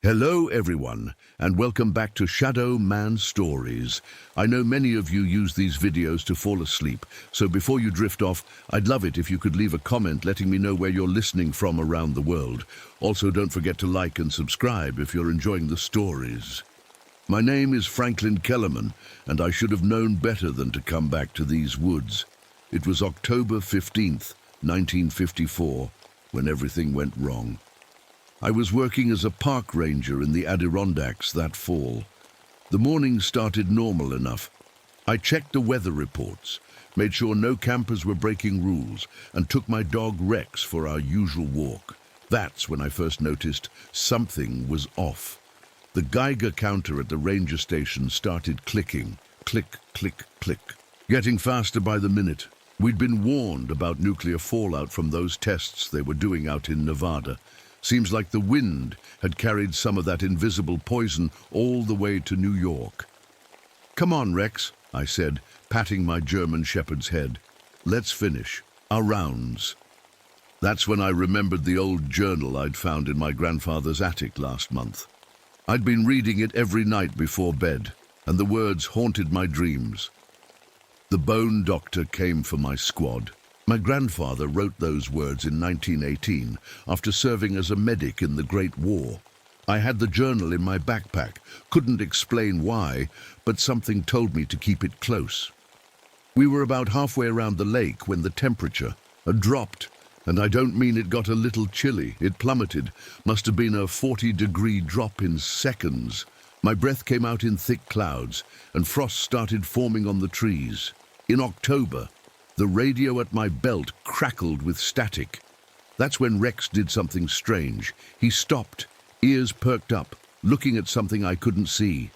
Hello everyone, and welcome back to Shadow Man Stories. I know many of you use these videos to fall asleep, so before you drift off, I'd love it if you could leave a comment letting me know where you're listening from around the world. Also, don't forget to like and subscribe if you're enjoying the stories. My name is Franklin Kellerman, and I should have known better than to come back to these woods. It was October 15th, 1954, when everything went wrong. I was working as a park ranger in the Adirondacks that fall. The morning started normal enough. I checked the weather reports, made sure no campers were breaking rules, and took my dog Rex for our usual walk. That's when I first noticed something was off. The Geiger counter at the ranger station started clicking. Click, click, click. Getting faster by the minute. We'd been warned about nuclear fallout from those tests they were doing out in Nevada. Seems like the wind had carried some of that invisible poison all the way to New York. "Come on, Rex," I said, patting my German shepherd's head. "Let's finish our rounds." That's when I remembered the old journal I'd found in my grandfather's attic last month. I'd been reading it every night before bed, and the words haunted my dreams. The bone doctor came for my squad. My grandfather wrote those words in 1918 after serving as a medic in the Great War. I had the journal in my backpack, couldn't explain why, but something told me to keep it close. We were about halfway around the lake when the temperature had dropped, and I don't mean it got a little chilly. It plummeted, must have been a 40-degree drop in seconds. My breath came out in thick clouds, and frost started forming on the trees. In October, the radio at my belt crackled with static. That's when Rex did something strange. He stopped, ears perked up, looking at something I couldn't see.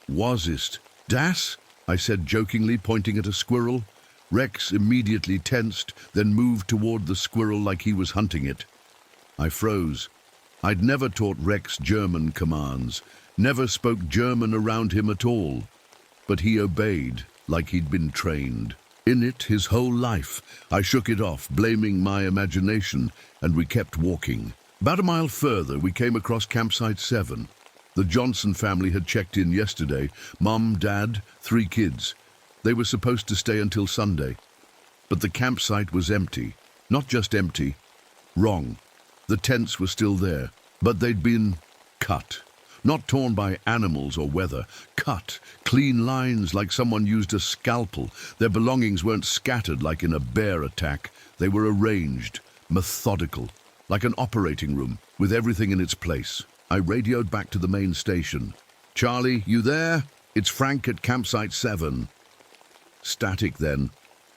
"Was ist das?" I said jokingly, pointing at a squirrel. Rex immediately tensed, then moved toward the squirrel like he was hunting it. I froze. I'd never taught Rex German commands, never spoke German around him at all. But he obeyed like he'd been trained. In it his whole life. I shook it off, blaming my imagination, and we kept walking. About a mile further, we came across Campsite 7. The Johnson family had checked in yesterday. Mom, Dad, 3 kids. They were supposed to stay until Sunday. But the campsite was empty. Not just empty. Wrong. The tents were still there, but they'd been cut. Not torn by animals or weather. Cut. Clean lines like someone used a scalpel. Their belongings weren't scattered like in a bear attack. They were arranged, methodical, like an operating room, with everything in its place. I radioed back to the main station. "Charlie, you there? It's Frank at Campsite 7. Static then.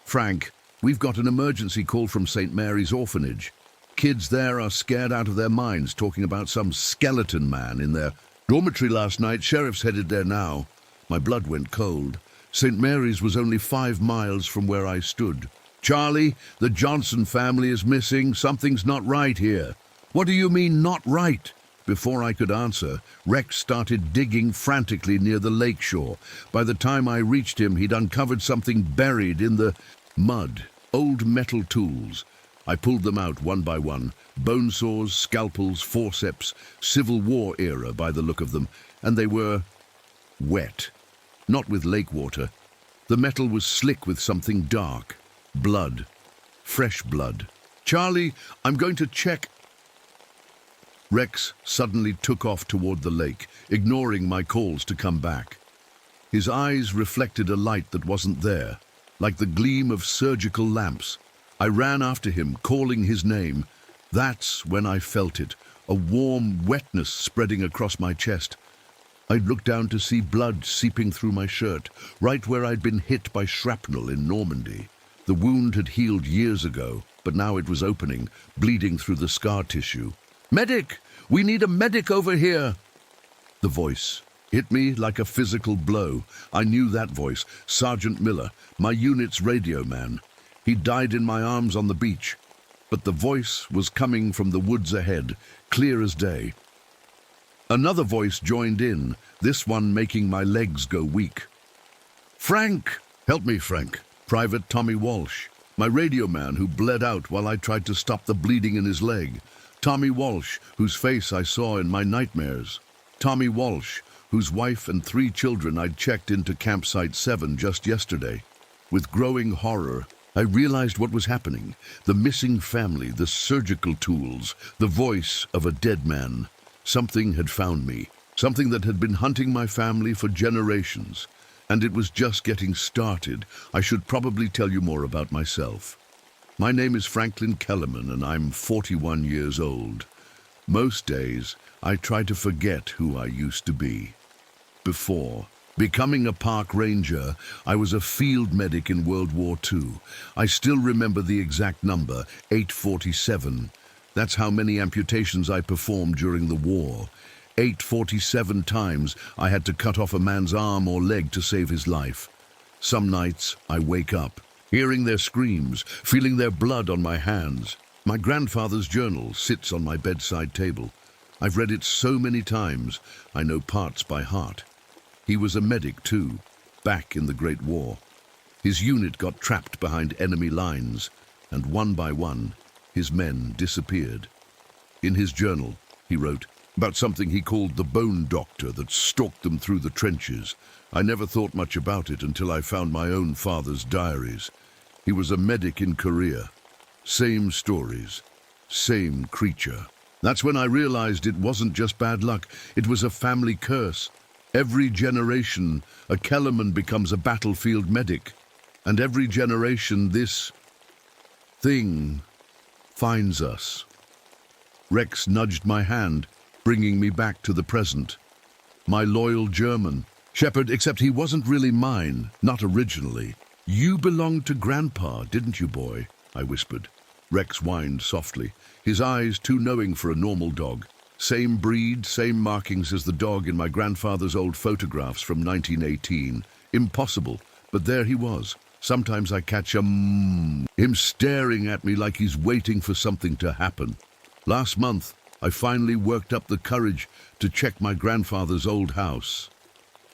"Frank, we've got an emergency call from St. Mary's Orphanage. Kids there are scared out of their minds, talking about some skeleton man in their dormitory last night. Sheriff's headed there now." My blood went cold. St. Mary's was only 5 miles from where I stood. "Charlie, the Johnson family is missing. Something's not right here." "What do you mean, not right?" Before I could answer, Rex started digging frantically near the lake shore. By the time I reached him, he'd uncovered something buried in the mud. Old metal tools. I pulled them out one by one. Bone saws, scalpels, forceps, Civil War era by the look of them. And they were wet. Not with lake water. The metal was slick with something dark. Blood. Fresh blood. "Charlie, I'm going to check." Rex suddenly took off toward the lake, ignoring my calls to come back. His eyes reflected a light that wasn't there, like the gleam of surgical lamps. I ran after him, calling his name. That's when I felt it, a warm wetness spreading across my chest. I looked down to see blood seeping through my shirt, right where I'd been hit by shrapnel in Normandy. The wound had healed years ago, but now it was opening, bleeding through the scar tissue. "Medic! We need a medic over here!" The voice hit me like a physical blow. I knew that voice, Sergeant Miller, my unit's radio man. He died in my arms on the beach, but the voice was coming from the woods ahead, clear as day. Another voice joined in, this one making my legs go weak. "Frank! Help me, Frank. Private Tommy Walsh, my radio man who bled out while I tried to stop the bleeding in his leg. Tommy Walsh, whose face I saw in my nightmares. Tommy Walsh, whose wife and 3 children I'd checked into Campsite 7 just yesterday. With growing horror, I realized what was happening. The missing family, the surgical tools, the voice of a dead man. Something had found me. Something that had been hunting my family for generations. And it was just getting started. I should probably tell you more about myself. My name is Franklin Kellerman, and I'm 41 years old. Most days, I try to forget who I used to be. Before becoming a park ranger, I was a field medic in World War II. I still remember the exact number, 847. That's how many amputations I performed during the war. 847 times I had to cut off a man's arm or leg to save his life. Some nights I wake up, hearing their screams, feeling their blood on my hands. My grandfather's journal sits on my bedside table. I've read it so many times, I know parts by heart. He was a medic too, back in the Great War. His unit got trapped behind enemy lines, and one by one, his men disappeared. In his journal, he wrote about something he called the bone doctor that stalked them through the trenches. I never thought much about it until I found my own father's diaries. He was a medic in Korea. Same stories, same creature. That's when I realized it wasn't just bad luck, it was a family curse. Every generation, a Kellerman becomes a battlefield medic. And every generation, this thing finds us. Rex nudged my hand, bringing me back to the present. My loyal German. Shepard, except he wasn't really mine, not originally. You belonged to Grandpa, didn't you, boy? I whispered. Rex whined softly, his eyes too knowing for a normal dog. Same breed, same markings as the dog in my grandfather's old photographs from 1918. Impossible, but there he was. Sometimes I catch him staring at me like he's waiting for something to happen. Last month, I finally worked up the courage to check my grandfather's old house.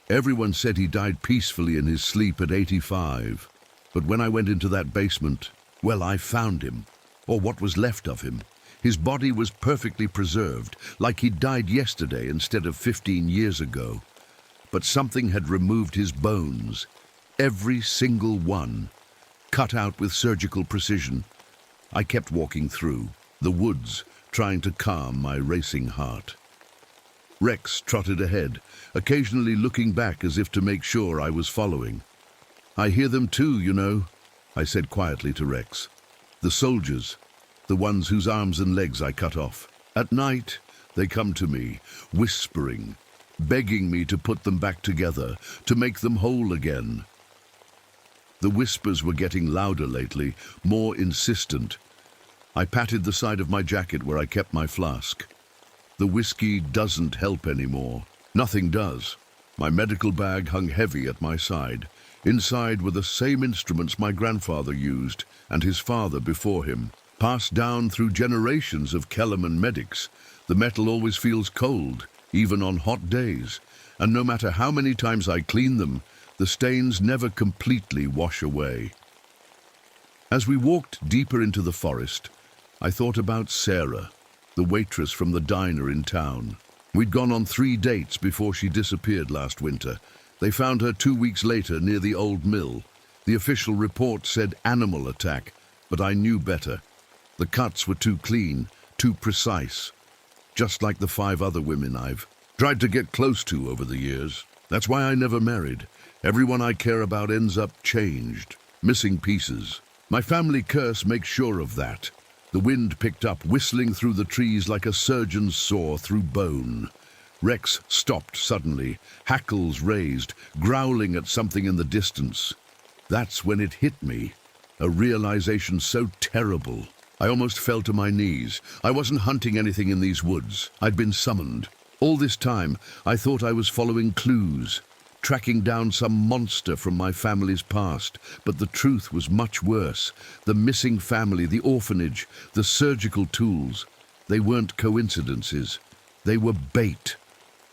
Everyone said he died peacefully in his sleep at 85. But when I went into that basement, well, I found him, or what was left of him. His body was perfectly preserved, like he'd died yesterday instead of 15 years ago. But something had removed his bones, every single one, cut out with surgical precision. I kept walking through the woods, trying to calm my racing heart. Rex trotted ahead, occasionally looking back as if to make sure I was following. I hear them too, you know, I said quietly to Rex. The soldiers, the ones whose arms and legs I cut off. At night, they come to me, whispering, begging me to put them back together, to make them whole again. The whispers were getting louder lately, more insistent. I patted the side of my jacket where I kept my flask. The whiskey doesn't help anymore. Nothing does. My medical bag hung heavy at my side. Inside were the same instruments my grandfather used, and his father before him. Passed down through generations of Kellerman medics, the metal always feels cold, even on hot days. And no matter how many times I clean them, the stains never completely wash away. As we walked deeper into the forest, I thought about Sarah, the waitress from the diner in town. We'd gone on 3 dates before she disappeared last winter. They found her 2 weeks later near the old mill. The official report said animal attack, but I knew better. The cuts were too clean, too precise. Just like the 5 other women I've tried to get close to over the years. That's why I never married. Everyone I care about ends up changed, missing pieces. My family curse makes sure of that. The wind picked up, whistling through the trees like a surgeon's saw through bone. Rex stopped suddenly, hackles raised, growling at something in the distance. That's when it hit me, a realization so terrible. I almost fell to my knees. I wasn't hunting anything in these woods. I'd been summoned. All this time, I thought I was following clues, tracking down some monster from my family's past. But the truth was much worse. The missing family, the orphanage, the surgical tools. They weren't coincidences. They were bait.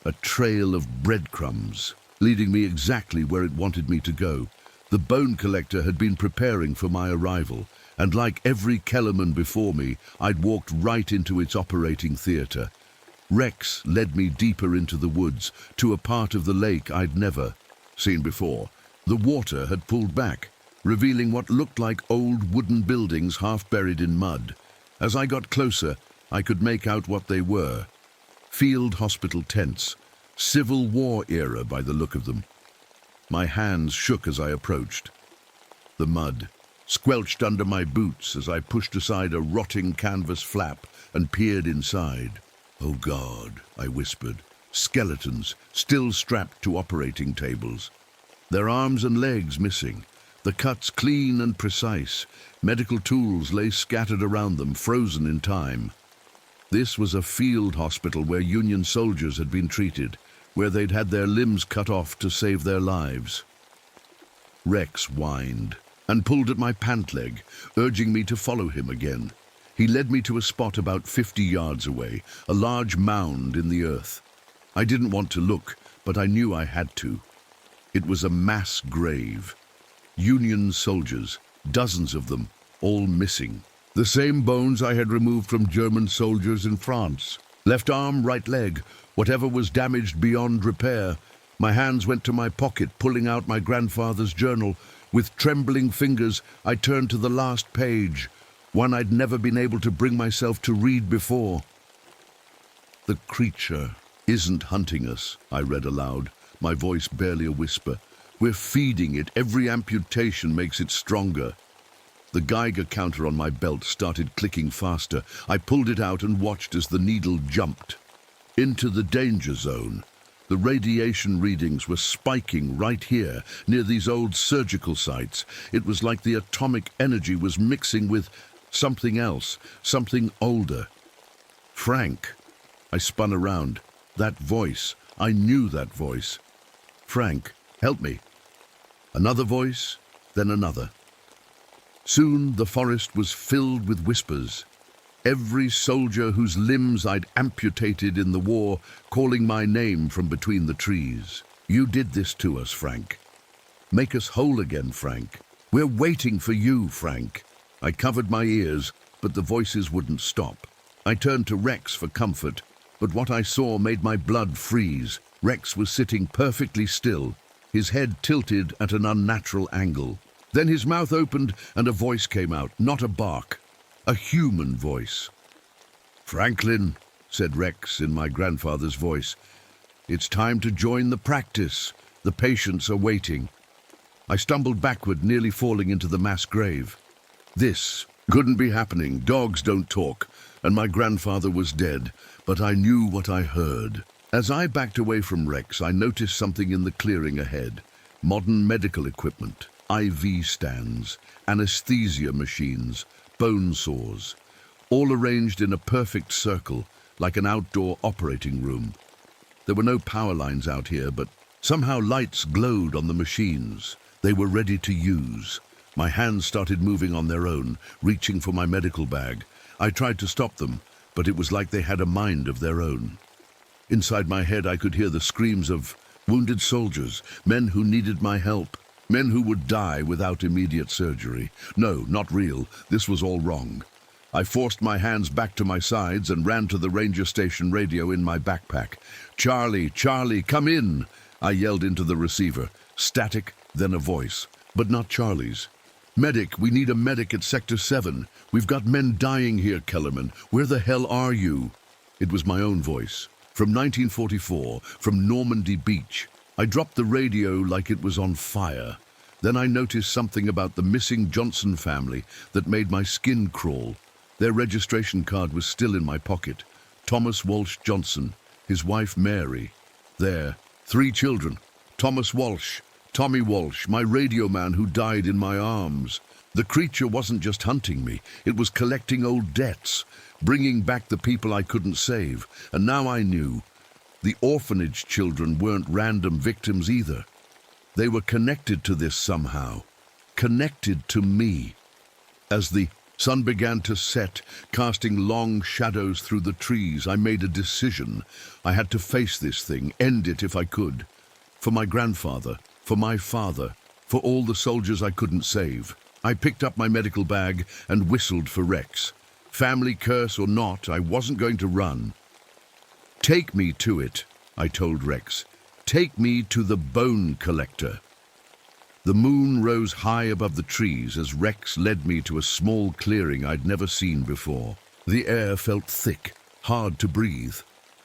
A trail of breadcrumbs, leading me exactly where it wanted me to go. The bone collector had been preparing for my arrival, and like every Kellerman before me, I'd walked right into its operating theatre. Rex led me deeper into the woods, to a part of the lake I'd never seen before. The water had pulled back, revealing what looked like old wooden buildings half buried in mud. As I got closer, I could make out what they were. Field hospital tents, Civil War era by the look of them. My hands shook as I approached. The mud squelched under my boots as I pushed aside a rotting canvas flap and peered inside. "Oh God," I whispered. Skeletons, still strapped to operating tables. Their arms and legs missing, the cuts clean and precise. Medical tools lay scattered around them, frozen in time. This was a field hospital where Union soldiers had been treated, where they'd had their limbs cut off to save their lives. Rex whined and pulled at my pant leg, urging me to follow him again. He led me to a spot about 50 yards away, a large mound in the earth. I didn't want to look, but I knew I had to. It was a mass grave. Union soldiers, dozens of them, all missing. The same bones I had removed from German soldiers in France. Left arm, right leg, whatever was damaged beyond repair. My hands went to my pocket, pulling out my grandfather's journal. With trembling fingers, I turned to the last page, one I'd never been able to bring myself to read before. "The creature isn't hunting us," I read aloud, my voice barely a whisper. "We're feeding it. Every amputation makes it stronger." The Geiger counter on my belt started clicking faster. I pulled it out and watched as the needle jumped. Into the danger zone. The radiation readings were spiking right here, near these old surgical sites. It was like the atomic energy was mixing with something else, something older. Frank. I spun around. That voice. I knew that voice. "Frank, help me." Another voice, then another. Soon the forest was filled with whispers. Every soldier whose limbs I'd amputated in the war calling my name from between the trees. "You did this to us, Frank. Make us whole again, Frank. We're waiting for you, Frank." I covered my ears, but the voices wouldn't stop. I turned to Rex for comfort, but what I saw made my blood freeze. Rex was sitting perfectly still, his head tilted at an unnatural angle. Then his mouth opened and a voice came out, not a bark. A human voice. "Franklin," said Rex in my grandfather's voice, "it's time to join the practice. The patients are waiting." I stumbled backward, nearly falling into the mass grave. This couldn't be happening. Dogs don't talk, and my grandfather was dead, but I knew what I heard. As I backed away from Rex, I noticed something in the clearing ahead. Modern medical equipment, IV stands, anesthesia machines, bone saws, all arranged in a perfect circle, like an outdoor operating room. There were no power lines out here, but somehow lights glowed on the machines. They were ready to use. My hands started moving on their own, reaching for my medical bag. I tried to stop them, but it was like they had a mind of their own. Inside my head, I could hear the screams of wounded soldiers, men who needed my help, men who would die without immediate surgery. No, not real. This was all wrong. I forced my hands back to my sides and ran to the ranger station radio in my backpack. "Charlie, Charlie, come in!" I yelled into the receiver. Static, then a voice, but not Charlie's. "Medic, we need a medic at Sector 7. We've got men dying here, Kellerman. Where the hell are you?" It was my own voice. From 1944, from Normandy Beach. I dropped the radio like it was on fire. Then I noticed something about the missing Johnson family that made my skin crawl. Their registration card was still in my pocket. Thomas Walsh Johnson, his wife Mary. There, 3 children. Thomas Walsh, Tommy Walsh, my radio man who died in my arms. The creature wasn't just hunting me, it was collecting old debts, bringing back the people I couldn't save. And now I knew. The orphanage children weren't random victims either. They were connected to this somehow. Connected to me. As the sun began to set, casting long shadows through the trees, I made a decision. I had to face this thing, end it if I could. For my grandfather, for my father, for all the soldiers I couldn't save. I picked up my medical bag and whistled for Rex. Family curse or not, I wasn't going to run. "Take me to it," I told Rex. "Take me to the bone collector." The moon rose high above the trees as Rex led me to a small clearing I'd never seen before. The air felt thick, hard to breathe.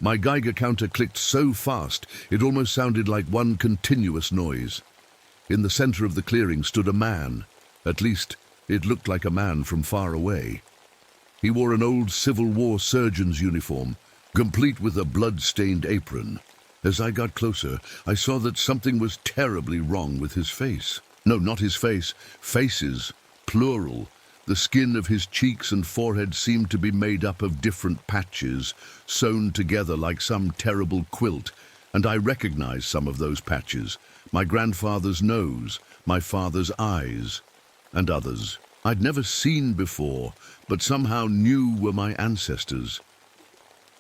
My Geiger counter clicked so fast it almost sounded like one continuous noise. In the center of the clearing stood a man. At least, it looked like a man from far away. He wore an old Civil War surgeon's uniform, complete with a blood-stained apron. As I got closer, I saw that something was terribly wrong with his face. No, not his face. Faces, plural. The skin of his cheeks and forehead seemed to be made up of different patches, sewn together like some terrible quilt, and I recognized some of those patches. My grandfather's nose, my father's eyes, and others I'd never seen before, but somehow knew were my ancestors.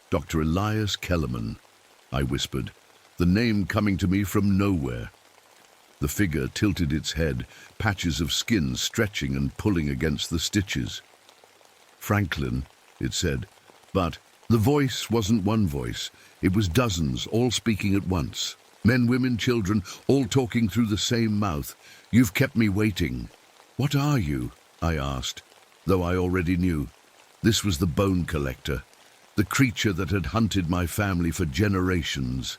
"Dr. Elias Kellerman," I whispered, the name coming to me from nowhere. The figure tilted its head, patches of skin stretching and pulling against the stitches. "Franklin," it said, but the voice wasn't one voice. It was dozens, all speaking at once. Men, women, children, all talking through the same mouth. "You've kept me waiting." "What are you?" I asked, though I already knew. This was the bone collector, the creature that had hunted my family for generations.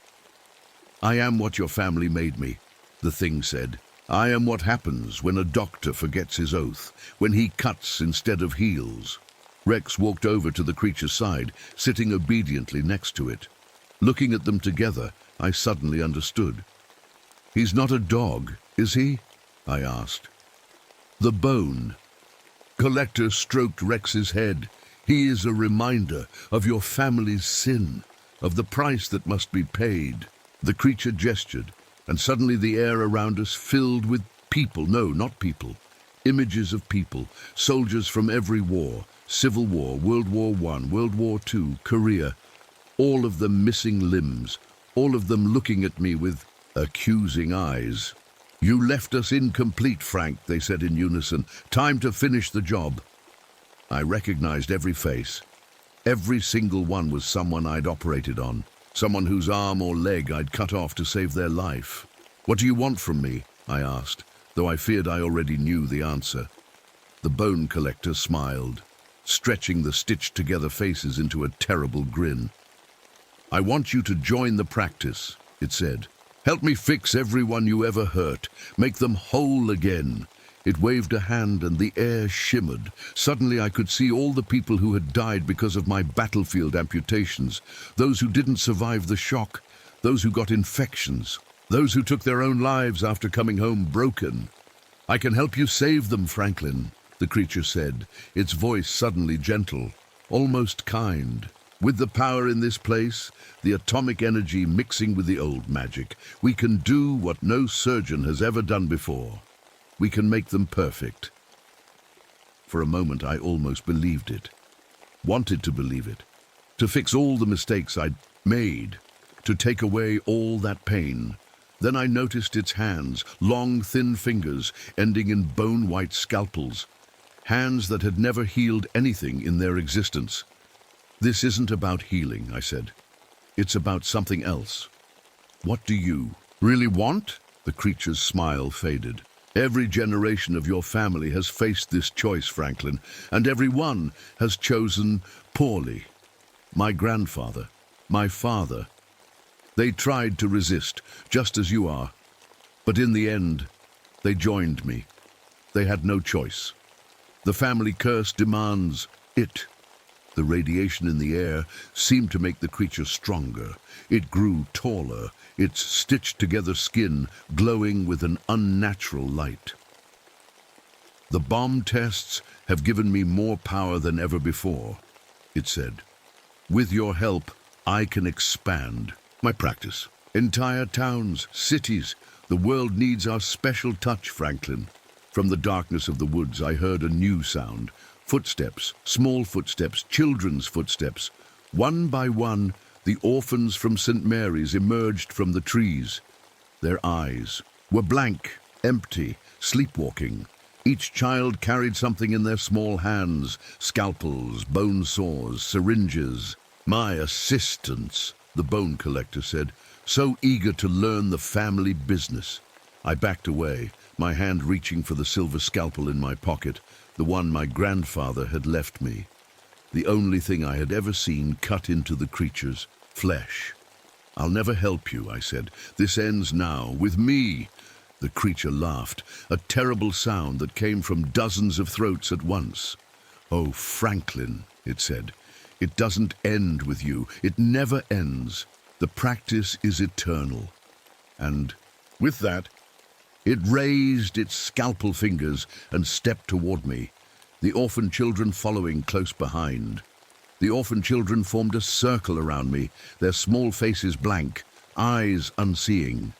"I am what your family made me," the thing said. "I am what happens when a doctor forgets his oath, when he cuts instead of heals." Rex walked over to the creature's side, sitting obediently next to it. Looking at them together, I suddenly understood. "He's not a dog, is he?" I asked. "The bone collector stroked Rex's head. "He is a reminder of your family's sin, of the price that must be paid." The creature gestured, and suddenly the air around us filled with people. No, not people. Images of people, soldiers from every war, Civil War, World War I, World War II, Korea, all of them missing limbs, all of them looking at me with accusing eyes. "You left us incomplete, Frank," they said in unison. "Time to finish the job." I recognized every face. Every single one was someone I'd operated on, someone whose arm or leg I'd cut off to save their life. "What do you want from me?" I asked, though I feared I already knew the answer. The bone collector smiled, stretching the stitched-together faces into a terrible grin. "I want you to join the practice," it said. "Help me fix everyone you ever hurt, make them whole again." It waved a hand and the air shimmered. Suddenly I could see all the people who had died because of my battlefield amputations, those who didn't survive the shock, those who got infections, those who took their own lives after coming home broken. "I can help you save them, Franklin," the creature said, its voice suddenly gentle, almost kind. "With the power in this place, the atomic energy mixing with the old magic, we can do what no surgeon has ever done before. We can make them perfect." For a moment I almost believed it, wanted to believe it, to fix all the mistakes I'd made, to take away all that pain. Then I noticed its hands, long, thin fingers ending in bone-white scalpels, hands that had never healed anything in their existence. "This isn't about healing," I said. "It's about something else." "What do you really want?" The creature's smile faded. "Every generation of your family has faced this choice, Franklin, and every one has chosen poorly. My grandfather, my father. They tried to resist, just as you are. But in the end, they joined me. They had no choice. The family curse demands it." The radiation in the air seemed to make the creature stronger. It grew taller, its stitched-together skin glowing with an unnatural light. "The bomb tests have given me more power than ever before," it said. "With your help, I can expand my practice. Entire towns, cities. The world needs our special touch, Franklin." From the darkness of the woods, I heard a new sound. Footsteps, small footsteps, children's footsteps. One by one, the orphans from St. Mary's emerged from the trees. Their eyes were blank, empty, sleepwalking. Each child carried something in their small hands: scalpels, bone saws, syringes. "My assistants," the bone collector said, so eager to learn the family business. I backed away, my hand reaching for the silver scalpel in my pocket, the one my grandfather had left me. The only thing I had ever seen cut into the creature's flesh. "I'll never help you," I said. "This ends now, with me." The creature laughed, a terrible sound that came from dozens of throats at once. "Oh, Franklin," it said, "it doesn't end with you. It never ends. The practice is eternal." And with that, it raised its scalpel fingers and stepped toward me, the orphan children following close behind. The orphan children formed a circle around me, their small faces blank, eyes unseeing.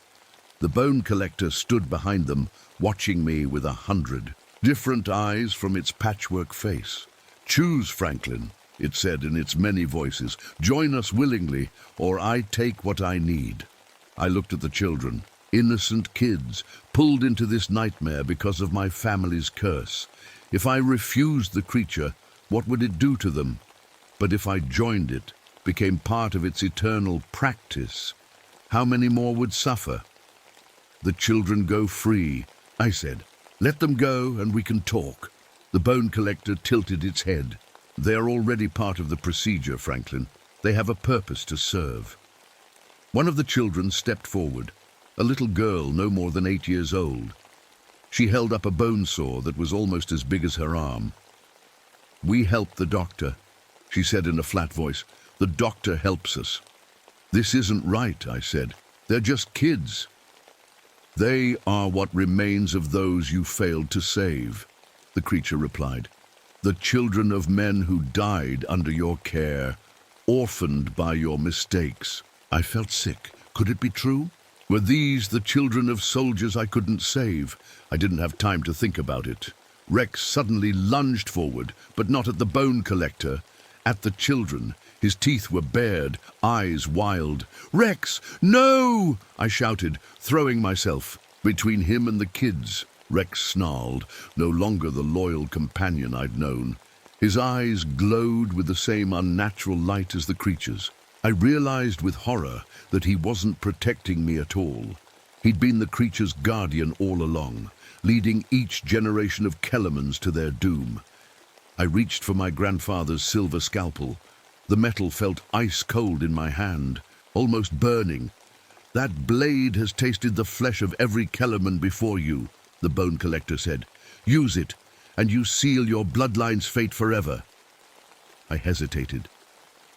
The bone collector stood behind them, watching me with 100 different eyes from its patchwork face. "Choose, Franklin," it said in its many voices. "Join us willingly, or I take what I need." I looked at the children, innocent kids, pulled into this nightmare because of my family's curse. If I refused the creature, what would it do to them? But if I joined it, became part of its eternal practice, how many more would suffer? "The children go free," I said. "Let them go and we can talk." The bone collector tilted its head. "They are already part of the procedure, Franklin. They have a purpose to serve." One of the children stepped forward, a little girl no more than 8 years old. She held up a bone saw that was almost as big as her arm. "We help the doctor," she said in a flat voice. "The doctor helps us." "This isn't right," I said. "They're just kids." "They are what remains of those you failed to save," the creature replied. "The children of men who died under your care, orphaned by your mistakes." I felt sick. Could it be true? Were these the children of soldiers I couldn't save? I didn't have time to think about it. Rex suddenly lunged forward, but not at the bone collector, at the children. His teeth were bared, eyes wild. "Rex, no!" I shouted, throwing myself between him and the kids. Rex snarled, no longer the loyal companion I'd known. His eyes glowed with the same unnatural light as the creature's. I realized with horror that he wasn't protecting me at all. He'd been the creature's guardian all along, leading each generation of Kellermans to their doom. I reached for my grandfather's silver scalpel. The metal felt ice cold in my hand, almost burning. "That blade has tasted the flesh of every Kellerman before you," the bone collector said. "Use it, and you seal your bloodline's fate forever." I hesitated.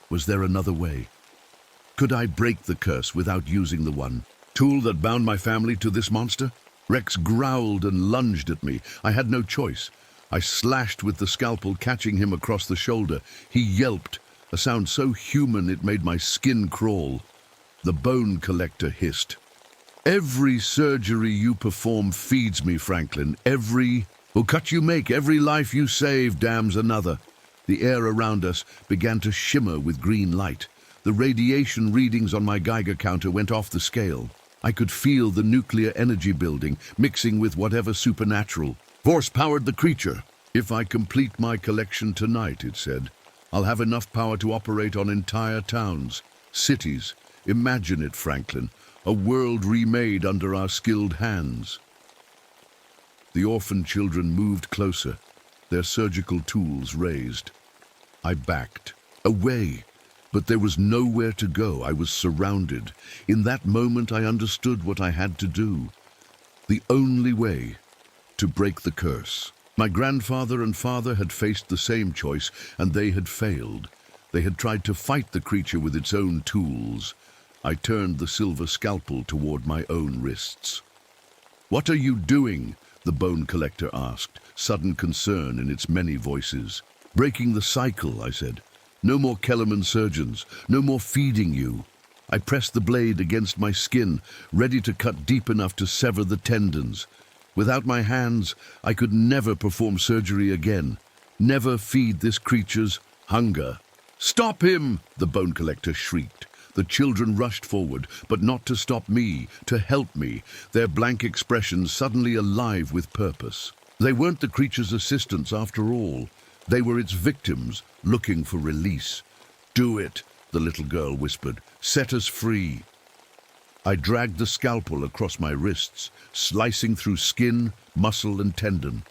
Was there another way? Could I break the curse without using the one tool that bound my family to this monster? Rex growled and lunged at me. I had no choice. I slashed with the scalpel, catching him across the shoulder. He yelped, a sound so human it made my skin crawl. The bone collector hissed. "Every surgery you perform feeds me, Franklin. Every cut you make, every life you save damns another." The air around us began to shimmer with green light. The radiation readings on my Geiger counter went off the scale. I could feel the nuclear energy building, mixing with whatever supernatural force powered the creature. "If I complete my collection tonight," it said, "I'll have enough power to operate on entire towns, cities. Imagine it, Franklin, a world remade under our skilled hands." The orphan children moved closer, their surgical tools raised. I backed, away, but there was nowhere to go. I was surrounded. In that moment I understood what I had to do. The only way to break the curse. My grandfather and father had faced the same choice, and they had failed. They had tried to fight the creature with its own tools. I turned the silver scalpel toward my own wrists. "What are you doing?" the bone collector asked, sudden concern in its many voices. "Breaking the cycle," I said. "No more Kellerman surgeons, no more feeding you." I pressed the blade against my skin, ready to cut deep enough to sever the tendons. Without my hands, I could never perform surgery again, never feed this creature's hunger. "Stop him!" the bone collector shrieked. The children rushed forward, but not to stop me, to help me, their blank expressions suddenly alive with purpose. They weren't the creature's assistants after all. They were its victims, looking for release. "Do it," the little girl whispered. "Set us free." I dragged the scalpel across my wrists, slicing through skin, muscle, and tendon.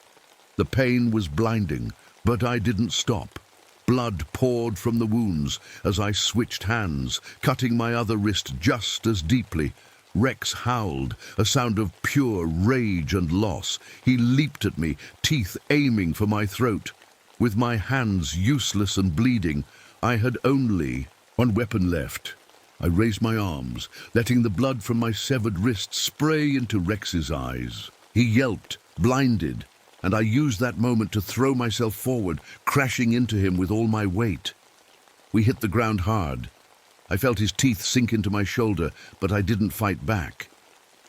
The pain was blinding, but I didn't stop. Blood poured from the wounds as I switched hands, cutting my other wrist just as deeply. Rex howled, a sound of pure rage and loss. He leaped at me, teeth aiming for my throat. With my hands useless and bleeding, I had only one weapon left. I raised my arms, letting the blood from my severed wrist spray into Rex's eyes. He yelped, blinded, and I used that moment to throw myself forward, crashing into him with all my weight. We hit the ground hard. I felt his teeth sink into my shoulder, but I didn't fight back.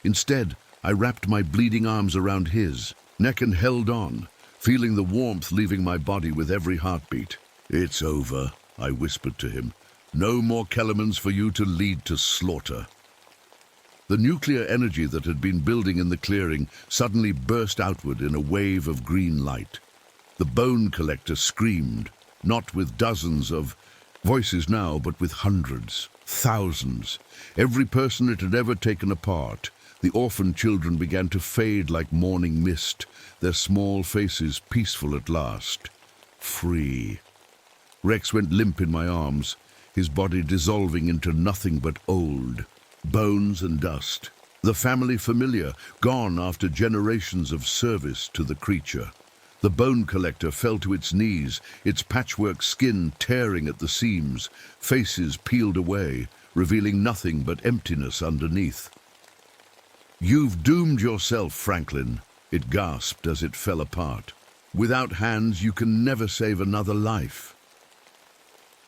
Instead, I wrapped my bleeding arms around his neck and held on, feeling the warmth leaving my body with every heartbeat. "It's over," I whispered to him. "No more Kellermans for you to lead to slaughter." The nuclear energy that had been building in the clearing suddenly burst outward in a wave of green light. The bone collector screamed, not with dozens of voices now, but with hundreds, thousands. Every person it had ever taken apart. The orphan children began to fade like morning mist, their small faces peaceful at last. Free. Rex went limp in my arms, his body dissolving into nothing but old bones and dust. The family familiar, gone after generations of service to the creature. The bone collector fell to its knees, its patchwork skin tearing at the seams, faces peeled away, revealing nothing but emptiness underneath. "You've doomed yourself, Franklin," it gasped as it fell apart. "Without hands, you can never save another life."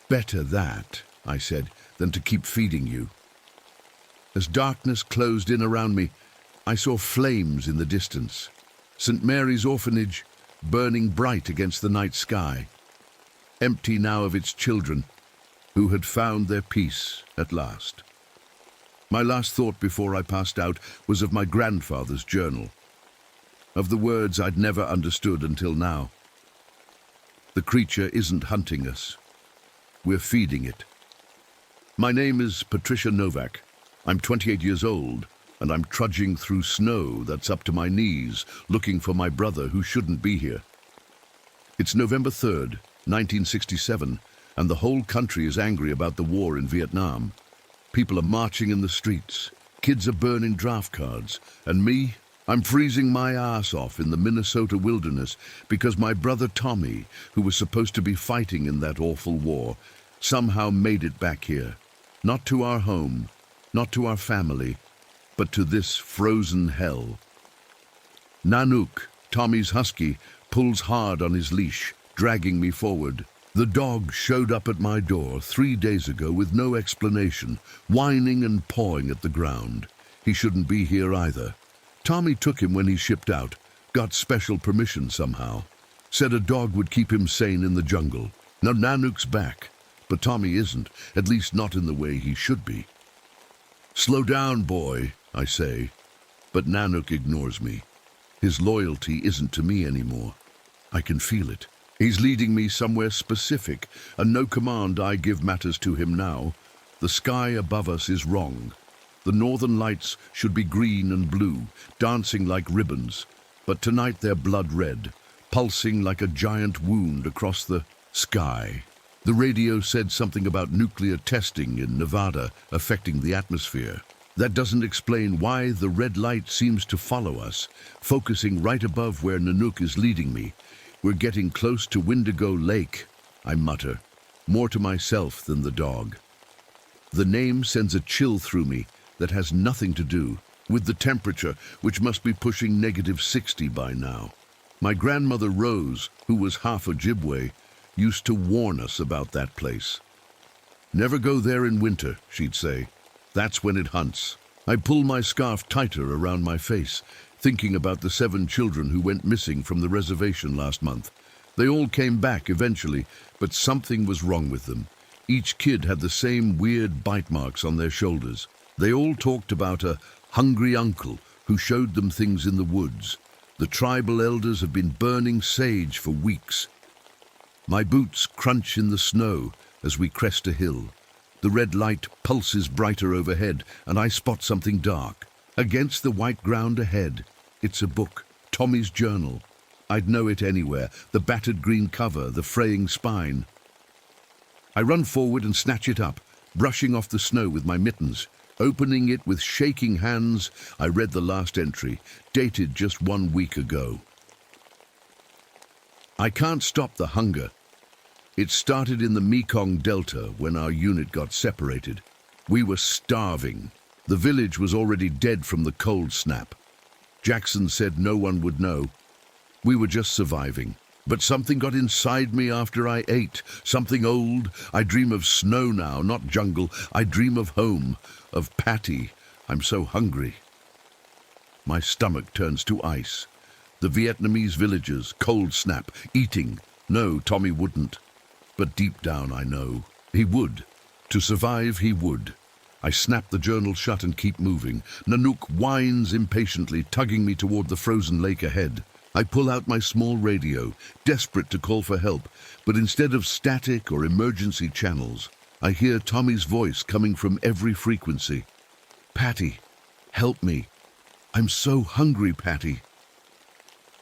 "Better that," I said, "than to keep feeding you." As darkness closed in around me, I saw flames in the distance. St. Mary's Orphanage, burning bright against the night sky, empty now of its children, who had found their peace at last. My last thought before I passed out was of my grandfather's journal, of the words I'd never understood until now. The creature isn't hunting us. We're feeding it. My name is Patricia Novak. I'm 28 years old, and I'm trudging through snow that's up to my knees, looking for my brother who shouldn't be here. It's November 3rd, 1967, and the whole country is angry about the war in Vietnam. People are marching in the streets, kids are burning draft cards, and me, I'm freezing my ass off in the Minnesota wilderness because my brother Tommy, who was supposed to be fighting in that awful war, somehow made it back here. Not to our home, not to our family, but to this frozen hell. Nanook, Tommy's husky, pulls hard on his leash, dragging me forward. The dog showed up at my door 3 days ago with no explanation, whining and pawing at the ground. He shouldn't be here either. Tommy took him when he shipped out, got special permission somehow. Said a dog would keep him sane in the jungle. Now Nanook's back, but Tommy isn't, at least not in the way he should be. "Slow down, boy," I say, but Nanook ignores me. His loyalty isn't to me anymore. I can feel it. He's leading me somewhere specific, and no command I give matters to him now. The sky above us is wrong. The northern lights should be green and blue, dancing like ribbons, but tonight they're blood red, pulsing like a giant wound across the sky. The radio said something about nuclear testing in Nevada affecting the atmosphere. That doesn't explain why the red light seems to follow us, focusing right above where Nanook is leading me. We're getting close to Windigo Lake, I mutter, more to myself than the dog. The name sends a chill through me that has nothing to do with the temperature, which must be pushing -60 by now. My grandmother Rose, who was half Ojibwe, used to warn us about that place. "Never go there in winter," she'd say. "That's when it hunts." I pull my scarf tighter around my face, thinking about the 7 children who went missing from the reservation last month. They all came back eventually, but something was wrong with them. Each kid had the same weird bite marks on their shoulders. They all talked about a hungry uncle who showed them things in the woods. The tribal elders have been burning sage for weeks. My boots crunch in the snow as we crest a hill. The red light pulses brighter overhead, and I spot something dark. Against the white ground ahead, it's a book, Tommy's journal. I'd know it anywhere, the battered green cover, the fraying spine. I run forward and snatch it up, brushing off the snow with my mittens. Opening it with shaking hands, I read the last entry, dated just 1 week ago. I can't stop the hunger. It started in the Mekong Delta when our unit got separated. We were starving. The village was already dead from the cold snap. Jackson said no one would know. We were just surviving. But something got inside me after I ate. Something old. I dream of snow now, not jungle. I dream of home, of Patty. I'm so hungry. My stomach turns to ice. The Vietnamese villagers, cold snap, eating. No, Tommy wouldn't. But deep down I know. He would. To survive, he would. I snap the journal shut and keep moving. Nanook whines impatiently, tugging me toward the frozen lake ahead. I pull out my small radio, desperate to call for help, but instead of static or emergency channels, I hear Tommy's voice coming from every frequency. Patty, help me. I'm so hungry, Patty.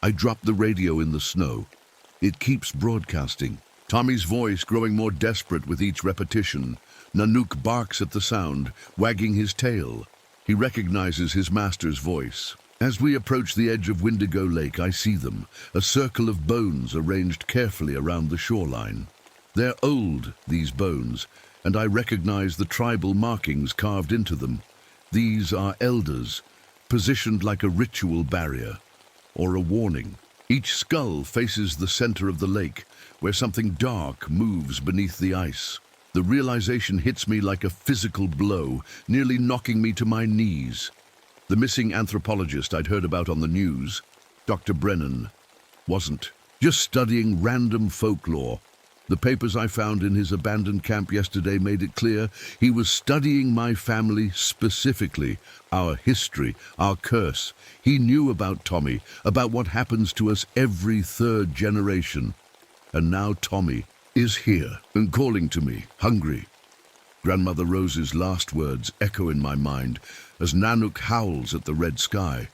I drop the radio in the snow. It keeps broadcasting. Tommy's voice growing more desperate with each repetition. Nanook barks at the sound, wagging his tail. He recognizes his master's voice. As we approach the edge of Windigo Lake, I see them, a circle of bones arranged carefully around the shoreline. They're old, these bones, and I recognize the tribal markings carved into them. These are elders, positioned like a ritual barrier, or a warning. Each skull faces the center of the lake, where something dark moves beneath the ice. The realization hits me like a physical blow, nearly knocking me to my knees. The missing anthropologist I'd heard about on the news, Dr. Brennan, wasn't. Just studying random folklore. The papers I found in his abandoned camp yesterday made it clear he was studying my family specifically, our history, our curse. He knew about Tommy, about what happens to us every third generation. And now Tommy is here and calling to me, hungry. Grandmother Rose's last words echo in my mind as Nanook howls at the red sky.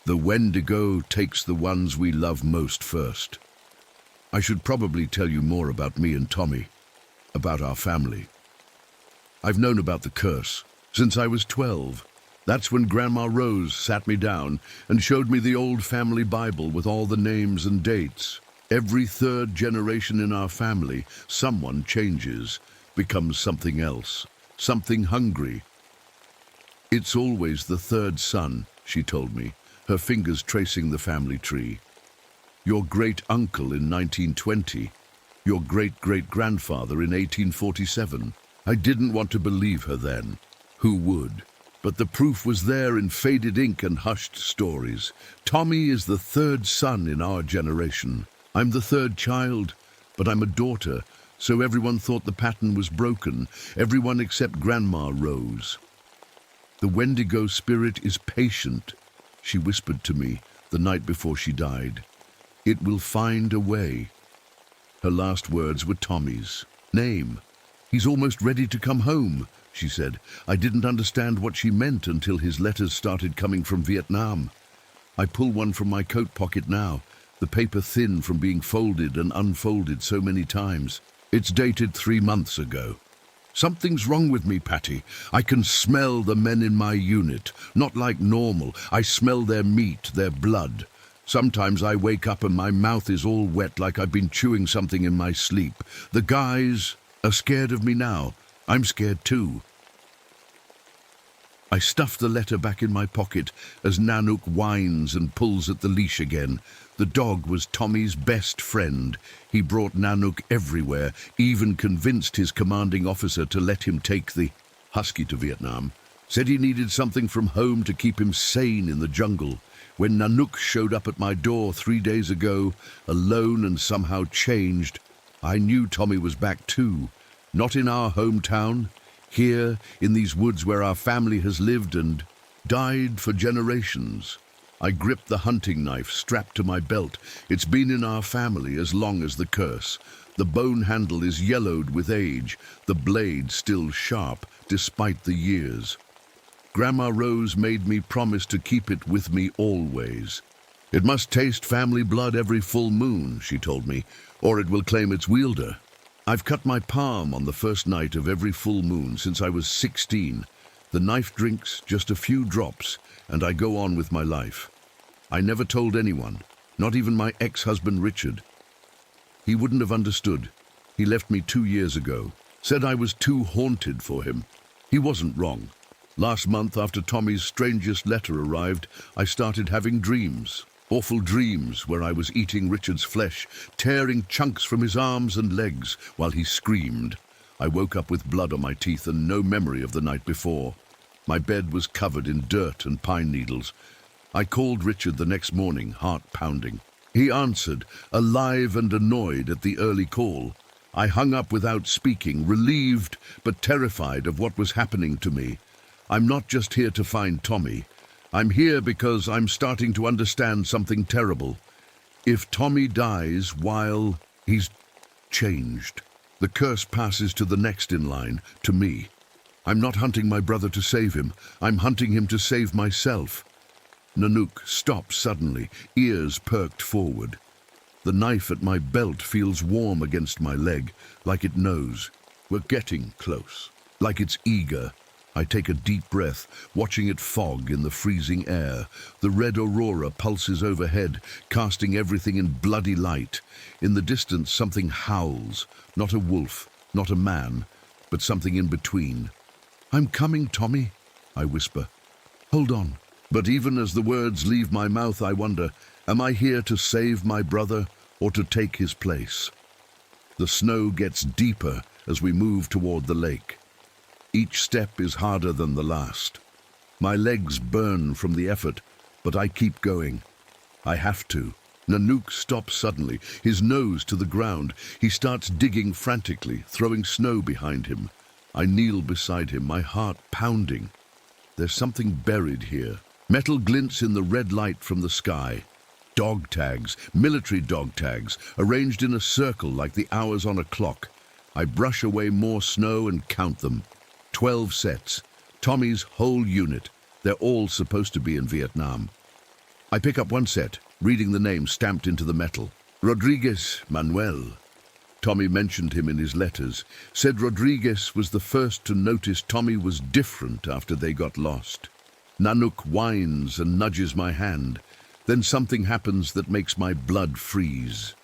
The Wendigo takes the ones we love most first. I should probably tell you more about me and Tommy, about our family. I've known about the curse since I was 12. That's when Grandma Rose sat me down and showed me the old family Bible with all the names and dates. Every third generation in our family, someone changes, becomes something else, something hungry. It's always the third son, she told me, her fingers tracing the family tree. Your great-uncle in 1920, your great-great-grandfather in 1847. I didn't want to believe her then. Who would? But the proof was there in faded ink and hushed stories. Tommy is the third son in our generation. I'm the third child, but I'm a daughter, so everyone thought the pattern was broken, everyone except Grandma Rose. The Wendigo spirit is patient, she whispered to me the night before she died. It will find a way. Her last words were Tommy's name. He's almost ready to come home, she said. I didn't understand what she meant until his letters started coming from Vietnam. I pull one from my coat pocket now, the paper thin from being folded and unfolded so many times. It's dated 3 months ago. Something's wrong with me, Patty. I can smell the men in my unit. Not like normal. I smell their meat, their blood. Sometimes I wake up and my mouth is all wet like I've been chewing something in my sleep. The guys are scared of me now. I'm scared too. I stuff the letter back in my pocket as Nanook whines and pulls at the leash again. The dog was Tommy's best friend. He brought Nanook everywhere, even convinced his commanding officer to let him take the husky to Vietnam. Said he needed something from home to keep him sane in the jungle. When Nanook showed up at my door 3 days ago, alone and somehow changed, I knew Tommy was back too. Not in our hometown, here in these woods where our family has lived and died for generations. I grip the hunting knife strapped to my belt. It's been in our family as long as the curse. The bone handle is yellowed with age, the blade still sharp despite the years. Grandma Rose made me promise to keep it with me always. It must taste family blood every full moon, she told me, or it will claim its wielder. I've cut my palm on the first night of every full moon since I was 16. The knife drinks just a few drops, and I go on with my life. I never told anyone, not even my ex-husband Richard. He wouldn't have understood. He left me 2 years ago, said I was too haunted for him. He wasn't wrong. Last month, after Tommy's strangest letter arrived, I started having dreams. Awful dreams where I was eating Richard's flesh, tearing chunks from his arms and legs while he screamed. I woke up with blood on my teeth and no memory of the night before. My bed was covered in dirt and pine needles. I called Richard the next morning, heart pounding. He answered, alive and annoyed at the early call. I hung up without speaking, relieved but terrified of what was happening to me. I'm not just here to find Tommy. I'm here because I'm starting to understand something terrible. If Tommy dies while he's changed, the curse passes to the next in line, to me. I'm not hunting my brother to save him. I'm hunting him to save myself. Nanook stopped suddenly, ears perked forward. The knife at my belt feels warm against my leg, like it knows. We're getting close, like it's eager. I take a deep breath, watching it fog in the freezing air. The red aurora pulses overhead, casting everything in bloody light. In the distance, something howls. Not a wolf, not a man, but something in between. I'm coming, Tommy, I whisper. Hold on. But even as the words leave my mouth, I wonder, am I here to save my brother or to take his place? The snow gets deeper as we move toward the lake. Each step is harder than the last. My legs burn from the effort, but I keep going. I have to. Nanook stops suddenly, his nose to the ground. He starts digging frantically, throwing snow behind him. I kneel beside him, my heart pounding. There's something buried here. Metal glints in the red light from the sky. Dog tags, military dog tags, arranged in a circle like the hours on a clock. I brush away more snow and count them. 12 sets. Tommy's whole unit. They're all supposed to be in Vietnam. I pick up one set, reading the name stamped into the metal. Rodriguez Manuel. Tommy mentioned him in his letters. Said Rodriguez was the first to notice Tommy was different after they got lost. Nanook whines and nudges my hand. Then something happens that makes my blood freeze.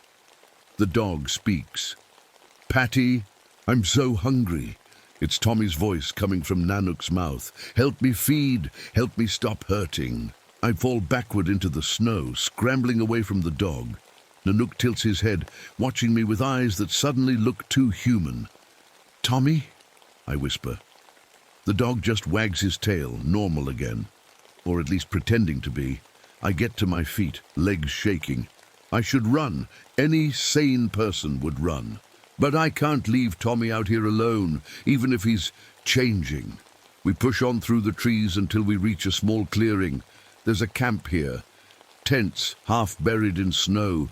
The dog speaks. Patty, I'm so hungry. It's Tommy's voice coming from Nanook's mouth. Help me feed, help me stop hurting. I fall backward into the snow, scrambling away from the dog. Nanook tilts his head, watching me with eyes that suddenly look too human. Tommy? I whisper. The dog just wags his tail, normal again. Or at least pretending to be. I get to my feet, legs shaking. I should run. Any sane person would run. But I can't leave Tommy out here alone, even if he's changing. We push on through the trees until we reach a small clearing. There's a camp here. Tents half buried in snow.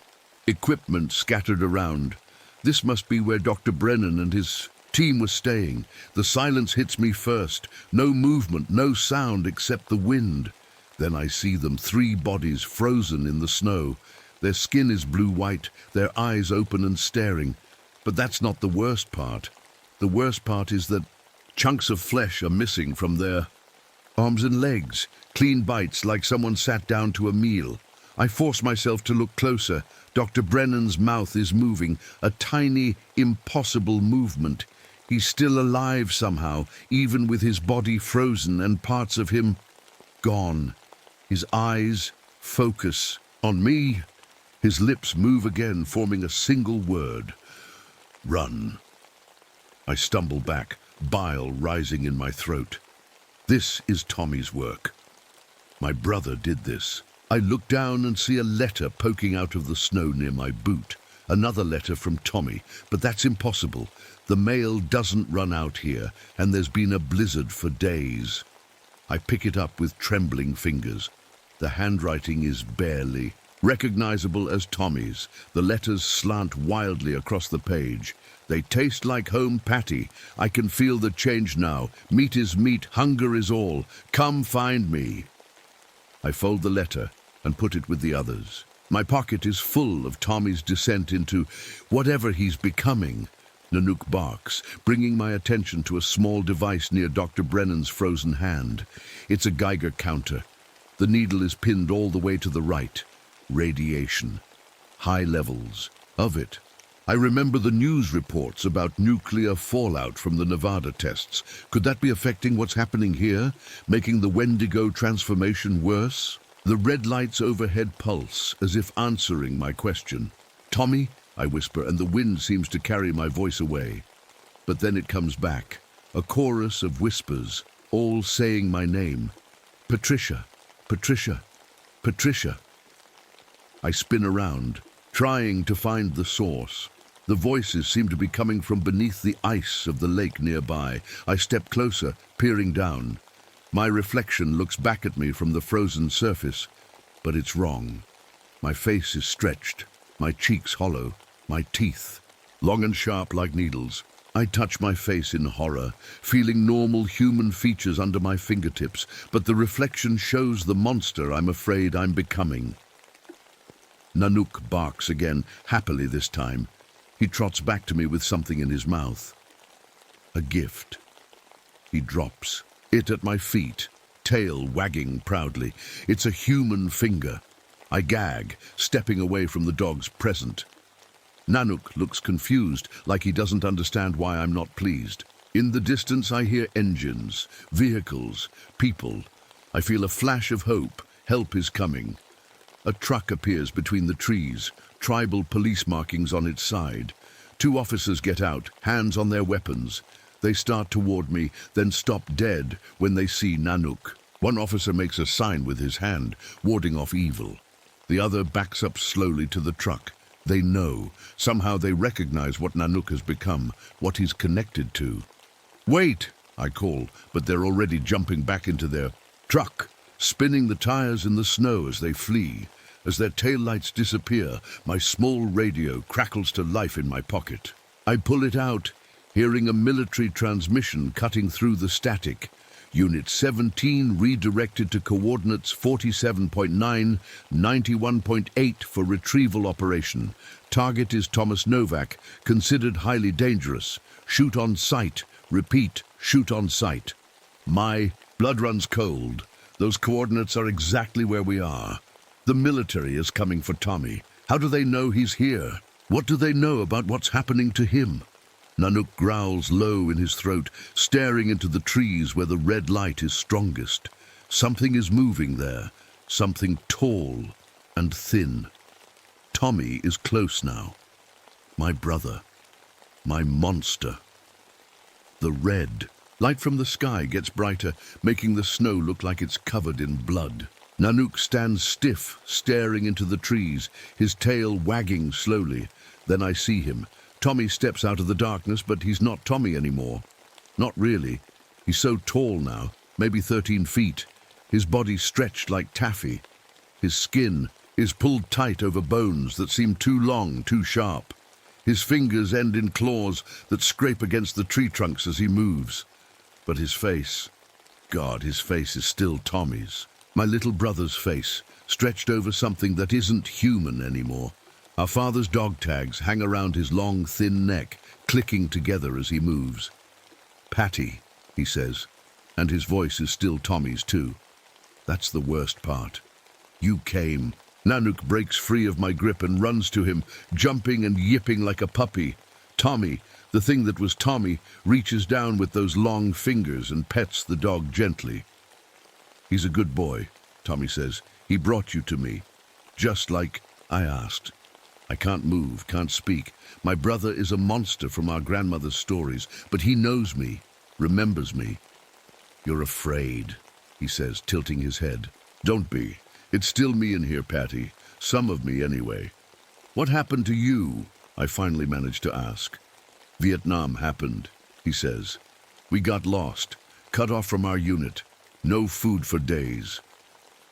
Equipment scattered around. This must be where Dr. Brennan and his team were staying. The silence hits me first. No movement, no sound except the wind. Then I see them, 3 bodies frozen in the snow. Their skin is blue-white, their eyes open and staring. But that's not the worst part. The worst part is that chunks of flesh are missing from their arms and legs, clean bites like someone sat down to a meal. I force myself to look closer. Dr. Brennan's mouth is moving, a tiny, impossible movement. He's still alive somehow, even with his body frozen and parts of him gone. His eyes focus on me. His lips move again, forming a single word. Run. I stumble back, bile rising in my throat. This is Tommy's work. My brother did this. I look down and see a letter poking out of the snow near my boot. Another letter from Tommy, but that's impossible. The mail doesn't run out here, and there's been a blizzard for days. I pick it up with trembling fingers. The handwriting is barely recognizable as Tommy's. The letters slant wildly across the page. They taste like home patty. I can feel the change now. Meat is meat, hunger is all. Come find me. I fold the letter and put it with the others. My pocket is full of Tommy's descent into whatever he's becoming. Nanook barks, bringing my attention to a small device near Dr. Brennan's frozen hand. It's a Geiger counter. The needle is pinned all the way to the right. Radiation. High levels of it. I remember the news reports about nuclear fallout from the Nevada tests. Could that be affecting what's happening here, making the Wendigo transformation worse? The red lights overhead pulse, as if answering my question. Tommy, I whisper, and the wind seems to carry my voice away. But then it comes back, a chorus of whispers, all saying my name. Patricia, Patricia, Patricia. I spin around, trying to find the source. The voices seem to be coming from beneath the ice of the lake nearby. I step closer, peering down. My reflection looks back at me from the frozen surface, but it's wrong. My face is stretched, my cheeks hollow, my teeth long and sharp like needles. I touch my face in horror, feeling normal human features under my fingertips, but the reflection shows the monster I'm afraid I'm becoming. Nanook barks again, happily this time. He trots back to me with something in his mouth. A gift. He drops it at my feet, tail wagging proudly. It's a human finger. I gag, stepping away from the dog's present. Nanook looks confused, like he doesn't understand why I'm not pleased. In the distance I hear engines, vehicles, people. I feel a flash of hope. Help is coming. A truck appears between the trees, tribal police markings on its side. 2 officers get out, hands on their weapons. They start toward me, then stop dead when they see Nanook. One officer makes a sign with his hand, warding off evil. The other backs up slowly to the truck. They know. Somehow they recognize what Nanook has become, what he's connected to. Wait, I call, but they're already jumping back into their truck, spinning the tires in the snow as they flee. As their taillights disappear, my small radio crackles to life in my pocket. I pull it out, hearing a military transmission cutting through the static. Unit 17 redirected to coordinates 47.9, 91.8 for retrieval operation. Target is Thomas Novak, considered highly dangerous. Shoot on sight. Repeat, shoot on sight. My blood runs cold. Those coordinates are exactly where we are. The military is coming for Tommy. How do they know he's here? What do they know about what's happening to him? Nanook growls low in his throat, staring into the trees where the red light is strongest. Something is moving there, something tall and thin. Tommy is close now. My brother. My monster. The red light from the sky gets brighter, making the snow look like it's covered in blood. Nanook stands stiff, staring into the trees, his tail wagging slowly. Then I see him. Tommy steps out of the darkness, but he's not Tommy anymore. Not really. He's so tall now, maybe 13 feet. His body stretched like taffy. His skin is pulled tight over bones that seem too long, too sharp. His fingers end in claws that scrape against the tree trunks as he moves. But his face, God, his face is still Tommy's. My little brother's face, stretched over something that isn't human anymore. Our father's dog tags hang around his long, thin neck, clicking together as he moves. Patty, he says, and his voice is still Tommy's too. That's the worst part. You came. Nanook breaks free of my grip and runs to him, jumping and yipping like a puppy. Tommy, the thing that was Tommy, reaches down with those long fingers and pets the dog gently. He's a good boy, Tommy says. He brought you to me. Just like I asked. I can't move, can't speak. My brother is a monster from our grandmother's stories, but he knows me, remembers me. You're afraid, he says, tilting his head. Don't be. It's still me in here, Patty. Some of me, anyway. What happened to you? I finally managed to ask. Vietnam happened, he says. We got lost, cut off from our unit. No food for days.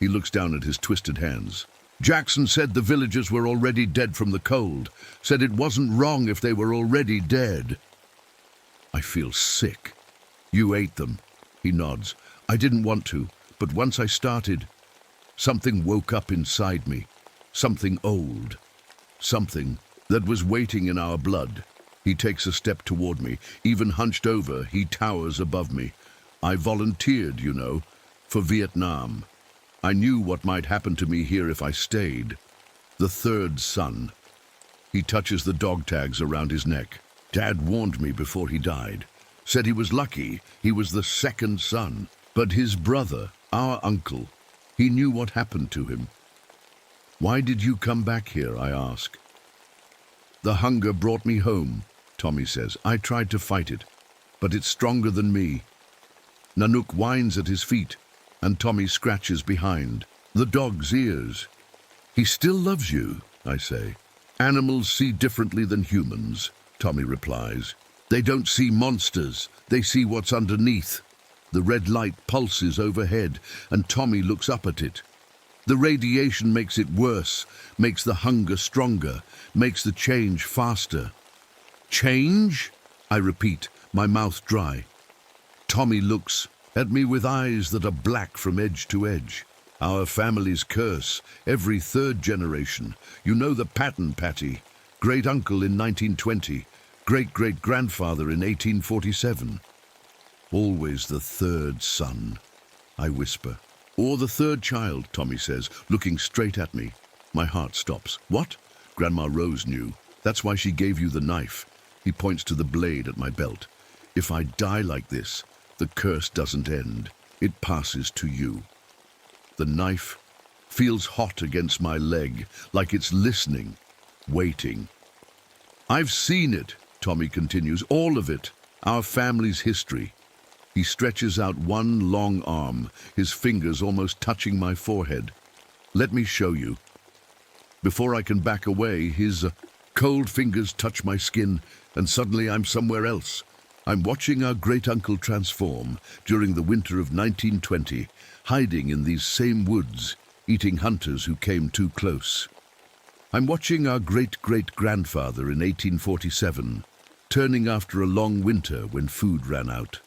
He looks down at his twisted hands. Jackson said the villagers were already dead from the cold. Said it wasn't wrong if they were already dead. I feel sick. You ate them. He nods. I didn't want to, but once I started, something woke up inside me. Something old. Something that was waiting in our blood. He takes a step toward me. Even hunched over, he towers above me. I volunteered, you know, for Vietnam. I knew what might happen to me here if I stayed. The third son. He touches the dog tags around his neck. Dad warned me before he died. Said he was lucky he was the second son. But his brother, our uncle, he knew what happened to him. Why did you come back here, I ask. The hunger brought me home, Tommy says. I tried to fight it, but it's stronger than me. Nanook whines at his feet, and Tommy scratches behind. The dog's ears. He still loves you, I say. Animals see differently than humans, Tommy replies. They don't see monsters, they see what's underneath. The red light pulses overhead, and Tommy looks up at it. The radiation makes it worse, makes the hunger stronger, makes the change faster. Change? I repeat, my mouth dry. Tommy looks at me with eyes that are black from edge to edge. Our family's curse, every third generation. You know the pattern, Patty. Great-uncle in 1920, great-great-grandfather in 1847. Always the third son, I whisper. Or the third child, Tommy says, looking straight at me. My heart stops. What? Grandma Rose knew. That's why she gave you the knife. He points to the blade at my belt. If I die like this, the curse doesn't end. It passes to you. The knife feels hot against my leg, like it's listening, waiting. I've seen it, Tommy continues, all of it, our family's history. He stretches out one long arm, his fingers almost touching my forehead. Let me show you. Before I can back away, his cold fingers touch my skin, and suddenly I'm somewhere else. I'm watching our great-uncle transform during the winter of 1920, hiding in these same woods, eating hunters who came too close. I'm watching our great-great-grandfather in 1847, turning after a long winter when food ran out.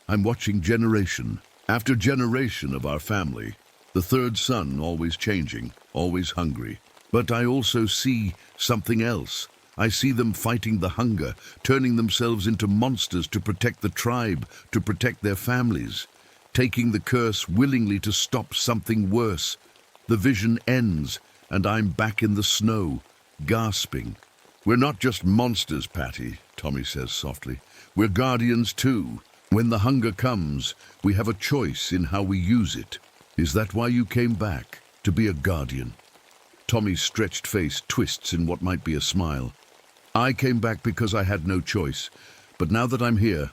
I'm watching generation after generation of our family, the third son always changing, always hungry. But I also see something else. I see them fighting the hunger, turning themselves into monsters to protect the tribe, to protect their families, taking the curse willingly to stop something worse. The vision ends, and I'm back in the snow, gasping. We're not just monsters, Patty, Tommy says softly. We're guardians too. When the hunger comes, we have a choice in how we use it. Is that why you came back, to be a guardian? Tommy's stretched face twists in what might be a smile. I came back because I had no choice, but now that I'm here,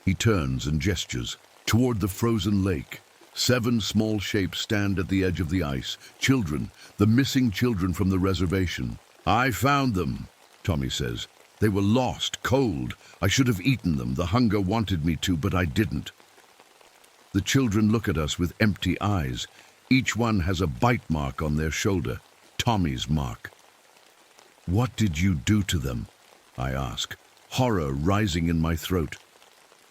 he turns and gestures toward the frozen lake. 7 small shapes stand at the edge of the ice. Children, the missing children from the reservation. I found them, Tommy says. They were lost, cold. I should have eaten them. The hunger wanted me to, but I didn't. The children look at us with empty eyes. Each one has a bite mark on their shoulder, Tommy's mark. What did you do to them? I ask, horror rising in my throat.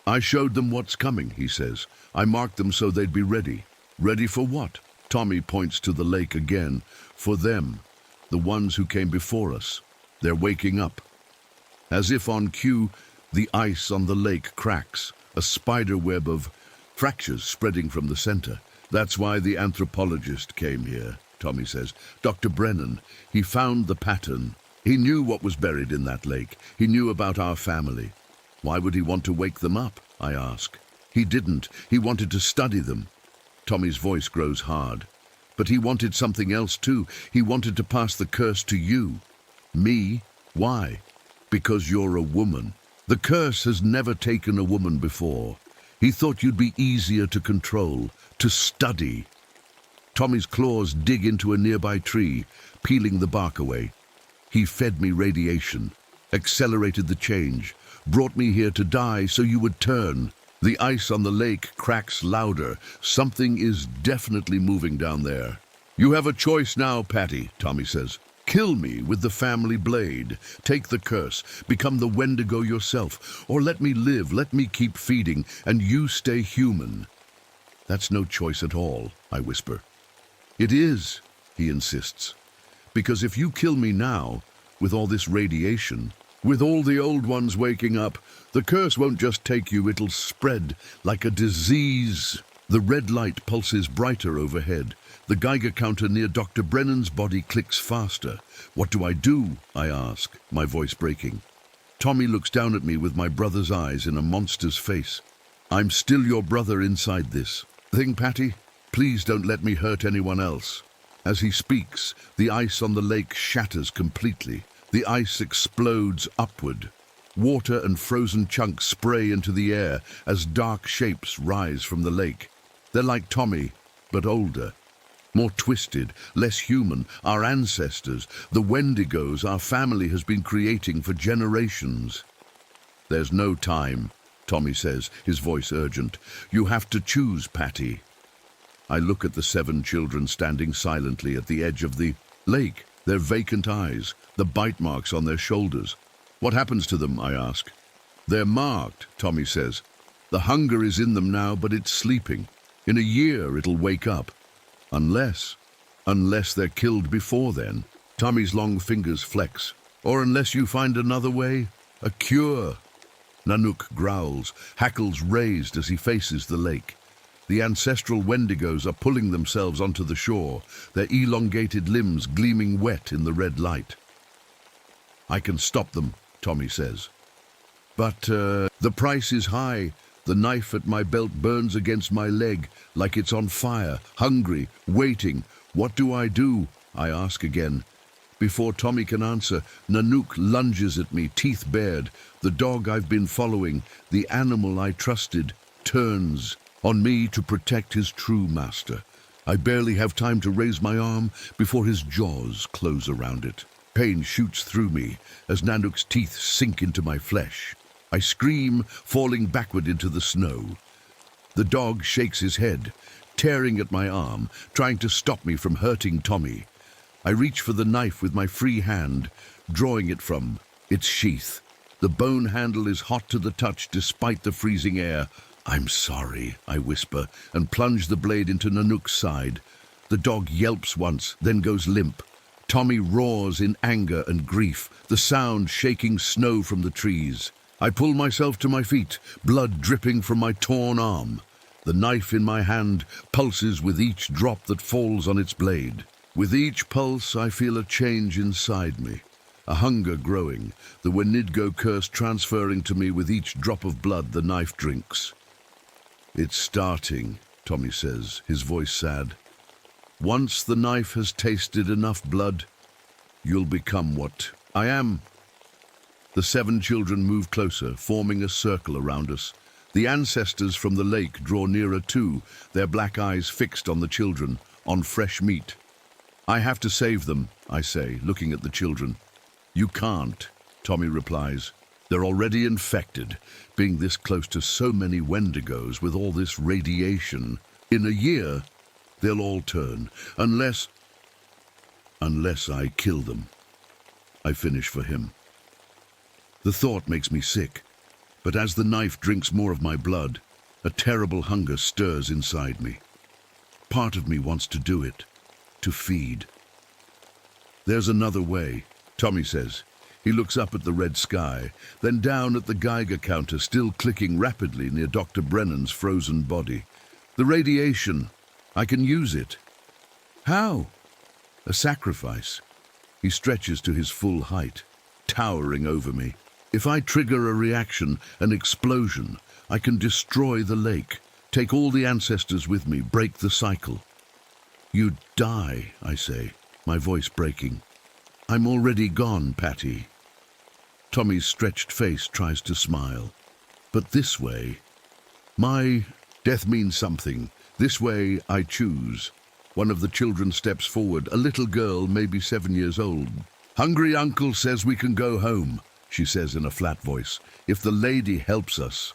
I showed them what's coming, he says. I marked them so they'd be ready. Ready for what? Tommy points to the lake again. For them, the ones who came before us. They're waking up. As if on cue, the ice on the lake cracks, a spider web of fractures spreading from the center. That's why the anthropologist came here, Tommy says. Dr. Brennan, he found the pattern. He knew what was buried in that lake. He knew about our family. Why would he want to wake them up? I ask. He didn't. He wanted to study them. Tommy's voice grows hard. But he wanted something else too. He wanted to pass the curse to you. Me? Why? Because you're a woman. The curse has never taken a woman before. He thought you'd be easier to control, to study. Tommy's claws dig into a nearby tree, peeling the bark away. He fed me radiation, accelerated the change, brought me here to die so you would turn. The ice on the lake cracks louder. Something is definitely moving down there. "You have a choice now, Patty," Tommy says. "Kill me with the family blade. Take the curse. Become the Wendigo yourself. Or let me live. Let me keep feeding. And you stay human." "That's no choice at all," I whisper. "It is," he insists. "Because if you kill me now, with all this radiation, with all the old ones waking up, the curse won't just take you, it'll spread like a disease." The red light pulses brighter overhead. The Geiger counter near Dr. Brennan's body clicks faster. "What do I do?" I ask, my voice breaking. Tommy looks down at me with my brother's eyes in a monster's face. "I'm still your brother inside this thing, Patty. Please don't let me hurt anyone else." As he speaks, the ice on the lake shatters completely. The ice explodes upward. Water and frozen chunks spray into the air as dark shapes rise from the lake. They're like Tommy, but older. More twisted, less human, our ancestors, the Wendigos our family has been creating for generations. "There's no time," Tommy says, his voice urgent. "You have to choose, Patty." I look at the 7 children standing silently at the edge of the lake, their vacant eyes, the bite marks on their shoulders. "What happens to them?" I ask. "They're marked," Tommy says. "The hunger is in them now, but it's sleeping. In a year it'll wake up. Unless they're killed before then." Tommy's long fingers flex. "Or unless you find another way, a cure." Nanook growls, hackles raised as he faces the lake. The ancestral Wendigos are pulling themselves onto the shore, their elongated limbs gleaming wet in the red light. "I can stop them," Tommy says. "But the price is high. The knife at my belt burns against my leg like it's on fire, hungry, waiting. What do I do?" I ask again. Before Tommy can answer, Nanook lunges at me, teeth bared. The dog I've been following, the animal I trusted, turns on me to protect his true master. I barely have time to raise my arm before his jaws close around it. Pain shoots through me as Nanook's teeth sink into my flesh. I scream, falling backward into the snow. The dog shakes his head, tearing at my arm, trying to stop me from hurting Tommy. I reach for the knife with my free hand, drawing it from its sheath. The bone handle is hot to the touch despite the freezing air. "I'm sorry," I whisper, and plunge the blade into Nanook's side. The dog yelps once, then goes limp. Tommy roars in anger and grief, the sound shaking snow from the trees. I pull myself to my feet, blood dripping from my torn arm. The knife in my hand pulses with each drop that falls on its blade. With each pulse, I feel a change inside me, a hunger growing, the Wendigo curse transferring to me with each drop of blood the knife drinks. "It's starting," Tommy says, his voice sad. "Once the knife has tasted enough blood, you'll become what I am." The 7 children move closer, forming a circle around us. The ancestors from the lake draw nearer too, their black eyes fixed on the children, on fresh meat. "I have to save them," I say, looking at the children. "You can't," Tommy replies. "They're already infected, being this close to so many Wendigos with all this radiation. In a year, they'll all turn, unless I kill them." I finish for him. The thought makes me sick, but as the knife drinks more of my blood, a terrible hunger stirs inside me. Part of me wants to do it, to feed. "There's another way," Tommy says. He looks up at the red sky, then down at the Geiger counter still clicking rapidly near Dr. Brennan's frozen body. "The radiation. I can use it." "How?" "A sacrifice." He stretches to his full height, towering over me. "If I trigger a reaction, an explosion, I can destroy the lake, take all the ancestors with me, break the cycle." "You'd die," I say, my voice breaking. "I'm already gone, Patty." Tommy's stretched face tries to smile. "But this way, my death means something. This way I choose." One of the children steps forward, a little girl, maybe 7 years old. "Hungry uncle says we can go home," she says in a flat voice, "if the lady helps us."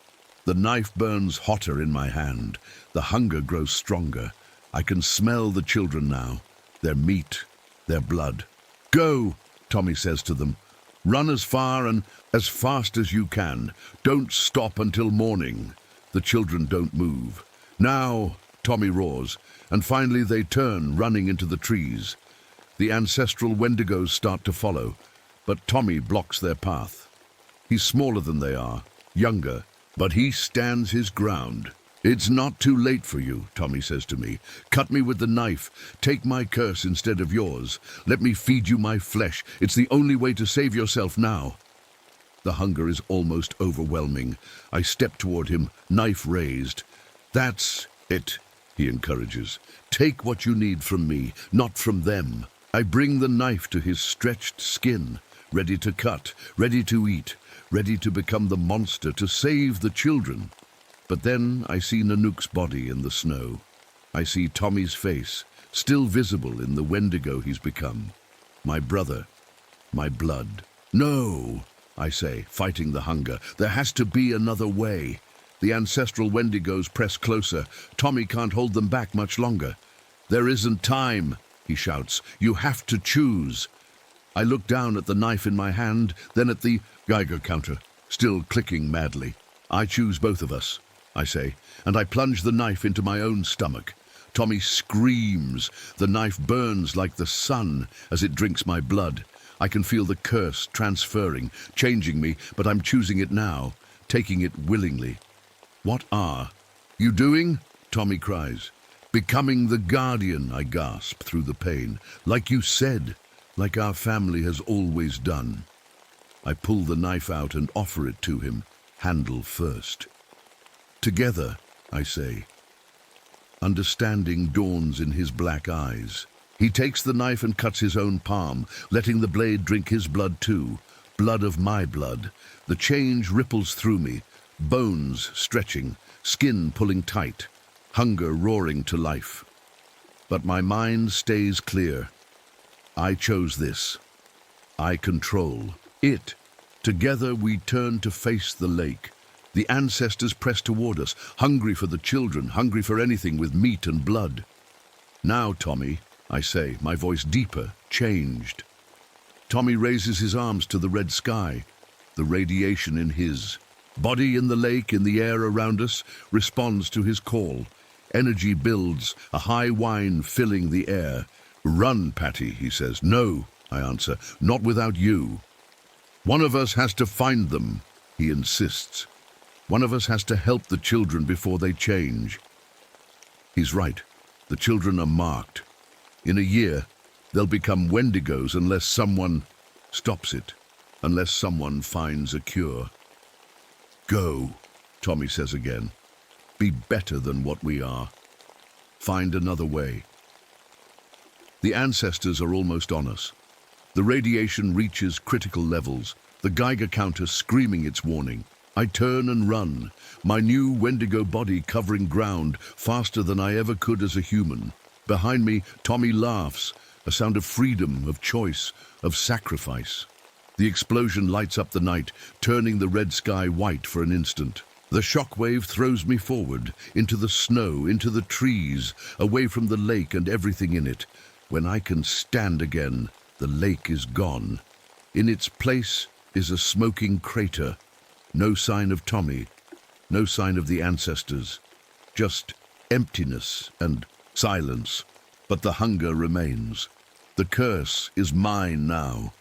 The knife burns hotter in my hand. The hunger grows stronger. I can smell the children now, their meat, their blood. "Go," Tommy says to them. "Run as far and as fast as you can. Don't stop until morning." The children don't move. "Now," Tommy roars, and finally they turn, running into the trees. The ancestral Wendigos start to follow, but Tommy blocks their path. He's smaller than they are, younger, but he stands his ground. "It's not too late for you," Tommy says to me. "Cut me with the knife. Take my curse instead of yours. Let me feed you my flesh. It's the only way to save yourself now." The hunger is almost overwhelming. I step toward him, knife raised. "That's it," he encourages. "Take what you need from me, not from them." I bring the knife to his stretched skin, ready to cut, ready to eat, ready to become the monster to save the children. But then I see Nanook's body in the snow. I see Tommy's face, still visible in the Wendigo he's become. My brother, my blood. "No," I say, fighting the hunger. "There has to be another way." The ancestral Wendigos press closer. Tommy can't hold them back much longer. "There isn't time," he shouts. "You have to choose." I look down at the knife in my hand, then at the Geiger counter, still clicking madly. "I choose both of us," I say, and I plunge the knife into my own stomach. Tommy screams. The knife burns like the sun as it drinks my blood. I can feel the curse transferring, changing me, but I'm choosing it now, taking it willingly. "What are you doing?" Tommy cries. "Becoming the guardian," I gasp through the pain. "Like you said, like our family has always done." I pull the knife out and offer it to him, handle first. "Together," I say. Understanding dawns in his black eyes. He takes the knife and cuts his own palm, letting the blade drink his blood too. Blood of my blood. The change ripples through me, bones stretching, skin pulling tight, hunger roaring to life. But my mind stays clear. I chose this. I control it. Together we turn to face the lake. The ancestors press toward us, hungry for the children, hungry for anything with meat and blood. "Now, Tommy," I say, my voice deeper, changed. Tommy raises his arms to the red sky, the radiation in his body in the lake, in the air around us, responds to his call. Energy builds, a high whine filling the air. "Run, Patty," he says. "No," I answer, "not without you." "One of us has to find them," he insists. "One of us has to help the children before they change." He's right. The children are marked. In a year, they'll become Wendigos unless someone stops it, unless someone finds a cure. "Go," Tommy says again. "Be better than what we are. Find another way." The ancestors are almost on us. The radiation reaches critical levels, the Geiger counter screaming its warning. I turn and run, my new Wendigo body covering ground faster than I ever could as a human. Behind me, Tommy laughs, a sound of freedom, of choice, of sacrifice. The explosion lights up the night, turning the red sky white for an instant. The shockwave throws me forward, into the snow, into the trees, away from the lake and everything in it. When I can stand again, the lake is gone. In its place is a smoking crater. No sign of Tommy, no sign of the ancestors. Just emptiness and silence. But the hunger remains. The curse is mine now.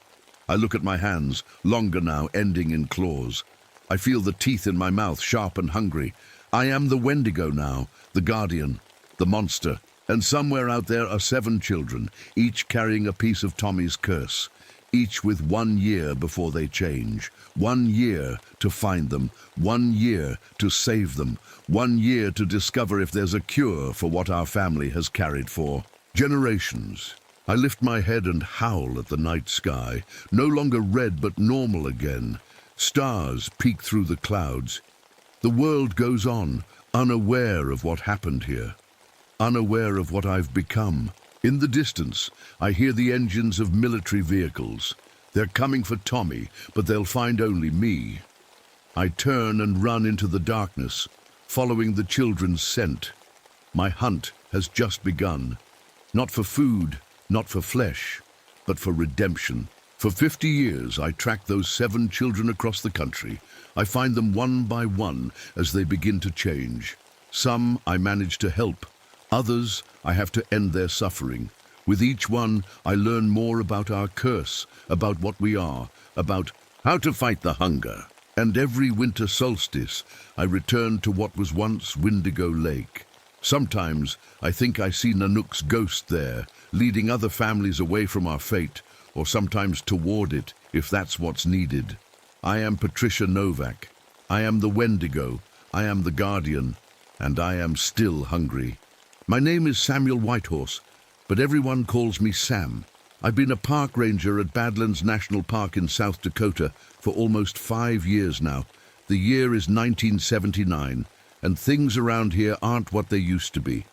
I look at my hands, longer now, ending in claws. I feel the teeth in my mouth, sharp and hungry. I am the Wendigo now, the guardian, the monster. And somewhere out there are 7 children, each carrying a piece of Tommy's curse. Each with 1 year before they change. 1 year to find them. 1 year to save them. 1 year to discover if there's a cure for what our family has carried for generations. I lift my head and howl at the night sky, no longer red but normal again. Stars peek through the clouds. The world goes on, unaware of what happened here, unaware of what I've become. In the distance, I hear the engines of military vehicles. They're coming for Tommy, but they'll find only me. I turn and run into the darkness, following the children's scent. My hunt has just begun. Not for food, not for flesh, but for redemption. For 50 years, I track those 7 children across the country. I find them one by one as they begin to change. Some I manage to help. Others, I have to end their suffering. With each one, I learn more about our curse, about what we are, about how to fight the hunger. And every winter solstice, I return to what was once Windigo Lake. Sometimes, I think I see Nanook's ghost there, leading other families away from our fate, or sometimes toward it, if that's what's needed. I am Patricia Novak. I am the Wendigo. I am the Guardian. And I am still hungry. My name is Samuel Whitehorse, but everyone calls me Sam. I've been a park ranger at Badlands National Park in South Dakota for almost 5 years now. The year is 1979, and things around here aren't what they used to be.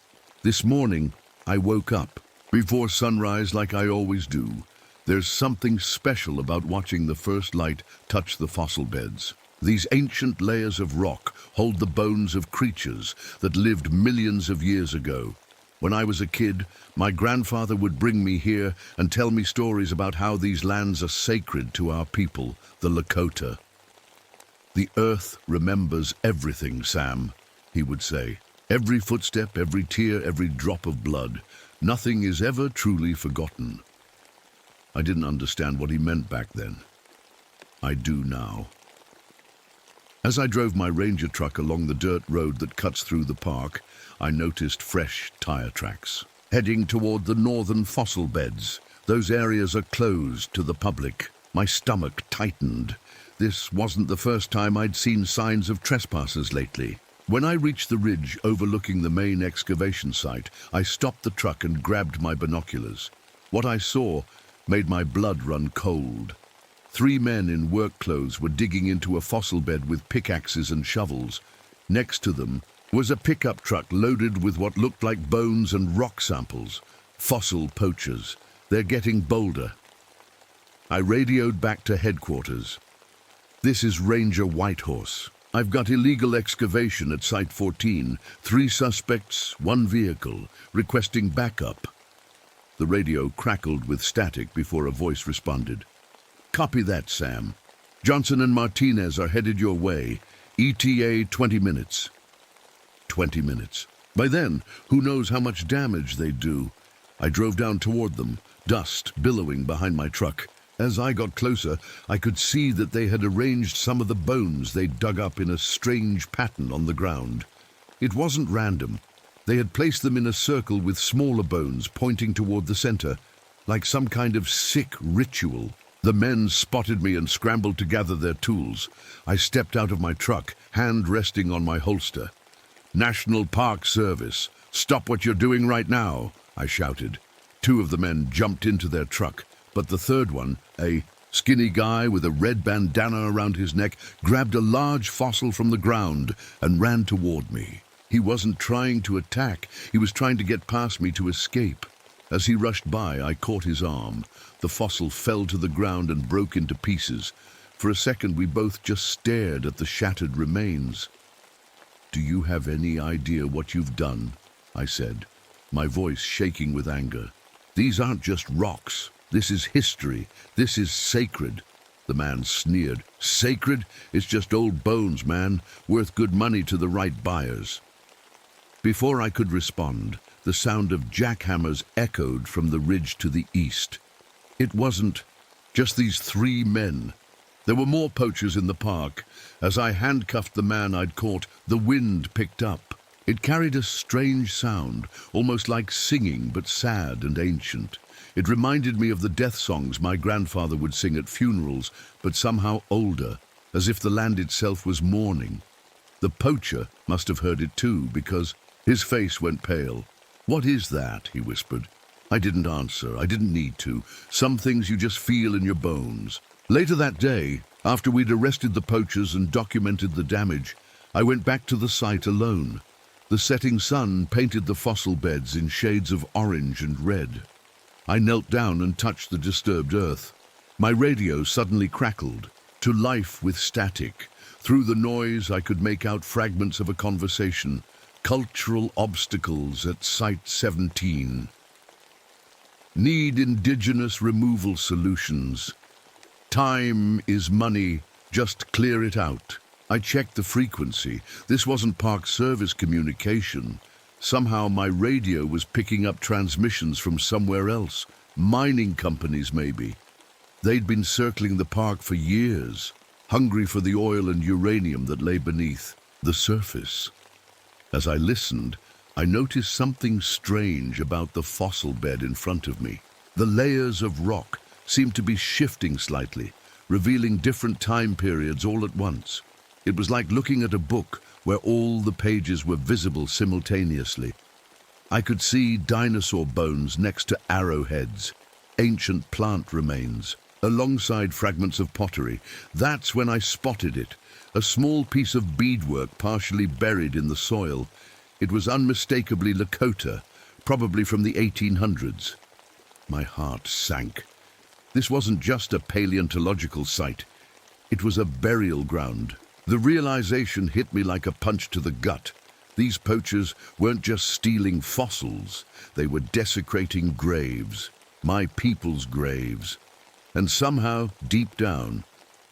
This morning, I woke up before sunrise like I always do. There's something special about watching the first light touch the fossil beds. These ancient layers of rock hold the bones of creatures that lived millions of years ago. When I was a kid, my grandfather would bring me here and tell me stories about how these lands are sacred to our people, the Lakota. "The earth remembers everything, Sam," he would say. "Every footstep, every tear, every drop of blood. Nothing is ever truly forgotten." I didn't understand what he meant back then. I do now. As I drove my ranger truck along the dirt road that cuts through the park, I noticed fresh tire tracks, heading toward the northern fossil beds. Those areas are closed to the public. My stomach tightened. This wasn't the first time I'd seen signs of trespassers lately. When I reached the ridge overlooking the main excavation site, I stopped the truck and grabbed my binoculars. What I saw made my blood run cold. 3 men in work clothes were digging into a fossil bed with pickaxes and shovels. Next to them was a pickup truck loaded with what looked like bones and rock samples. Fossil poachers. They're getting bolder. I radioed back to headquarters. "This is Ranger Whitehorse. I've got illegal excavation at Site 14. 3 suspects, 1 vehicle, requesting backup." The radio crackled with static before a voice responded. "Copy that, Sam. Johnson and Martinez are headed your way. ETA 20 minutes. 20 minutes. By then, who knows how much damage they'd do. I drove down toward them, dust billowing behind my truck. As I got closer, I could see that they had arranged some of the bones they'd dug up in a strange pattern on the ground. It wasn't random. They had placed them in a circle with smaller bones pointing toward the center, like some kind of sick ritual. The men spotted me and scrambled to gather their tools. I stepped out of my truck, hand resting on my holster. "National Park Service, stop what you're doing right now," I shouted. 2 of the men jumped into their truck, but the third one, a skinny guy with a red bandana around his neck, grabbed a large fossil from the ground and ran toward me. He wasn't trying to attack, he was trying to get past me to escape. As he rushed by, I caught his arm. The fossil fell to the ground and broke into pieces. For a second, we both just stared at the shattered remains. "Do you have any idea what you've done?" I said, my voice shaking with anger. "These aren't just rocks. This is history. This is sacred." The man sneered. "Sacred? It's just old bones, man, worth good money to the right buyers." Before I could respond, the sound of jackhammers echoed from the ridge to the east. It wasn't just these 3 men. There were more poachers in the park. As I handcuffed the man I'd caught, the wind picked up. It carried a strange sound, almost like singing, but sad and ancient. It reminded me of the death songs my grandfather would sing at funerals, but somehow older, as if the land itself was mourning. The poacher must have heard it too, because his face went pale. "What is that?" he whispered. I didn't answer. I didn't need to. Some things you just feel in your bones. Later that day, after we'd arrested the poachers and documented the damage, I went back to the site alone. The setting sun painted the fossil beds in shades of orange and red. I knelt down and touched the disturbed earth. My radio suddenly crackled, to life with static. Through the noise, I could make out fragments of a conversation. Cultural obstacles at Site 17. Need indigenous removal solutions. Time is money, just clear it out. I checked the frequency. This wasn't Park Service communication. Somehow my radio was picking up transmissions from somewhere else. Mining companies, maybe. They'd been circling the park for years, hungry for the oil and uranium that lay beneath the surface. As I listened, I noticed something strange about the fossil bed in front of me. The layers of rock seemed to be shifting slightly, revealing different time periods all at once. It was like looking at a book where all the pages were visible simultaneously. I could see dinosaur bones next to arrowheads, ancient plant remains, alongside fragments of pottery. That's when I spotted it, a small piece of beadwork partially buried in the soil. It was unmistakably Lakota, probably from the 1800s. My heart sank. This wasn't just a paleontological site. It was a burial ground. The realization hit me like a punch to the gut. These poachers weren't just stealing fossils, they were desecrating graves, my people's graves. And somehow, deep down,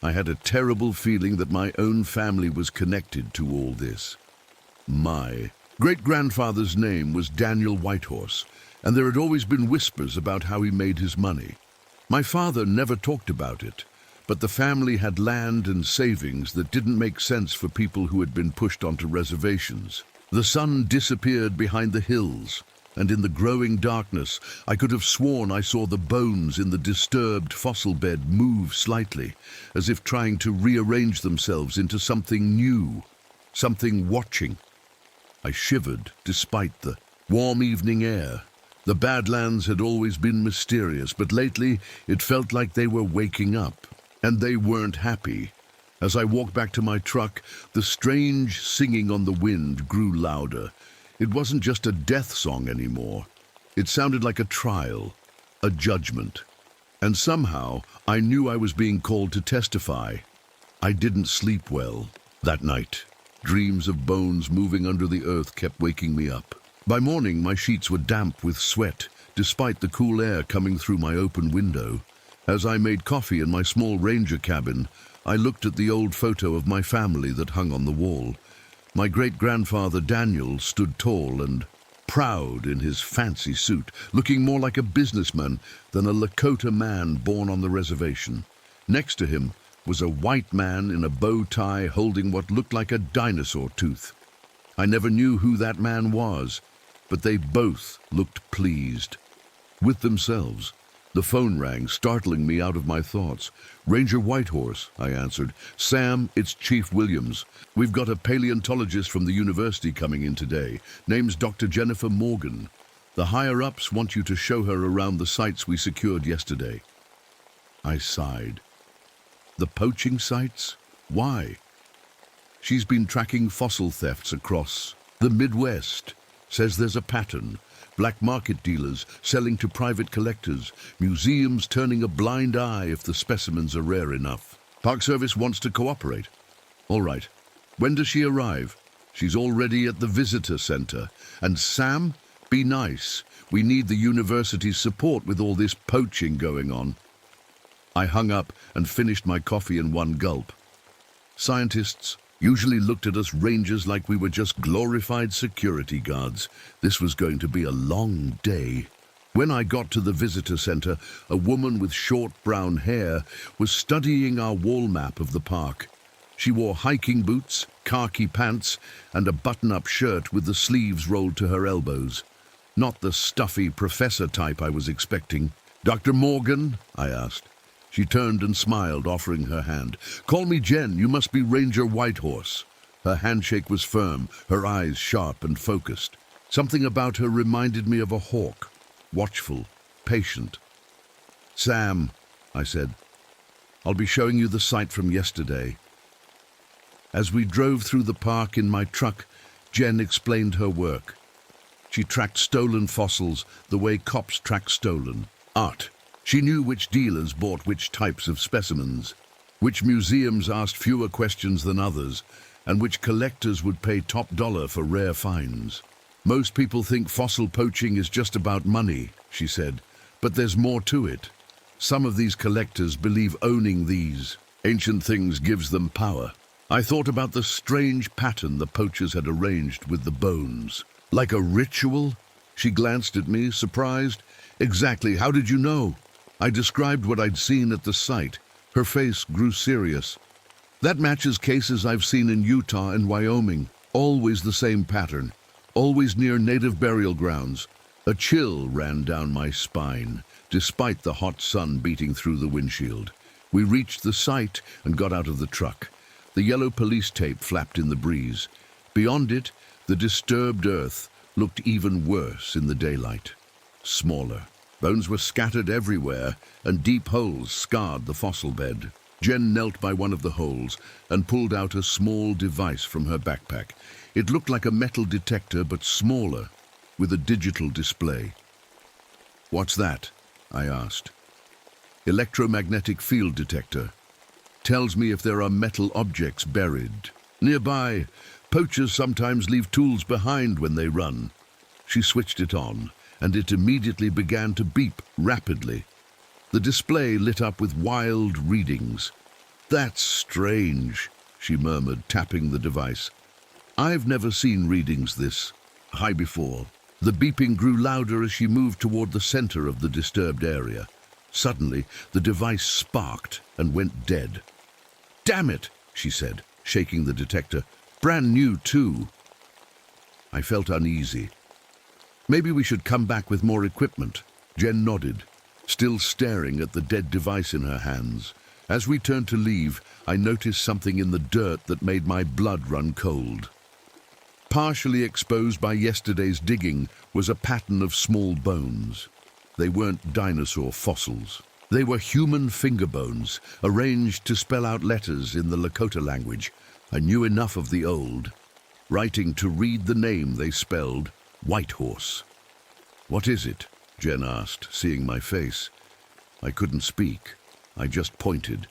I had a terrible feeling that my own family was connected to all this. My great-grandfather's name was Daniel Whitehorse, and there had always been whispers about how he made his money. My father never talked about it, but the family had land and savings that didn't make sense for people who had been pushed onto reservations. The sun disappeared behind the hills, and in the growing darkness, I could have sworn I saw the bones in the disturbed fossil bed move slightly, as if trying to rearrange themselves into something new, something watching. I shivered despite the warm evening air. The Badlands had always been mysterious, but lately it felt like they were waking up. And they weren't happy. As I walked back to my truck, the strange singing on the wind grew louder. It wasn't just a death song anymore. It sounded like a trial, a judgment. And somehow, I knew I was being called to testify. I didn't sleep well that night. Dreams of bones moving under the earth kept waking me up. By morning, my sheets were damp with sweat, despite the cool air coming through my open window. As I made coffee in my small ranger cabin, I looked at the old photo of my family that hung on the wall. My great-grandfather Daniel stood tall and proud in his fancy suit, looking more like a businessman than a Lakota man born on the reservation. Next to him was a white man in a bow tie holding what looked like a dinosaur tooth. I never knew who that man was, but they both looked pleased with themselves. The phone rang, startling me out of my thoughts. "Ranger Whitehorse," I answered. "Sam, it's Chief Williams. We've got a paleontologist from the university coming in today. Name's Dr. Jennifer Morgan. The higher-ups want you to show her around the sites we secured yesterday." I sighed. The poaching sites? Why? She's been tracking fossil thefts across the Midwest. Says there's a pattern. Black market dealers selling to private collectors, museums turning a blind eye if the specimens are rare enough. Park Service wants to cooperate. All right. When does she arrive? She's already at the visitor center. And Sam, be nice. We need the university's support with all this poaching going on. I hung up and finished my coffee in one gulp. Scientists usually looked at us rangers like we were just glorified security guards. This was going to be a long day. When I got to the visitor center, a woman with short brown hair was studying our wall map of the park. She wore hiking boots, khaki pants, and a button-up shirt with the sleeves rolled to her elbows. Not the stuffy professor type I was expecting. "Dr. Morgan?" I asked. She turned and smiled, offering her hand. "Call me Jen. You must be Ranger Whitehorse." Her handshake was firm, her eyes sharp and focused. Something about her reminded me of a hawk, watchful, patient. "Sam," I said, "I'll be showing you the site from yesterday." As we drove through the park in my truck, Jen explained her work. She tracked stolen fossils the way cops track stolen art. She knew which dealers bought which types of specimens. which museums asked fewer questions than others, and which collectors would pay top dollar for rare finds. Most people think fossil poaching is just about money, she said, but there's more to it. Some of these collectors believe owning these ancient things gives them power. I thought about the strange pattern the poachers had arranged with the bones. Like a ritual? She glanced at me, surprised. Exactly, how did you know? I described what I'd seen at the site. Her face grew serious. That matches cases I've seen in Utah and Wyoming. Always the same pattern. Always near native burial grounds. A chill ran down my spine, despite the hot sun beating through the windshield. We reached the site and got out of the truck. The yellow police tape flapped in the breeze. Beyond it, the disturbed earth looked even worse in the daylight. Smaller. Bones were scattered everywhere, and deep holes scarred the fossil bed. Jen knelt by one of the holes and pulled out a small device from her backpack. It looked like a metal detector, but smaller, with a digital display. "What's that?" I asked. "Electromagnetic field detector. Tells me if there are metal objects buried. Nearby, poachers sometimes leave tools behind when they run." She switched it on, and it immediately began to beep rapidly. The display lit up with wild readings. "That's strange," she murmured, tapping the device. "I've never seen readings this high before." The beeping grew louder as she moved toward the center of the disturbed area. Suddenly, the device sparked and went dead. "Damn it," she said, shaking the detector. "Brand new, too." I felt uneasy. "Maybe we should come back with more equipment." Jen nodded, still staring at the dead device in her hands. As we turned to leave, I noticed something in the dirt that made my blood run cold. Partially exposed by yesterday's digging was a pattern of small bones. They weren't dinosaur fossils. They were human finger bones, arranged to spell out letters in the Lakota language. I knew enough of the old writing to read the name they spelled, Whitehorse. "What is it?" Jen asked, seeing my face. I couldn't speak. I just pointed.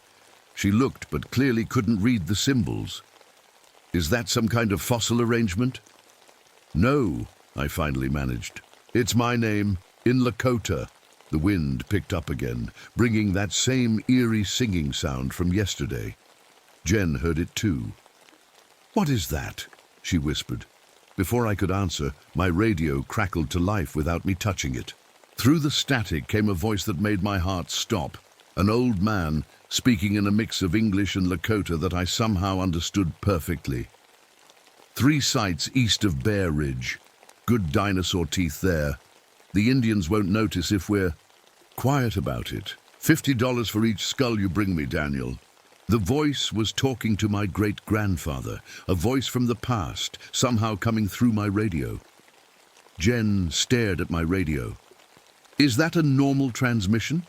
She looked, but clearly couldn't read the symbols. "Is that some kind of fossil arrangement?" "No," I finally managed. "It's my name, in Lakota." The wind picked up again, bringing that same eerie singing sound from yesterday. Jen heard it too. "What is that?" she whispered. Before I could answer, my radio crackled to life without me touching it. Through the static came a voice that made my heart stop. An old man, speaking in a mix of English and Lakota that I somehow understood perfectly. "3 sites east of Bear Ridge. Good dinosaur teeth there. The Indians won't notice if we're quiet about it. $50 for each skull you bring me, Daniel." The voice was talking to my great-grandfather, a voice from the past, somehow coming through my radio. Jen stared at my radio. "Is that a normal transmission?"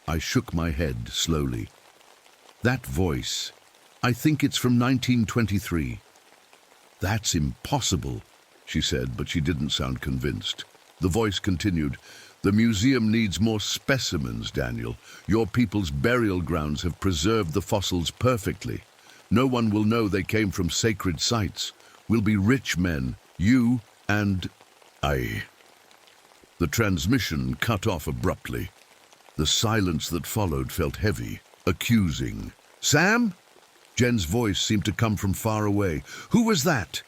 I shook my head slowly. "That voice, I think it's from 1923. "That's impossible," she said, but she didn't sound convinced. The voice continued, "The museum needs more specimens, Daniel. Your people's burial grounds have preserved the fossils perfectly. No one will know they came from sacred sites. We'll be rich men, you and I." The transmission cut off abruptly. The silence that followed felt heavy, accusing. "Sam?" Jen's voice seemed to come from far away. "Who was that?"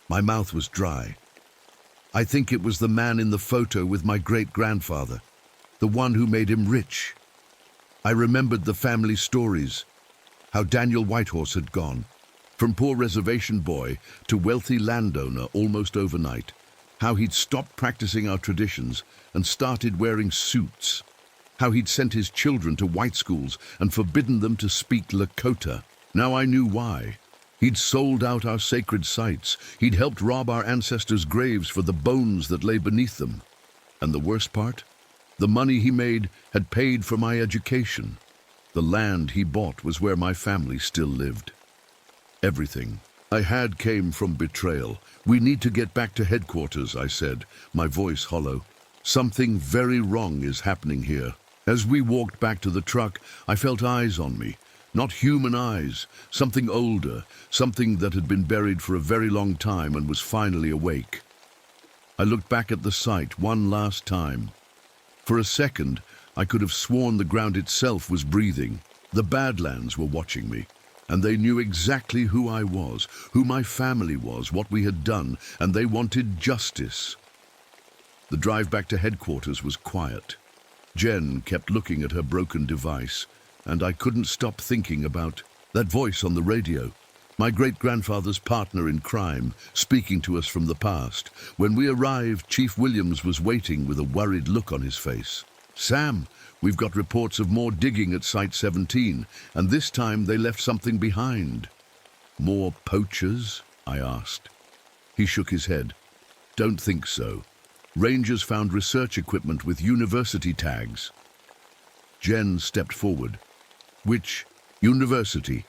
My mouth was dry. "I think it was the man in the photo with my great-grandfather, the one who made him rich." I remembered the family stories, how Daniel Whitehorse had gone, from poor reservation boy to wealthy landowner almost overnight, how he'd stopped practicing our traditions and started wearing suits, how he'd sent his children to white schools and forbidden them to speak Lakota. Now I knew why. He'd sold out our sacred sites. He'd helped rob our ancestors' graves for the bones that lay beneath them. And the worst part? The money he made had paid for my education. The land he bought was where my family still lived. Everything I had came from betrayal. "We need to get back to headquarters," I said, my voice hollow. "Something very wrong is happening here." As we walked back to the truck, I felt eyes on me. Not human eyes, something older, something that had been buried for a very long time and was finally awake. I looked back at the site one last time. For a second, I could have sworn the ground itself was breathing. The Badlands were watching me, and they knew exactly who I was, who my family was, what we had done, and they wanted justice. The drive back to headquarters was quiet. Jen kept looking at her broken device, and I couldn't stop thinking about that voice on the radio. My great-grandfather's partner in crime, speaking to us from the past. When we arrived, Chief Williams was waiting with a worried look on his face. "Sam, we've got reports of more digging at Site 17, and this time they left something behind." "More poachers?" I asked. He shook his head. "Don't think so. Rangers found research equipment with university tags." Jen stepped forward. "Which university?"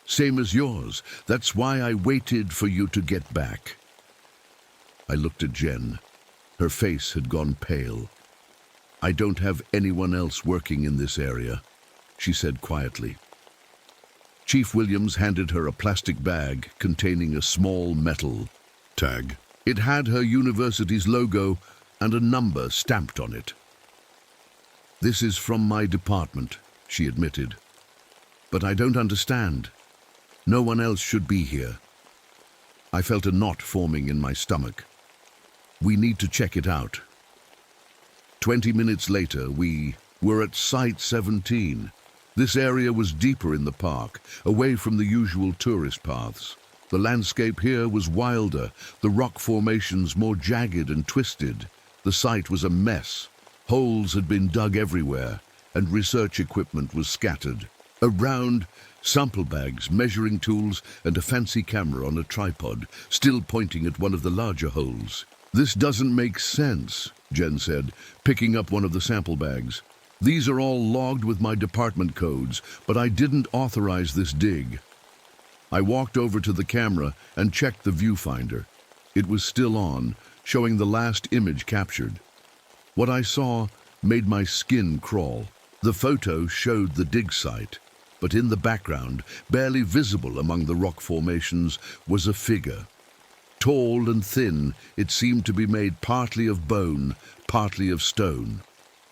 "Same as yours. That's why I waited for you to get back." I looked at Jen. Her face had gone pale. "I don't have anyone else working in this area," she said quietly. Chief Williams handed her a plastic bag containing a small metal tag. It had her university's logo and a number stamped on it. "This is from my department," she admitted. "But I don't understand. No one else should be here." I felt a knot forming in my stomach. "We need to check it out." 20 minutes later, we were at Site 17. This area was deeper in the park, away from the usual tourist paths. The landscape here was wilder, the rock formations more jagged and twisted. The site was a mess. Holes had been dug everywhere, and research equipment was scattered. Around, sample bags, measuring tools, and a fancy camera on a tripod, still pointing at one of the larger holes. "This doesn't make sense," Jen said, picking up one of the sample bags. "These are all logged with my department codes, but I didn't authorize this dig." I walked over to the camera and checked the viewfinder. It was still on, showing the last image captured. What I saw made my skin crawl. The photo showed the dig site, but in the background, barely visible among the rock formations, was a figure. Tall and thin, it seemed to be made partly of bone, partly of stone.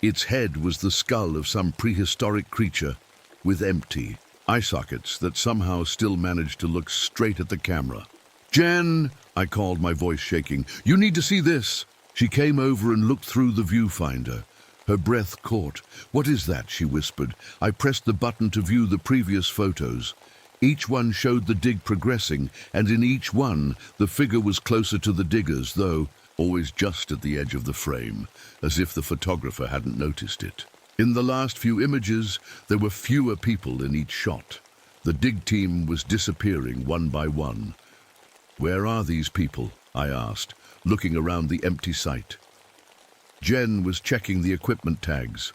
Its head was the skull of some prehistoric creature, with empty eye sockets that somehow still managed to look straight at the camera. "Jen," I called, my voice shaking, "you need to see this." She came over and looked through the viewfinder. Her breath caught. "What is that?" she whispered. I pressed the button to view the previous photos. Each one showed the dig progressing, and in each one, the figure was closer to the diggers, though always just at the edge of the frame, as if the photographer hadn't noticed it. In the last few images, there were fewer people in each shot. The dig team was disappearing one by one. "Where are these people?" I asked, looking around the empty site. Jen was checking the equipment tags.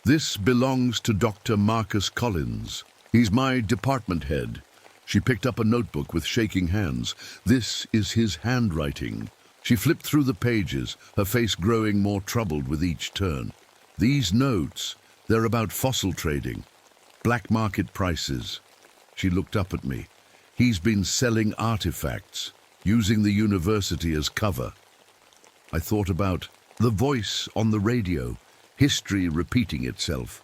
"This belongs to Dr. Marcus Collins. He's my department head." She picked up a notebook with shaking hands. "This is his handwriting." She flipped through the pages, her face growing more troubled with each turn. "These notes, they're about fossil trading, black market prices." She looked up at me. "He's been selling artifacts, using the university as cover." I thought about the voice on the radio, history repeating itself.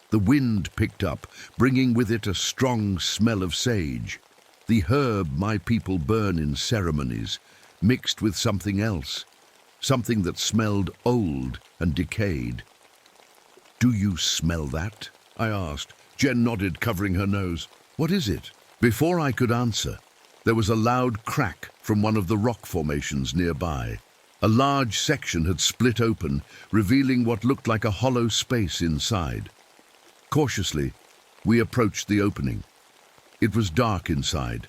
The wind picked up, bringing with it a strong smell of sage. The herb my people burn in ceremonies, mixed with something else, something that smelled old and decayed. "Do you smell that?" I asked. Jen nodded, covering her nose. "What is it?" Before I could answer, there was a loud crack from one of the rock formations nearby. A large section had split open, revealing what looked like a hollow space inside. Cautiously, we approached the opening. It was dark inside,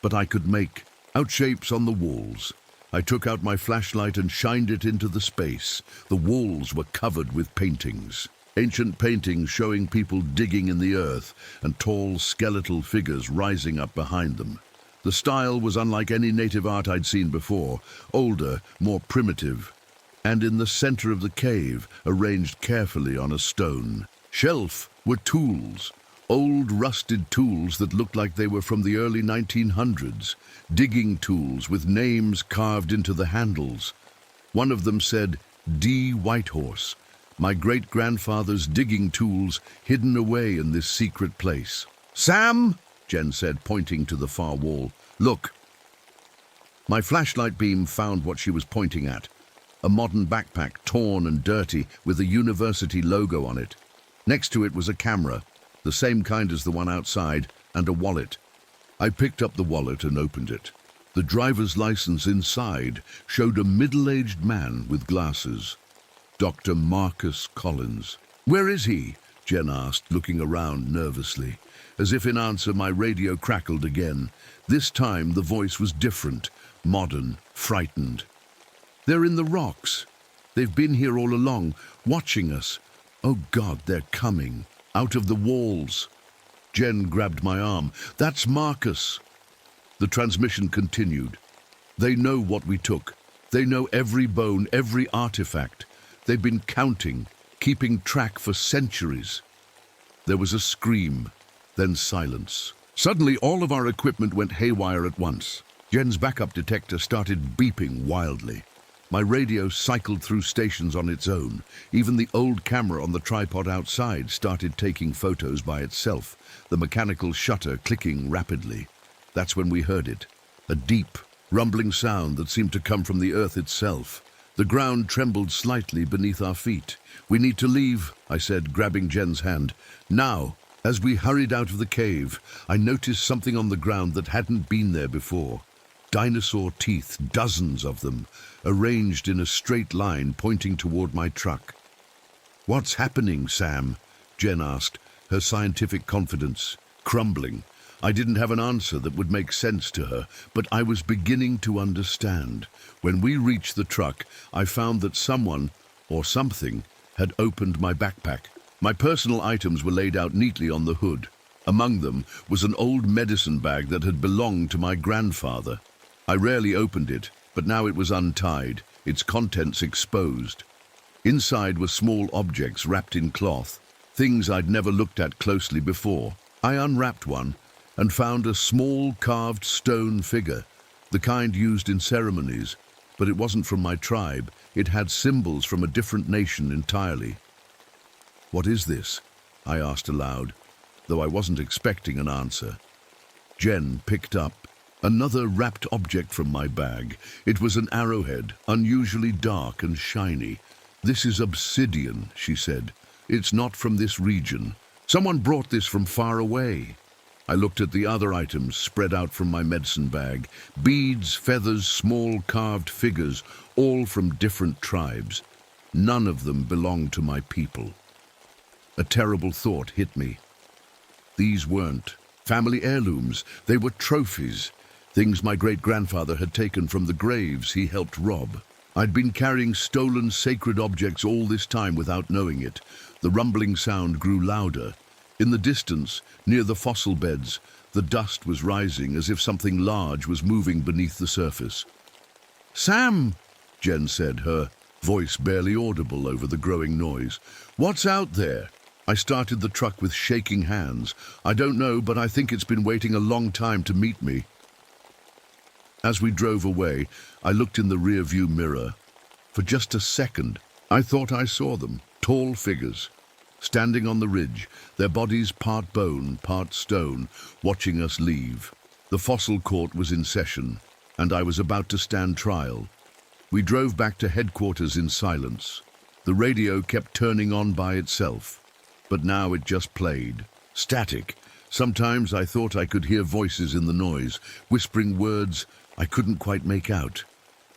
but I could make out shapes on the walls. I took out my flashlight and shined it into the space. The walls were covered with paintings. Ancient paintings showing people digging in the earth and tall skeletal figures rising up behind them. The style was unlike any native art I'd seen before, older, more primitive. And in the center of the cave, arranged carefully on a stone shelf, were tools, Old rusted tools that looked like they were from the early 1900s, digging tools with names carved into the handles. One of them said, D. Whitehorse, my great-grandfather's digging tools hidden away in this secret place. "Sam," Jen said, pointing to the far wall, "look." My flashlight beam found what she was pointing at. A modern backpack, torn and dirty, with a university logo on it. Next to it was a camera, the same kind as the one outside, and a wallet. I picked up the wallet and opened it. The driver's license inside showed a middle-aged man with glasses. Dr. Marcus Collins. "Where is he?" Jen asked, looking around nervously. As if in answer, my radio crackled again. This time the voice was different, modern, frightened. "They're in the rocks. They've been here all along, watching us. Oh God, they're coming. Out of the walls." Jen grabbed my arm. "That's Marcus." The transmission continued. "They know what we took. They know every bone, every artifact. They've been counting, keeping track for centuries." There was a scream, then silence. Suddenly, all of our equipment went haywire at once. Jen's backup detector started beeping wildly. My radio cycled through stations on its own. Even the old camera on the tripod outside started taking photos by itself, the mechanical shutter clicking rapidly. That's when we heard it. A deep, rumbling sound that seemed to come from the earth itself. The ground trembled slightly beneath our feet. "We need to leave," I said, grabbing Jen's hand. "Now." As we hurried out of the cave, I noticed something on the ground that hadn't been there before. Dinosaur teeth, dozens of them, arranged in a straight line pointing toward my truck. "What's happening, Sam?" Jen asked, her scientific confidence crumbling. I didn't have an answer that would make sense to her, but I was beginning to understand. When we reached the truck, I found that someone, or something, had opened my backpack. My personal items were laid out neatly on the hood. Among them was an old medicine bag that had belonged to my grandfather. I rarely opened it, but now it was untied, its contents exposed. Inside were small objects wrapped in cloth, things I'd never looked at closely before. I unwrapped one and found a small carved stone figure, the kind used in ceremonies, but it wasn't from my tribe. It had symbols from a different nation entirely. "What is this?" I asked aloud, though I wasn't expecting an answer. Jen picked up another wrapped object from my bag. It was an arrowhead, unusually dark and shiny. "This is obsidian," she said. "It's not from this region. Someone brought this from far away." I looked at the other items spread out from my medicine bag. Beads, feathers, small carved figures, all from different tribes. None of them belonged to my people. A terrible thought hit me. These weren't family heirlooms. They were trophies, things my great-grandfather had taken from the graves he helped rob. I'd been carrying stolen sacred objects all this time without knowing it. The rumbling sound grew louder. In the distance, near the fossil beds, the dust was rising as if something large was moving beneath the surface. "Sam," Jen said, her voice barely audible over the growing noise. "What's out there?" I started the truck with shaking hands. "I don't know, but I think it's been waiting a long time to meet me." As we drove away, I looked in the rear-view mirror. For just a second, I thought I saw them, tall figures, standing on the ridge, their bodies part bone, part stone, watching us leave. The fossil court was in session, and I was about to stand trial. We drove back to headquarters in silence. The radio kept turning on by itself, but now it just played. Static. Sometimes I thought I could hear voices in the noise, whispering words I couldn't quite make out.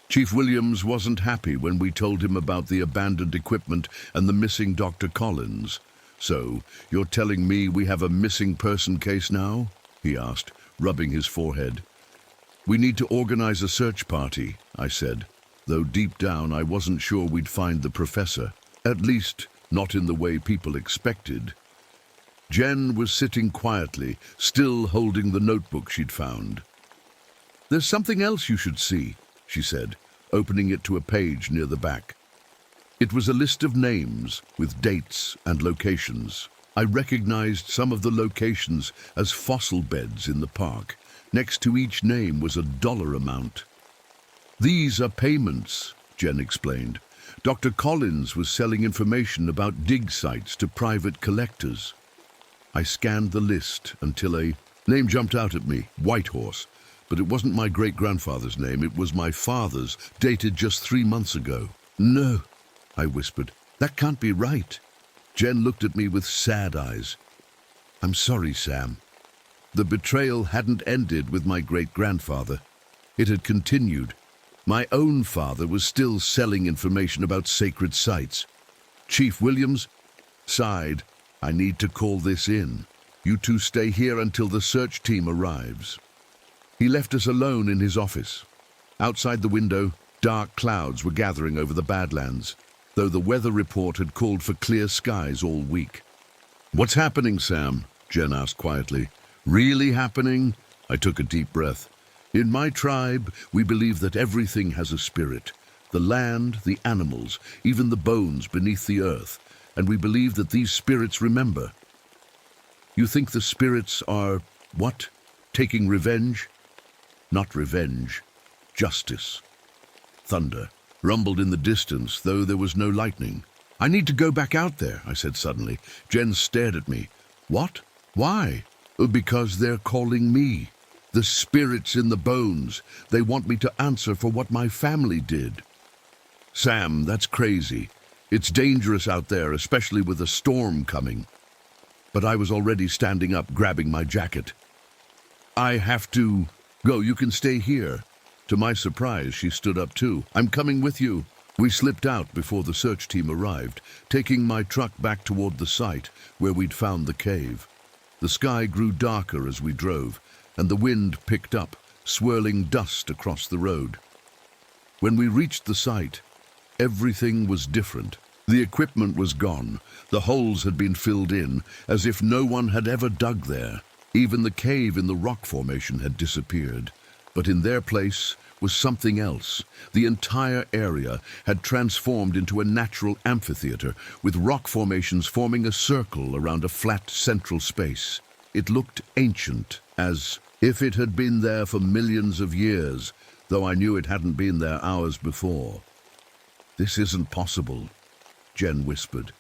Chief Williams wasn't happy when we told him about the abandoned equipment and the missing Dr. Collins. "So, you're telling me we have a missing person case now?" he asked, rubbing his forehead. "We need to organize a search party," I said, though deep down I wasn't sure we'd find the professor. At least, not in the way people expected. Jen was sitting quietly, still holding the notebook she'd found. "There's something else you should see," she said, opening it to a page near the back. It was a list of names with dates and locations. I recognized some of the locations as fossil beds in the park. Next to each name was a dollar amount. "These are payments," Jen explained. "Dr. Collins was selling information about dig sites to private collectors." I scanned the list until a name jumped out at me, Whitehorse. But it wasn't my great-grandfather's name, it was my father's, dated just 3 months ago. "No," I whispered. "That can't be right." Jen looked at me with sad eyes. "I'm sorry, Sam." The betrayal hadn't ended with my great-grandfather. It had continued. My own father was still selling information about sacred sites. Chief Williams sighed. "I need to call this in. You two stay here until the search team arrives." He left us alone in his office. Outside the window, dark clouds were gathering over the Badlands, though the weather report had called for clear skies all week. "What's happening, Sam?" Jen asked quietly. "Really happening?" I took a deep breath. "In my tribe, we believe that everything has a spirit. The land, the animals, even the bones beneath the earth. And we believe that these spirits remember." "You think the spirits are, what? Taking revenge?" "Not revenge. Justice." Thunder rumbled in the distance, though there was no lightning. "I need to go back out there," I said suddenly. Jen stared at me. "What? Why?" "Oh, because they're calling me. The spirits in the bones. They want me to answer for what my family did." "Sam, that's crazy. It's dangerous out there, especially with a storm coming." But I was already standing up, grabbing my jacket. "I have to go. You can stay here." To my surprise, she stood up too. "I'm coming with you." We slipped out before the search team arrived, taking my truck back toward the site where we'd found the cave. The sky grew darker as we drove, and the wind picked up, swirling dust across the road. When we reached the site, everything was different. The equipment was gone. The holes had been filled in, as if no one had ever dug there. Even the cave in the rock formation had disappeared. But in their place was something else. The entire area had transformed into a natural amphitheater, with rock formations forming a circle around a flat central space. It looked ancient, as if it had been there for millions of years, though I knew it hadn't been there hours before. "This isn't possible," Jen whispered.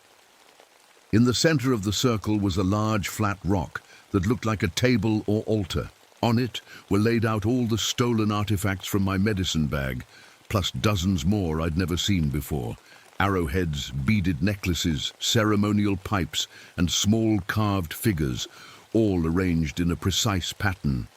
In the center of the circle was a large flat rock that looked like a table or altar. On it were laid out all the stolen artifacts from my medicine bag, plus dozens more I'd never seen before. Arrowheads, beaded necklaces, ceremonial pipes, and small carved figures, all arranged in a precise pattern.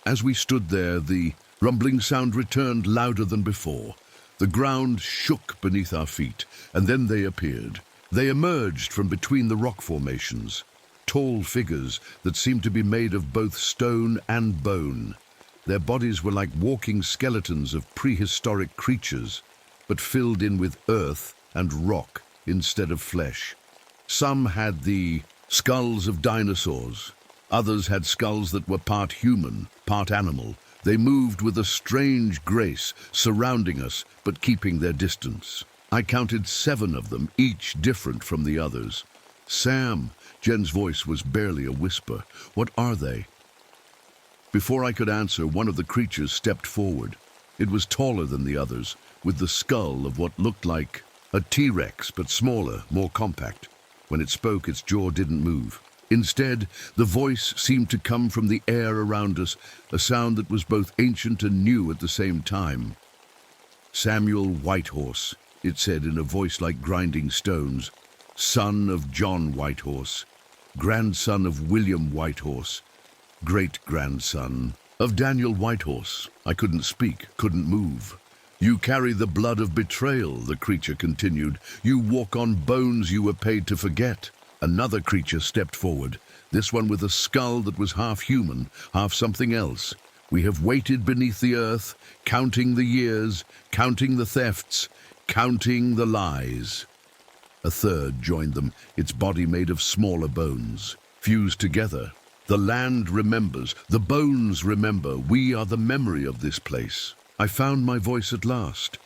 As we stood there, the rumbling sound returned louder than before. The ground shook beneath our feet, and then they appeared. They emerged from between the rock formations. Tall figures that seemed to be made of both stone and bone. Their bodies were like walking skeletons of prehistoric creatures, but filled in with earth and rock instead of flesh. Some had the skulls of dinosaurs. Others had skulls that were part human, part animal. They moved with a strange grace, surrounding us, but keeping their distance. I counted 7 of them, each different from the others. "Sam," Jen's voice was barely a whisper. "What are they?" Before I could answer, one of the creatures stepped forward. It was taller than the others, with the skull of what looked like a T-Rex, but smaller, more compact. When it spoke, its jaw didn't move. Instead, the voice seemed to come from the air around us, a sound that was both ancient and new at the same time. "Samuel Whitehorse," it said in a voice like grinding stones. "Son of John Whitehorse, grandson of William Whitehorse, great-grandson of Daniel Whitehorse." I couldn't speak, couldn't move. "You carry the blood of betrayal," the creature continued. "You walk on bones you were paid to forget." Another creature stepped forward, this one with a skull that was half human, half something else. "We have waited beneath the earth, counting the years, counting the thefts, counting the lies." A third joined them, its body made of smaller bones, fused together. "The land remembers, the bones remember. We are the memory of this place." I found my voice at last.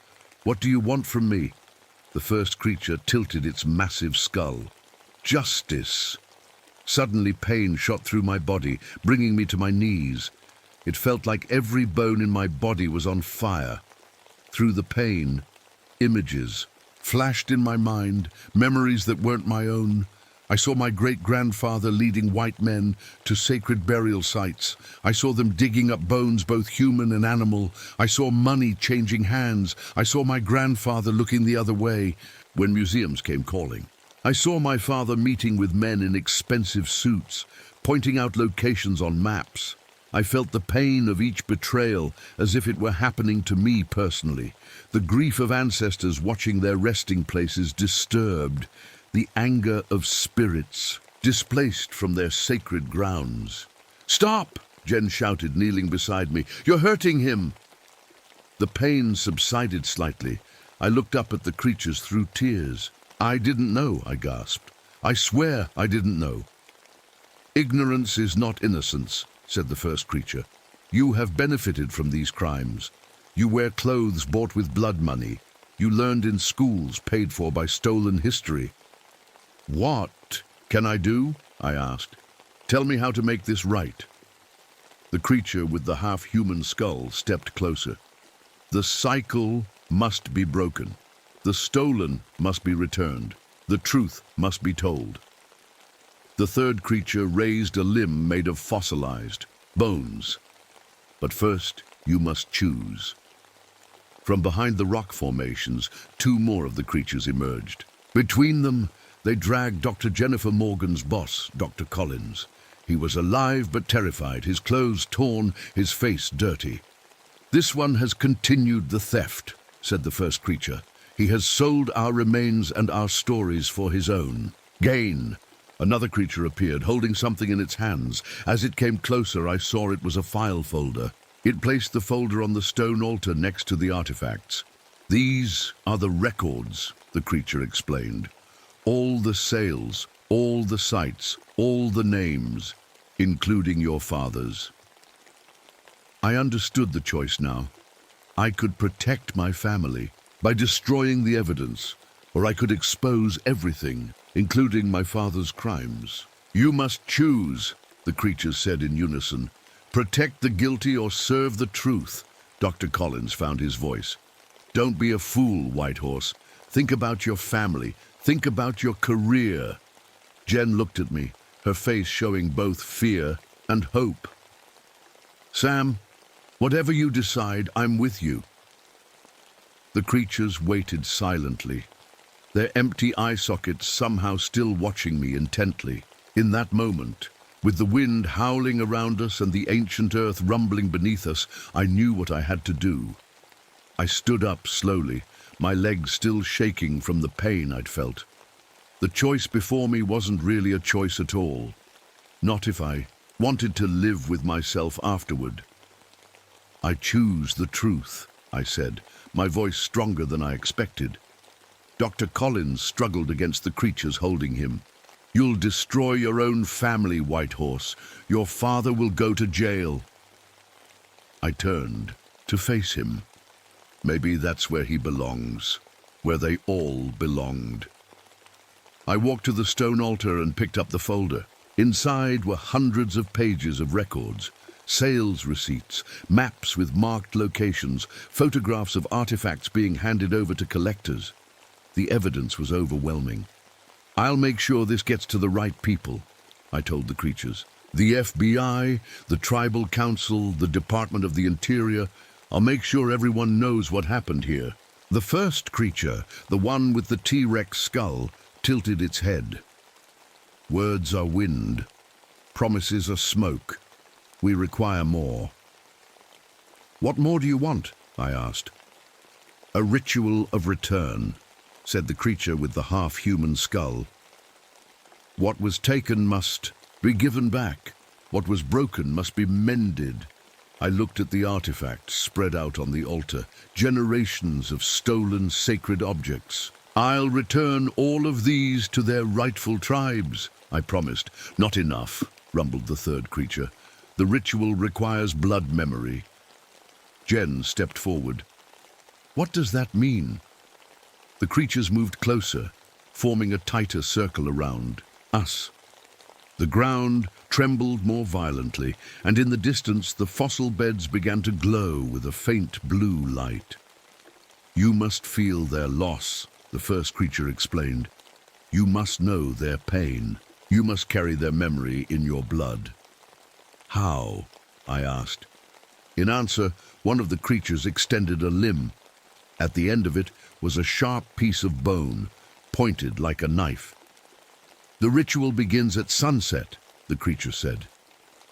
"What do you want from me?" The first creature tilted its massive skull. "Justice." Suddenly pain shot through my body, bringing me to my knees. It felt like every bone in my body was on fire. Through the pain, images flashed in my mind, memories that weren't my own. I saw my great-grandfather leading white men to sacred burial sites. I saw them digging up bones, both human and animal. I saw money changing hands. I saw my grandfather looking the other way when museums came calling. I saw my father meeting with men in expensive suits, pointing out locations on maps. I felt the pain of each betrayal as if it were happening to me personally. The grief of ancestors watching their resting places disturbed. The anger of spirits displaced from their sacred grounds. "Stop!" Jen shouted, kneeling beside me. "You're hurting him!" The pain subsided slightly. I looked up at the creatures through tears. "I didn't know," I gasped. "I swear I didn't know." "Ignorance is not innocence," said the first creature. "You have benefited from these crimes. You wear clothes bought with blood money. You learned in schools paid for by stolen history." "What can I do?" I asked. "Tell me how to make this right." The creature with the half-human skull stepped closer. "The cycle must be broken. The stolen must be returned. The truth must be told." The third creature raised a limb made of fossilized bones. "But first, you must choose." From behind the rock formations, two more of the creatures emerged. Between them, they dragged Dr. Jennifer Morgan's boss, Dr. Collins. He was alive but terrified, his clothes torn, his face dirty. "This one has continued the theft," said the first creature. "He has sold our remains and our stories for his own gain." Another creature appeared, holding something in its hands. As it came closer, I saw it was a file folder. It placed the folder on the stone altar next to the artifacts. "These are the records," the creature explained. "All the sales, all the sites, all the names, including your father's." I understood the choice now. I could protect my family by destroying the evidence, or I could expose everything, including my father's crimes. "You must choose," the creatures said in unison. "Protect the guilty or serve the truth." Dr. Collins found his voice. "Don't be a fool, Whitehorse. Think about your family. Think about your career." Jen looked at me, her face showing both fear and hope. "Sam, whatever you decide, I'm with you." The creatures waited silently, their empty eye sockets somehow still watching me intently. In that moment, with the wind howling around us and the ancient earth rumbling beneath us, I knew what I had to do. I stood up slowly, my legs still shaking from the pain I'd felt. The choice before me wasn't really a choice at all. Not if I wanted to live with myself afterward. "I choose the truth," I said, my voice stronger than I expected. Dr. Collins struggled against the creatures holding him. "You'll destroy your own family, Whitehorse. Your father will go to jail." I turned to face him. Maybe that's where he belongs, where they all belonged. I walked to the stone altar and picked up the folder. Inside were hundreds of pages of records, sales receipts, maps with marked locations, photographs of artifacts being handed over to collectors. The evidence was overwhelming. "I'll make sure this gets to the right people," I told the creatures. "The FBI, the Tribal Council, the Department of the Interior. I'll make sure everyone knows what happened here." The first creature, the one with the T-Rex skull, tilted its head. "Words are wind. Promises are smoke. We require more." "What more do you want?" I asked. "A ritual of return," said the creature with the half-human skull. "What was taken must be given back. What was broken must be mended." I looked at the artifacts spread out on the altar, generations of stolen sacred objects. "I'll return all of these to their rightful tribes," I promised. "Not enough," rumbled the third creature. "The ritual requires blood memory." Jen stepped forward. "What does that mean?" The creatures moved closer, forming a tighter circle around us. The ground trembled more violently, and in the distance the fossil beds began to glow with a faint blue light. "You must feel their loss," the first creature explained. "You must know their pain. You must carry their memory in your blood." "How?" I asked. In answer, one of the creatures extended a limb. At the end of it was a sharp piece of bone, pointed like a knife. "The ritual begins at sunset," the creature said.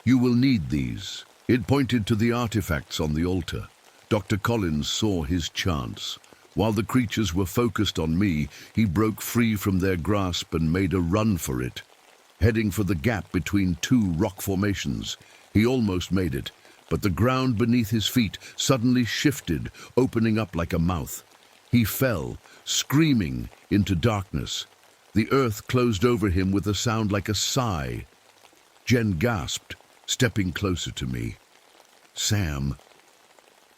"You will need these." It pointed to the artifacts on the altar. Dr. Collins saw his chance. While the creatures were focused on me, he broke free from their grasp and made a run for it. Heading for the gap between two rock formations, he almost made it, but the ground beneath his feet suddenly shifted, opening up like a mouth. He fell, screaming, into darkness. The earth closed over him with a sound like a sigh. Jen gasped, stepping closer to me. "Sam."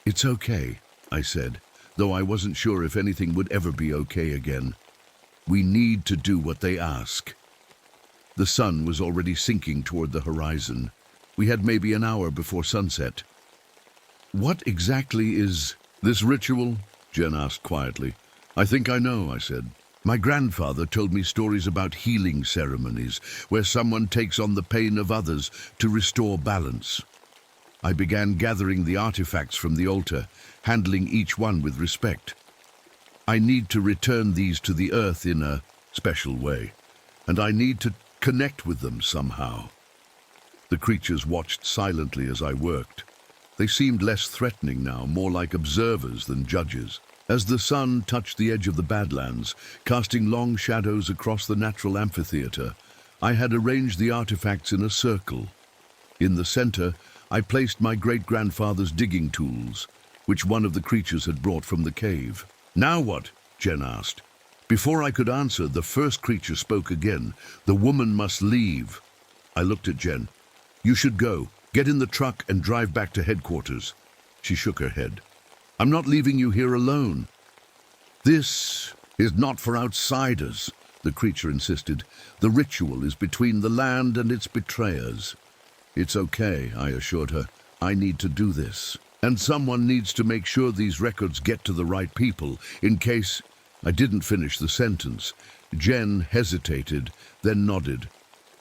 "It's okay," I said, though I wasn't sure if anything would ever be okay again. "We need to do what they ask." The sun was already sinking toward the horizon. We had maybe an hour before sunset. "What exactly is this ritual?" Jen asked quietly. "I think I know," I said. "My grandfather told me stories about healing ceremonies, where someone takes on the pain of others to restore balance." I began gathering the artifacts from the altar, handling each one with respect. "I need to return these to the earth in a special way, and I need to connect with them somehow." The creatures watched silently as I worked. They seemed less threatening now, more like observers than judges. As the sun touched the edge of the Badlands, casting long shadows across the natural amphitheater, I had arranged the artifacts in a circle. In the center, I placed my great-grandfather's digging tools, which one of the creatures had brought from the cave. "Now what?" Jen asked. Before I could answer, the first creature spoke again. "The woman must leave." I looked at Jen. "You should go. Get in the truck and drive back to headquarters." She shook her head. "I'm not leaving you here alone." "This is not for outsiders," the creature insisted. "The ritual is between the land and its betrayers." "It's okay," I assured her. "I need to do this. And someone needs to make sure these records get to the right people, in case—" I didn't finish the sentence. Jen hesitated, then nodded.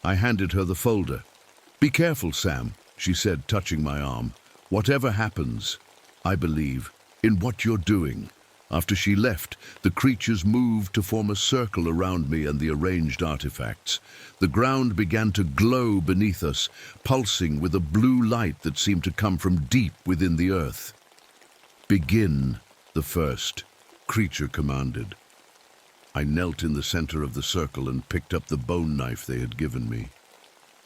I handed her the folder. "Be careful, Sam," she said, touching my arm. "Whatever happens, I believe in what you're doing." After she left, the creatures moved to form a circle around me and the arranged artifacts. The ground began to glow beneath us, pulsing with a blue light that seemed to come from deep within the earth. "Begin," the first creature commanded. I knelt in the center of the circle and picked up the bone knife they had given me.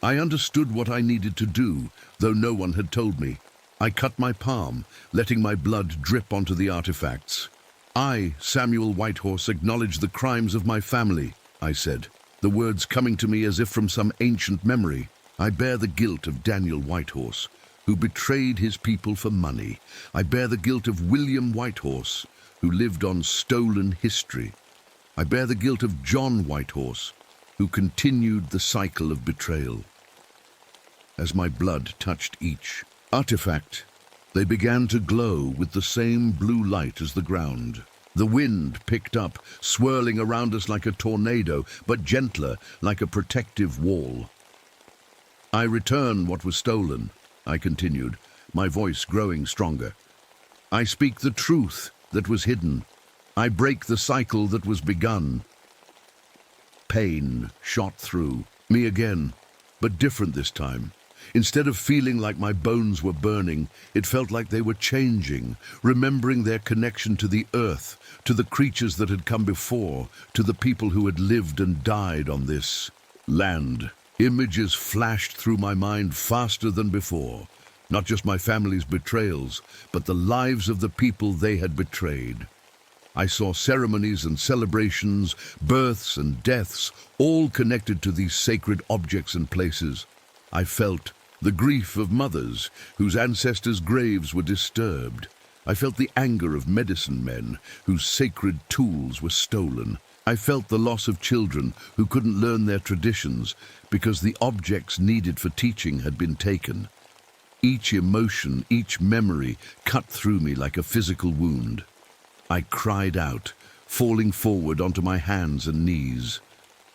I understood what I needed to do, though no one had told me. I cut my palm, letting my blood drip onto the artifacts. "I, Samuel Whitehorse, acknowledge the crimes of my family," I said, the words coming to me as if from some ancient memory. "I bear the guilt of Daniel Whitehorse, who betrayed his people for money. I bear the guilt of William Whitehorse, who lived on stolen history. I bear the guilt of John Whitehorse, who continued the cycle of betrayal." As my blood touched each artifact, they began to glow with the same blue light as the ground. The wind picked up, swirling around us like a tornado, but gentler, like a protective wall. "I return what was stolen," I continued, my voice growing stronger. "I speak the truth that was hidden. I break the cycle that was begun." Pain shot through me again, but different this time. Instead of feeling like my bones were burning, it felt like they were changing, remembering their connection to the earth, to the creatures that had come before, to the people who had lived and died on this land. Images flashed through my mind faster than before. Not just my family's betrayals, but the lives of the people they had betrayed. I saw ceremonies and celebrations, births and deaths, all connected to these sacred objects and places. I felt the grief of mothers whose ancestors' graves were disturbed. I felt the anger of medicine men whose sacred tools were stolen. I felt the loss of children who couldn't learn their traditions because the objects needed for teaching had been taken. Each emotion, each memory cut through me like a physical wound. I cried out, falling forward onto my hands and knees.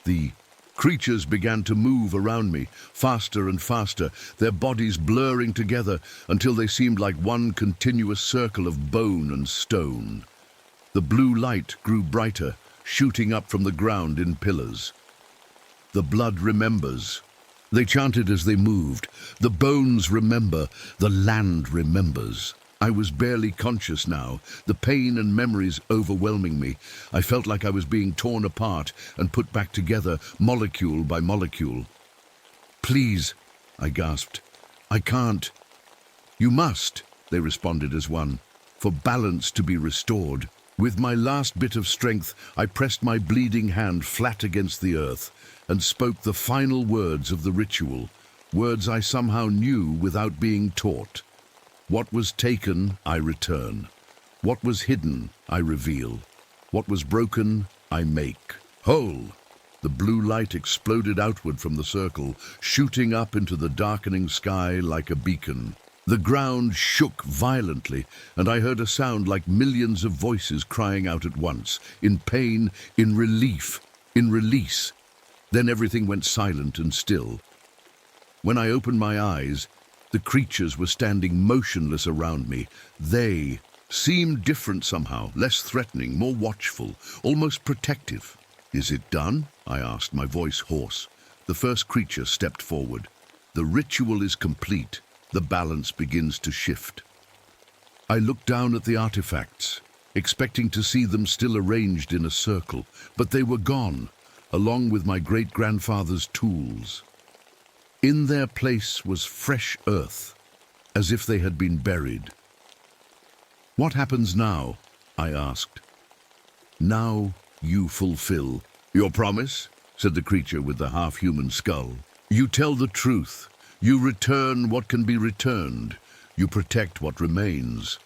The creatures began to move around me, faster and faster, their bodies blurring together until they seemed like one continuous circle of bone and stone. The blue light grew brighter, shooting up from the ground in pillars. The blood remembers. They chanted as they moved. The bones remember. The land remembers. I was barely conscious now, the pain and memories overwhelming me. I felt like I was being torn apart and put back together, molecule by molecule. "Please," I gasped. "I can't." "You must," they responded as one, "for balance to be restored." With my last bit of strength, I pressed my bleeding hand flat against the earth and spoke the final words of the ritual, words I somehow knew without being taught. What was taken, I return. What was hidden, I reveal. What was broken, I make whole. The blue light exploded outward from the circle, shooting up into the darkening sky like a beacon. The ground shook violently, and I heard a sound like millions of voices crying out at once, in pain, in relief, in release. Then everything went silent and still. When I opened my eyes, the creatures were standing motionless around me. They seemed different somehow, less threatening, more watchful, almost protective. "Is it done?" I asked, my voice hoarse. The first creature stepped forward. "The ritual is complete. The balance begins to shift." I looked down at the artifacts, expecting to see them still arranged in a circle, but they were gone, along with my great-grandfather's tools. In their place was fresh earth, as if they had been buried. "What happens now?" I asked. "Now you fulfill." "Your promise?" said the creature with the half-human skull. "You tell the truth. You return what can be returned. You protect what remains."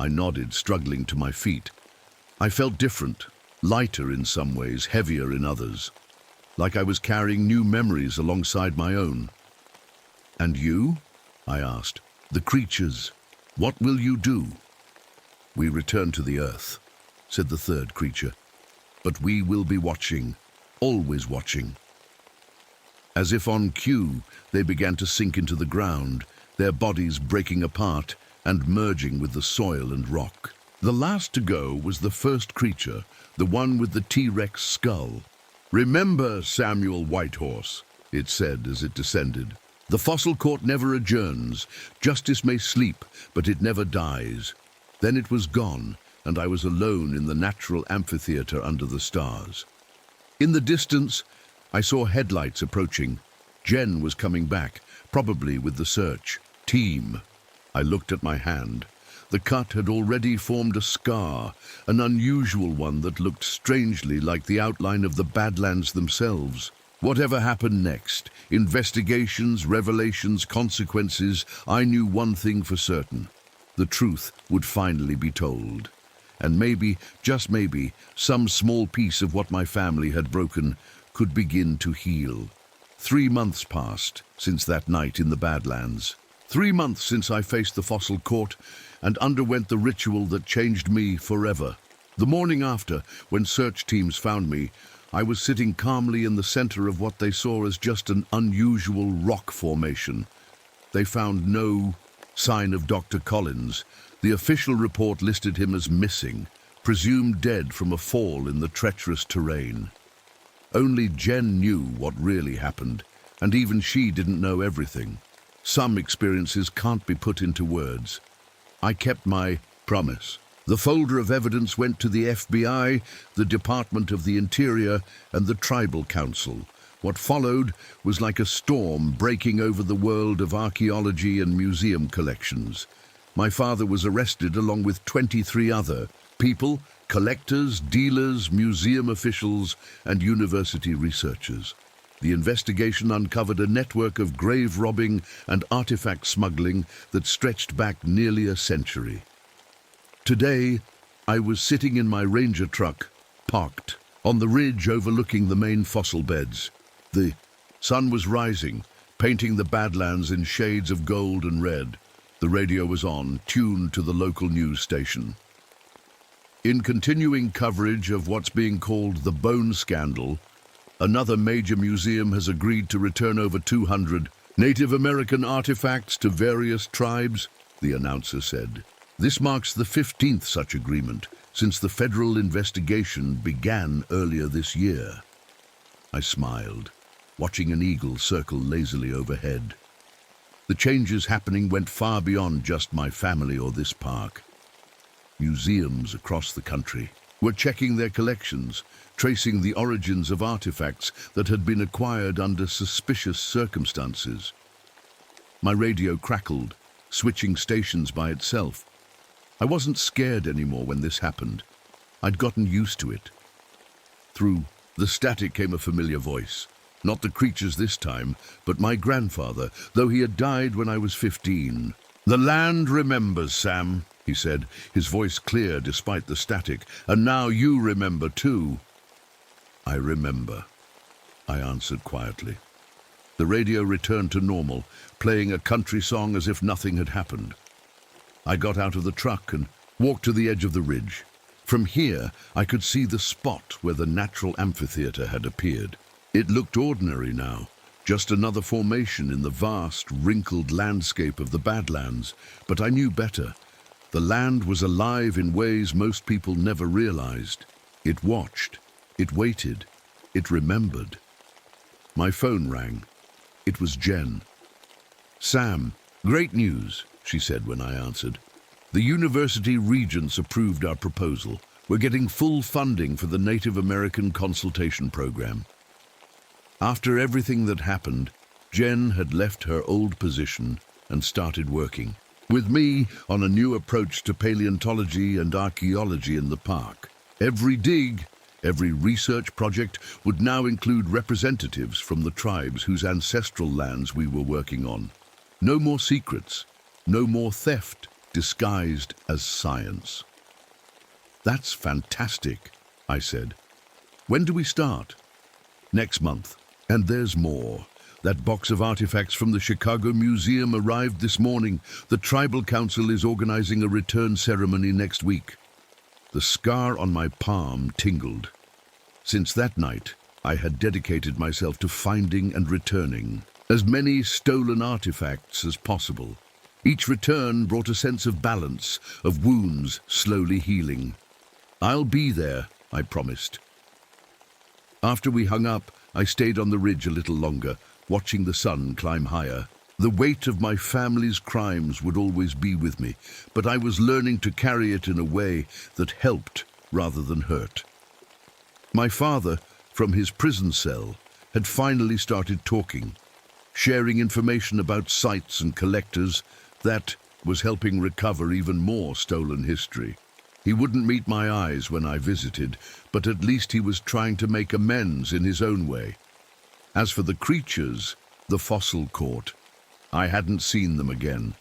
I nodded, struggling to my feet. I felt different, lighter in some ways, heavier in others, like I was carrying new memories alongside my own. "And you?" I asked. "The creatures, what will you do?" "We return to the earth," said the third creature. "But we will be watching, always watching." As if on cue, they began to sink into the ground, their bodies breaking apart and merging with the soil and rock. The last to go was the first creature, the one with the T-Rex skull. "Remember, Samuel Whitehorse," it said as it descended. "The fossil court never adjourns. Justice may sleep, but it never dies." Then it was gone, and I was alone in the natural amphitheater under the stars. In the distance, I saw headlights approaching. Jen was coming back, probably with the search team. I looked at my hand. The cut had already formed a scar, an unusual one that looked strangely like the outline of the Badlands themselves. Whatever happened next, investigations, revelations, consequences, I knew one thing for certain. The truth would finally be told. And maybe, just maybe, some small piece of what my family had broken could begin to heal. 3 months passed since that night in the Badlands. 3 months since I faced the fossil court and underwent the ritual that changed me forever. The morning after, when search teams found me, I was sitting calmly in the center of what they saw as just an unusual rock formation. They found no sign of Dr. Collins. The official report listed him as missing, presumed dead from a fall in the treacherous terrain. Only Jen knew what really happened, and even she didn't know everything. Some experiences can't be put into words. I kept my promise. The folder of evidence went to the FBI, the Department of the Interior, and the Tribal Council. What followed was like a storm breaking over the world of archaeology and museum collections. My father was arrested along with 23 other people, collectors, dealers, museum officials, and university researchers. The investigation uncovered a network of grave robbing and artifact smuggling that stretched back nearly a century. Today, I was sitting in my Ranger truck, parked on the ridge overlooking the main fossil beds. The sun was rising, painting the Badlands in shades of gold and red. The radio was on, tuned to the local news station. In continuing coverage of what's being called the Bone Scandal, another major museum has agreed to return over 200 Native American artifacts to various tribes, the announcer said. This marks the 15th such agreement since the federal investigation began earlier this year. I smiled, watching an eagle circle lazily overhead. The changes happening went far beyond just my family or this park. Museums across the country were checking their collections, tracing the origins of artifacts that had been acquired under suspicious circumstances. My radio crackled, switching stations by itself. I wasn't scared anymore when this happened. I'd gotten used to it. Through the static came a familiar voice. Not the creatures this time, but my grandfather, though he had died when I was 15. "The land remembers, Sam," he said, his voice clear despite the static. "And now you remember too." "I remember," I answered quietly. The radio returned to normal, playing a country song as if nothing had happened. I got out of the truck and walked to the edge of the ridge. From here, I could see the spot where the natural amphitheater had appeared. It looked ordinary now, just another formation in the vast, wrinkled landscape of the Badlands, but I knew better. The land was alive in ways most people never realized. It watched, it waited, it remembered. My phone rang. It was Jen. "Sam, great news," she said when I answered. "The university regents approved our proposal. We're getting full funding for the Native American consultation program." After everything that happened, Jen had left her old position and started working with me on a new approach to paleontology and archaeology in the park. Every dig, every research project would now include representatives from the tribes whose ancestral lands we were working on. No more secrets, no more theft disguised as science. "That's fantastic," I said. "When do we start?" "Next month. And there's more. That box of artifacts from the Chicago Museum arrived this morning. The Tribal Council is organizing a return ceremony next week." The scar on my palm tingled. Since that night, I had dedicated myself to finding and returning as many stolen artifacts as possible. Each return brought a sense of balance, of wounds slowly healing. "I'll be there," I promised. After we hung up, I stayed on the ridge a little longer, watching the sun climb higher. The weight of my family's crimes would always be with me, but I was learning to carry it in a way that helped rather than hurt. My father, from his prison cell, had finally started talking, sharing information about sites and collectors that was helping recover even more stolen history. He wouldn't meet my eyes when I visited, but at least he was trying to make amends in his own way. As for the creatures, the fossil court, I hadn't seen them again.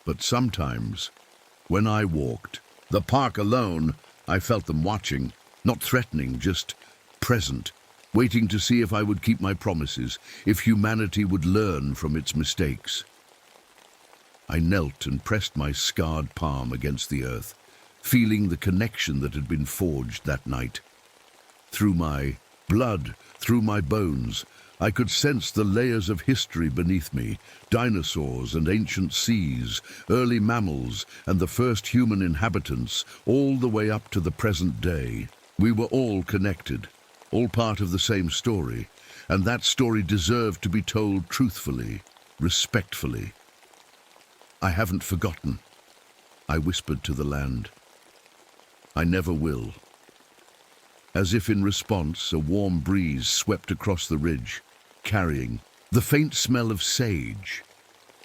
But sometimes, when I walked the park alone, I felt them watching, not threatening, just present, waiting to see if I would keep my promises, if humanity would learn from its mistakes. I knelt and pressed my scarred palm against the earth, feeling the connection that had been forged that night. Through my blood, through my bones, I could sense the layers of history beneath me, dinosaurs and ancient seas, early mammals and the first human inhabitants, all the way up to the present day. We were all connected, all part of the same story, and that story deserved to be told truthfully, respectfully. "I haven't forgotten," I whispered to the land. "I never will." As if in response, a warm breeze swept across the ridge, carrying the faint smell of sage.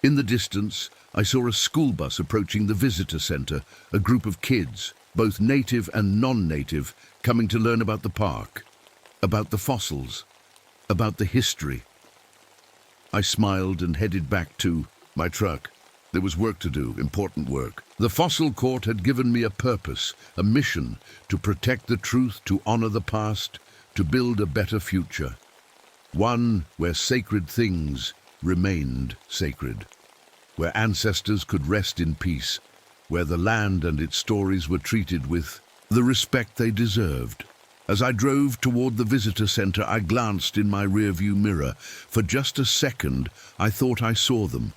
In the distance, I saw a school bus approaching the visitor center, a group of kids, both native and non-native, coming to learn about the park, about the fossils, about the history. I smiled and headed back to my truck. There was work to do, important work. The fossil court had given me a purpose, a mission, to protect the truth, to honor the past, to build a better future. One where sacred things remained sacred, where ancestors could rest in peace, where the land and its stories were treated with the respect they deserved. As I drove toward the visitor center, I glanced in my rearview mirror. For just a second, I thought I saw them.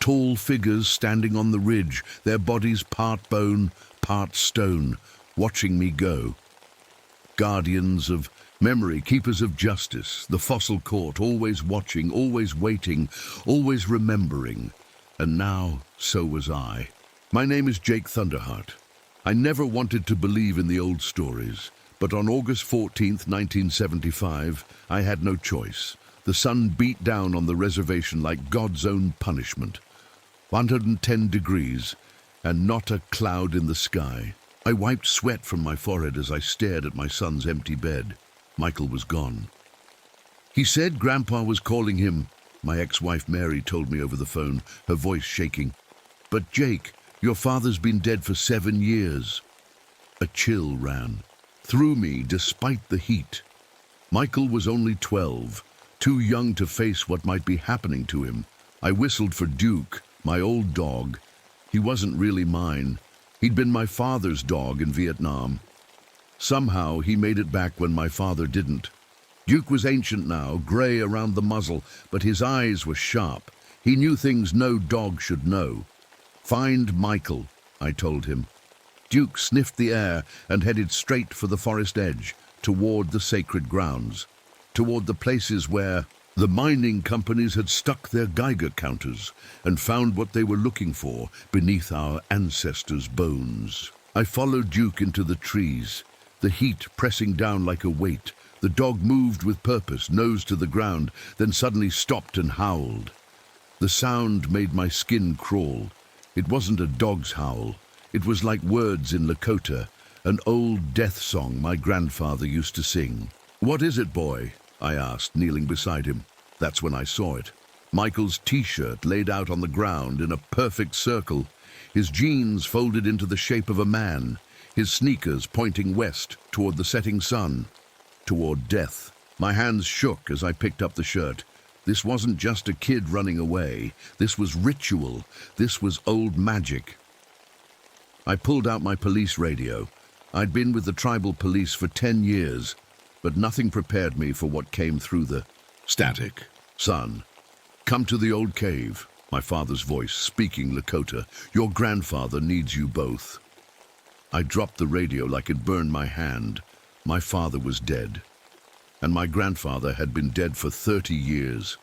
Tall figures standing on the ridge, their bodies part bone, part stone, watching me go. Guardians of memory, keepers of justice, the fossil court, always watching, always waiting, always remembering. And now, so was I. My name is Jake Thunderheart. I never wanted to believe in the old stories, but on August 14th, 1975, I had no choice. The sun beat down on the reservation like God's own punishment. 110 degrees, and not a cloud in the sky. I wiped sweat from my forehead as I stared at my son's empty bed. Michael was gone. He said Grandpa was calling him. My ex-wife Mary told me over the phone, her voice shaking. But Jake, your father's been dead for 7 years. A chill ran through me despite the heat. Michael was only 12, too young to face what might be happening to him. I whistled for Duke, my old dog. He wasn't really mine. He'd been my father's dog in Vietnam. Somehow he made it back when my father didn't. Duke was ancient now, gray around the muzzle, but his eyes were sharp. He knew things no dog should know. Find Michael, I told him. Duke sniffed the air and headed straight for the forest edge, toward the sacred grounds, toward the places where the mining companies had stuck their Geiger counters and found what they were looking for beneath our ancestors' bones. I followed Duke into the trees, the heat pressing down like a weight. The dog moved with purpose, nose to the ground, then suddenly stopped and howled. The sound made my skin crawl. It wasn't a dog's howl. It was like words in Lakota, an old death song my grandfather used to sing. "What is it, boy?" I asked, kneeling beside him. That's when I saw it. Michael's t-shirt laid out on the ground in a perfect circle, his jeans folded into the shape of a man, his sneakers pointing west toward the setting sun, toward death. My hands shook as I picked up the shirt. This wasn't just a kid running away. This was ritual. This was old magic. I pulled out my police radio. I'd been with the tribal police for 10 years, but nothing prepared me for what came through the static. "Son, come to the old cave," my father's voice, speaking Lakota. "Your grandfather needs you both." I dropped the radio like it burned my hand. My father was dead, and my grandfather had been dead for 30 years.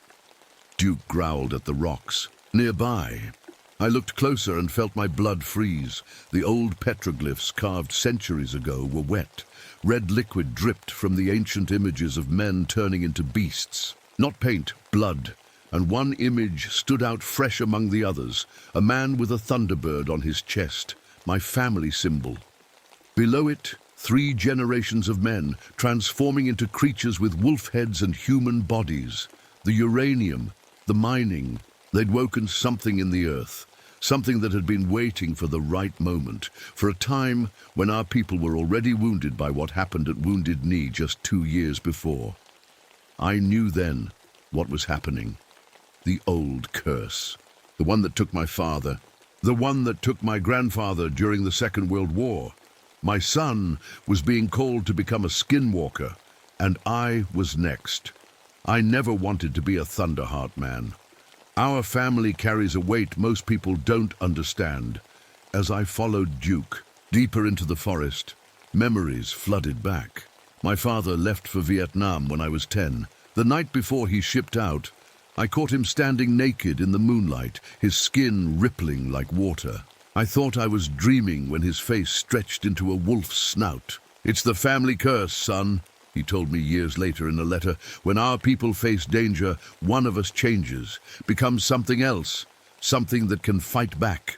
Duke growled at the rocks nearby. I looked closer and felt my blood freeze. The old petroglyphs carved centuries ago were wet. Red liquid dripped from the ancient images of men turning into beasts. Not paint, blood. And one image stood out fresh among the others, a man with a thunderbird on his chest, my family symbol. Below it, 3 generations of men, transforming into creatures with wolf heads and human bodies. The uranium, the mining, they'd woken something in the earth. Something that had been waiting for the right moment, for a time when our people were already wounded by what happened at Wounded Knee just 2 years before. I knew then what was happening. The old curse. The one that took my father. The one that took my grandfather during the Second World War. My son was being called to become a skinwalker, and I was next. I never wanted to be a Thunderheart man. Our family carries a weight most people don't understand. As I followed Duke deeper into the forest, memories flooded back. My father left for Vietnam when I was 10. The night before he shipped out, I caught him standing naked in the moonlight, his skin rippling like water. I thought I was dreaming when his face stretched into a wolf's snout. "It's the family curse, son," he told me years later in a letter. "When our people face danger, one of us changes, becomes something else, something that can fight back."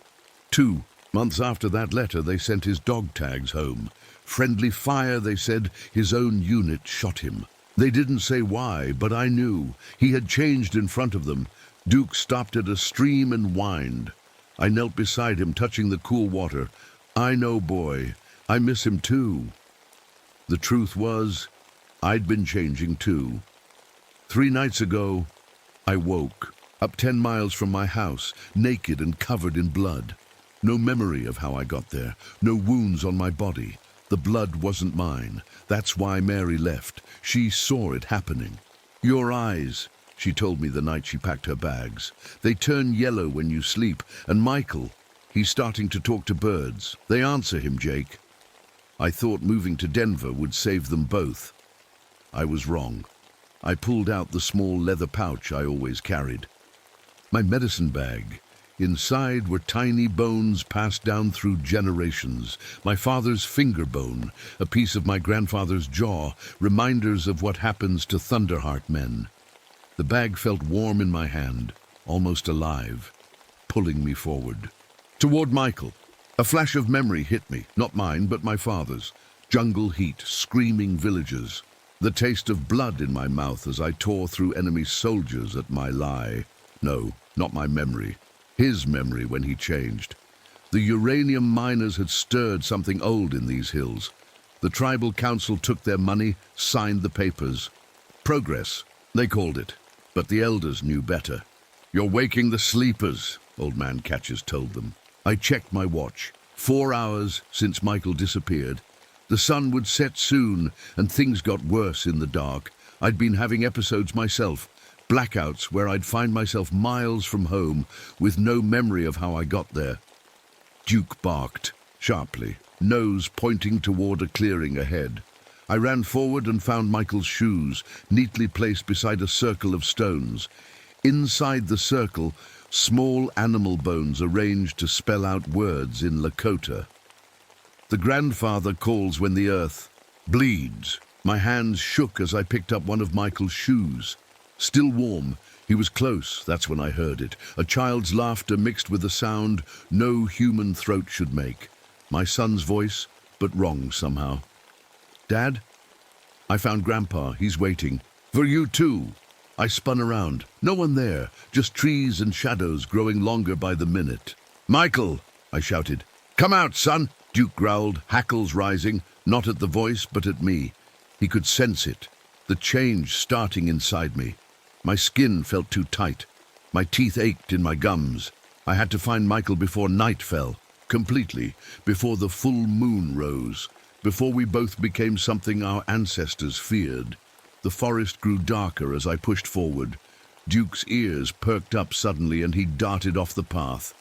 2 months after that letter, they sent his dog tags home. Friendly fire, they said. His own unit shot him. They didn't say why, but I knew. He had changed in front of them. Duke stopped at a stream and whined. I knelt beside him, touching the cool water. I know, boy. I miss him too. The truth was, I'd been changing too. 3 nights ago, I woke, up 10 miles from my house, naked and covered in blood. No memory of how I got there, no wounds on my body. The blood wasn't mine. That's why Mary left. She saw it happening. Your eyes, she told me the night she packed her bags. They turn yellow when you sleep. And Michael, he's starting to talk to birds. They answer him, Jake. I thought moving to Denver would save them both. I was wrong. I pulled out the small leather pouch I always carried. My medicine bag. Inside were tiny bones passed down through generations. My father's finger bone, a piece of my grandfather's jaw, reminders of what happens to Thunderheart men. The bag felt warm in my hand, almost alive, pulling me forward. Toward Michael. A flash of memory hit me, not mine, but my father's. Jungle heat, screaming villagers. The taste of blood in my mouth as I tore through enemy soldiers at my lie. No, not my memory. His memory when he changed. The uranium miners had stirred something old in these hills. The tribal council took their money, signed the papers. Progress, they called it. But the elders knew better. You're waking the sleepers, Old Man Catches told them. I checked my watch. 4 hours since Michael disappeared. The sun would set soon, and things got worse in the dark. I'd been having episodes myself. Blackouts where I'd find myself miles from home with no memory of how I got there. Duke barked, sharply, nose pointing toward a clearing ahead. I ran forward and found Michael's shoes, neatly placed beside a circle of stones. Inside the circle, small animal bones arranged to spell out words in Lakota. The grandfather calls when the earth bleeds. My hands shook as I picked up one of Michael's shoes. Still warm, he was close, that's when I heard it. A child's laughter mixed with a sound no human throat should make. My son's voice, but wrong somehow. Dad? I found Grandpa, he's waiting. For you too. I spun around. No one there, just trees and shadows growing longer by the minute. Michael, I shouted. Come out, son, Duke growled, hackles rising, not at the voice, but at me. He could sense it, the change starting inside me. My skin felt too tight. My teeth ached in my gums. I had to find Michael before night fell, completely, before the full moon rose, before we both became something our ancestors feared. The forest grew darker as I pushed forward. Duke's ears perked up suddenly and he darted off the path.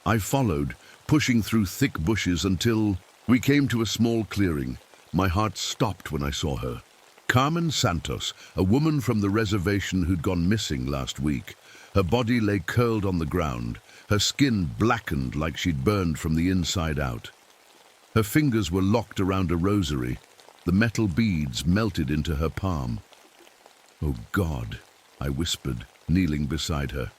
I followed, pushing through thick bushes until we came to a small clearing. My heart stopped when I saw her. Carmen Santos, a woman from the reservation who'd gone missing last week. Her body lay curled on the ground, her skin blackened like she'd burned from the inside out. Her fingers were locked around a rosary. The metal beads melted into her palm. Oh God, I whispered, kneeling beside her.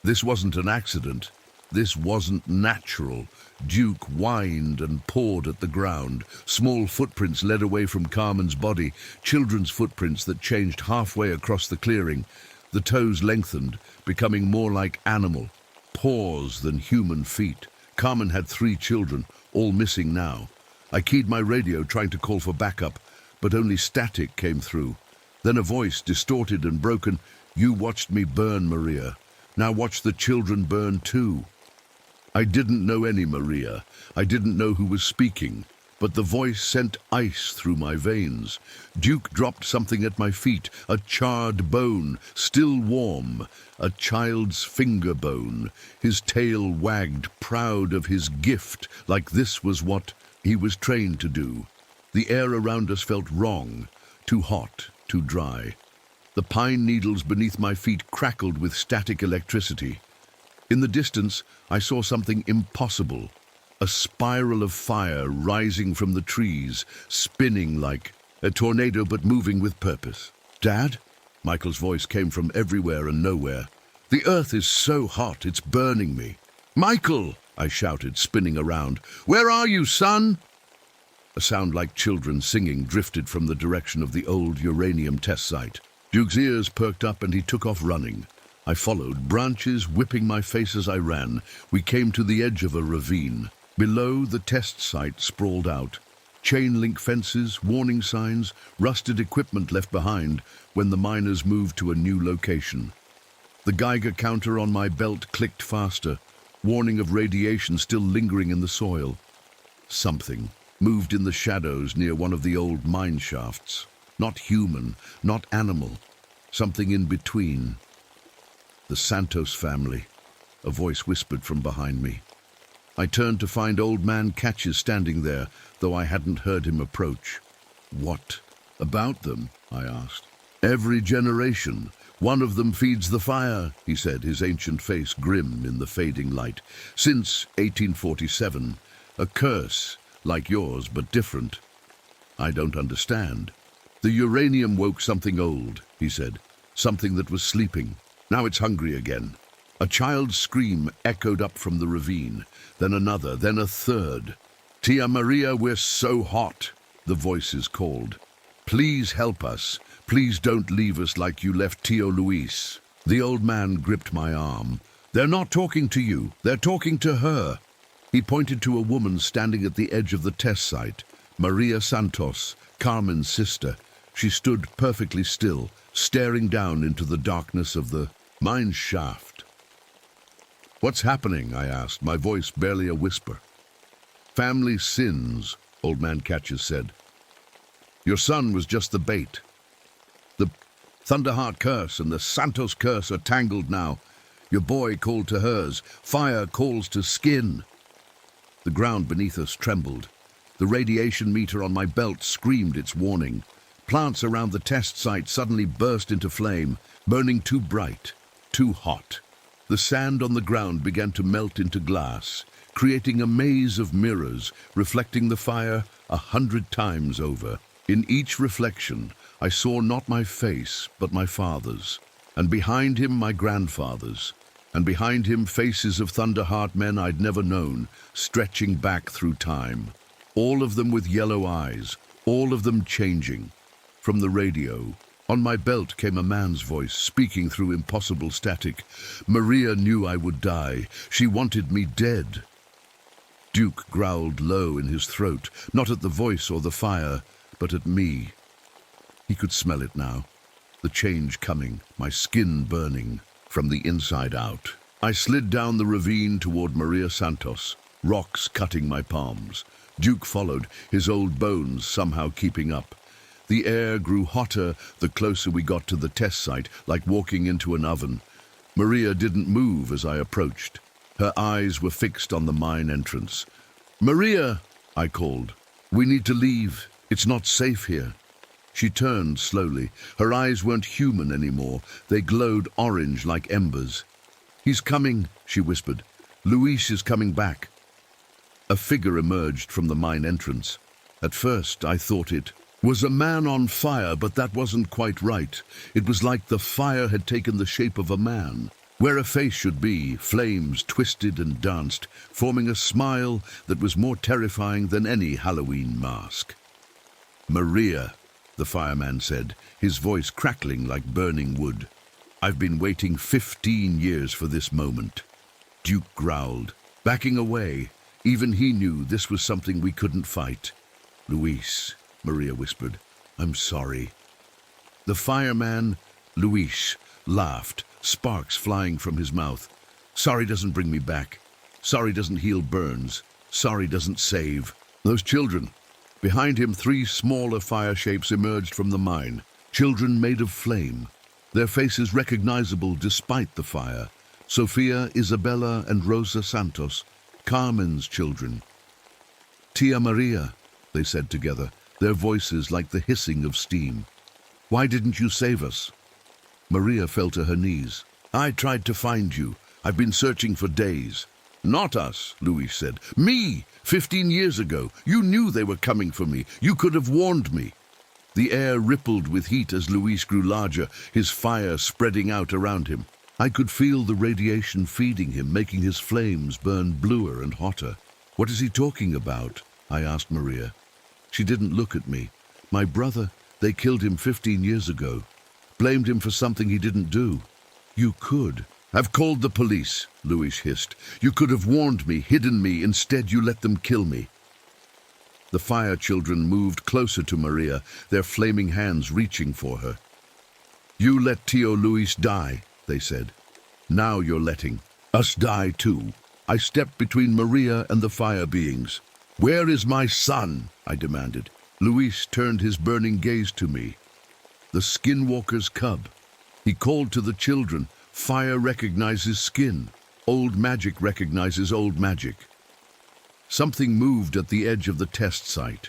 This wasn't an accident. This wasn't natural. Duke whined and pawed at the ground. Small footprints led away from Carmen's body, children's footprints that changed halfway across the clearing. The toes lengthened, becoming more like animal, paws than human feet. Carmen had 3 children, all missing now. I keyed my radio trying to call for backup, but only static came through. Then a voice, distorted and broken, "You watched me burn, Maria. Now watch the children burn too." I didn't know any Maria. I didn't know who was speaking, but the voice sent ice through my veins. Duke dropped something at my feet, a charred bone, still warm, a child's finger bone. His tail wagged, proud of his gift, like this was what he was trained to do. The air around us felt wrong, too hot, too dry. The pine needles beneath my feet crackled with static electricity. In the distance, I saw something impossible. A spiral of fire rising from the trees, spinning like a tornado but moving with purpose. "Dad?" Michael's voice came from everywhere and nowhere. "The earth is so hot, it's burning me." "Michael!" I shouted, spinning around. "Where are you, son?" A sound like children singing drifted from the direction of the old uranium test site. Duke's ears perked up and he took off running. I followed, branches whipping my face as I ran. We came to the edge of a ravine. Below, the test site sprawled out. Chain link fences, warning signs, rusted equipment left behind when the miners moved to a new location. The Geiger counter on my belt clicked faster, warning of radiation still lingering in the soil. Something moved in the shadows near one of the old mine shafts. Not human, not animal, something in between. The Santos family, a voice whispered from behind me. I turned to find Old Man Catches standing there, though I hadn't heard him approach. What about them? I asked. Every generation, one of them feeds the fire, he said, his ancient face grim in the fading light. Since 1847, a curse, like yours, but different. I don't understand. The uranium woke something old, he said, something that was sleeping. Now it's hungry again. A child's scream echoed up from the ravine, then another, then a third. Tia Maria, we're so hot, the voices called. Please help us. Please don't leave us like you left Tio Luis. The old man gripped my arm. They're not talking to you. They're talking to her. He pointed to a woman standing at the edge of the test site. Maria Santos, Carmen's sister. She stood perfectly still, staring down into the darkness of the mine shaft. What's happening? I asked, my voice barely a whisper. Family sins, Old Man Catches said. Your son was just the bait. The Thunderheart curse and the Santos curse are tangled now. Your boy called to hers. Fire calls to skin. The ground beneath us trembled. The radiation meter on my belt screamed its warning. Plants around the test site suddenly burst into flame, burning too bright, too hot. The sand on the ground began to melt into glass, creating a maze of mirrors, reflecting the fire 100 times over. In each reflection, I saw not my face, but my father's, and behind him my grandfather's, and behind him faces of Thunderheart men I'd never known, stretching back through time. All of them with yellow eyes, all of them changing. From the radio, on my belt came a man's voice, speaking through impossible static. Maria knew I would die. She wanted me dead. Duke growled low in his throat, not at the voice or the fire, but at me. He could smell it now, the change coming, my skin burning from the inside out. I slid down the ravine toward Maria Santos, rocks cutting my palms. Duke followed, his old bones somehow keeping up. The air grew hotter the closer we got to the test site, like walking into an oven. Maria didn't move as I approached. Her eyes were fixed on the mine entrance. Maria, I called. We need to leave. It's not safe here. She turned slowly. Her eyes weren't human anymore. They glowed orange like embers. He's coming, she whispered. Luis is coming back. A figure emerged from the mine entrance. At first, I thought it was a man on fire, but that wasn't quite right. It was like the fire had taken the shape of a man. Where a face should be, flames twisted and danced, forming a smile that was more terrifying than any Halloween mask. Maria, the fireman said, his voice crackling like burning wood. I've been waiting 15 years for this moment. Duke growled, backing away. Even he knew this was something we couldn't fight. Luis, Maria whispered, I'm sorry. The fireman, Luis, laughed, sparks flying from his mouth. Sorry doesn't bring me back. Sorry doesn't heal burns. Sorry doesn't save. Those children. Behind him, 3 smaller fire shapes emerged from the mine. Children made of flame. Their faces recognizable despite the fire. Sofia, Isabella, and Rosa Santos, Carmen's children. Tia Maria, they said together, their voices like the hissing of steam. Why didn't you save us? Maria fell to her knees. I tried to find you. I've been searching for days. Not us, Luis said. Me! 15 years ago. You knew they were coming for me. You could have warned me. The air rippled with heat as Luis grew larger, his fire spreading out around him. I could feel the radiation feeding him, making his flames burn bluer and hotter. What is he talking about? I asked Maria. She didn't look at me. My brother, they killed him 15 years ago. Blamed him for something he didn't do. You could have called the police, Luis hissed. You could have warned me, hidden me. Instead, you let them kill me. The fire children moved closer to Maria, their flaming hands reaching for her. You let Tio Luis die, they said. Now you're letting us die too. I stepped between Maria and the fire beings. Where is my son? I demanded. Luis turned his burning gaze to me. The skinwalker's cub. He called to the children. Fire recognizes skin. Old magic recognizes old magic. Something moved at the edge of the test site.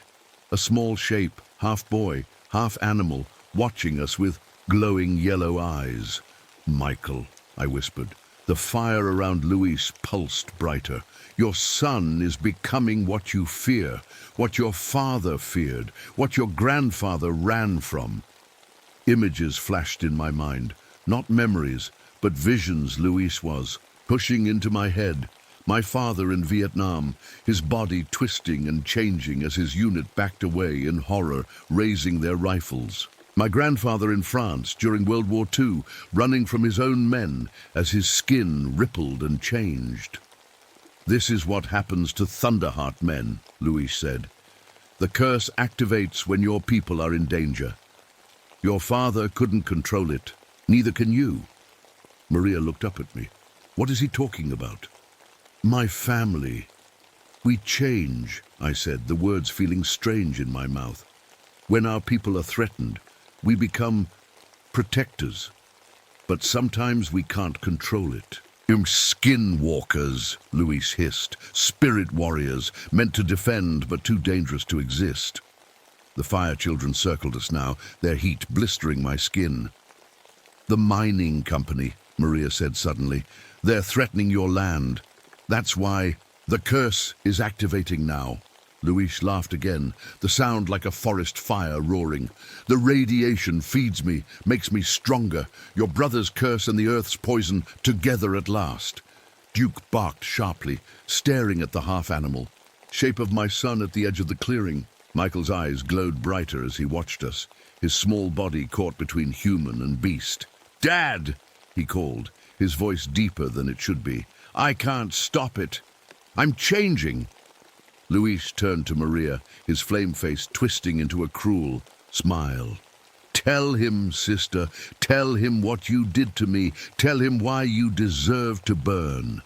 A small shape, half boy, half animal, watching us with glowing yellow eyes. Michael, I whispered. The fire around Luis pulsed brighter. Your son is becoming what you fear, what your father feared, what your grandfather ran from. Images flashed in my mind, not memories, but visions. Luis was pushing into my head. My father in Vietnam, his body twisting and changing as his unit backed away in horror, raising their rifles. My grandfather in France during World War II, running from his own men as his skin rippled and changed. This is what happens to Thunderheart men, Luis said. The curse activates when your people are in danger. Your father couldn't control it. Neither can you. Maria looked up at me. What is he talking about? My family. We change, I said, the words feeling strange in my mouth. When our people are threatened, we become protectors. But sometimes we can't control it. Skinwalkers, Luis hissed. Spirit warriors, meant to defend but too dangerous to exist. The fire children circled us now, their heat blistering my skin. The mining company, Maria said suddenly. They're threatening your land. That's why the curse is activating now. Luis laughed again, the sound like a forest fire roaring. The radiation feeds me, makes me stronger. Your brother's curse and the earth's poison together at last. Duke barked sharply, staring at the half-animal. Shape of my son at the edge of the clearing. Michael's eyes glowed brighter as he watched us, his small body caught between human and beast. Dad, he called, his voice deeper than it should be. I can't stop it. I'm changing. Luis turned to Maria, his flame face twisting into a cruel smile. Tell him, sister, tell him what you did to me. Tell him why you deserve to burn.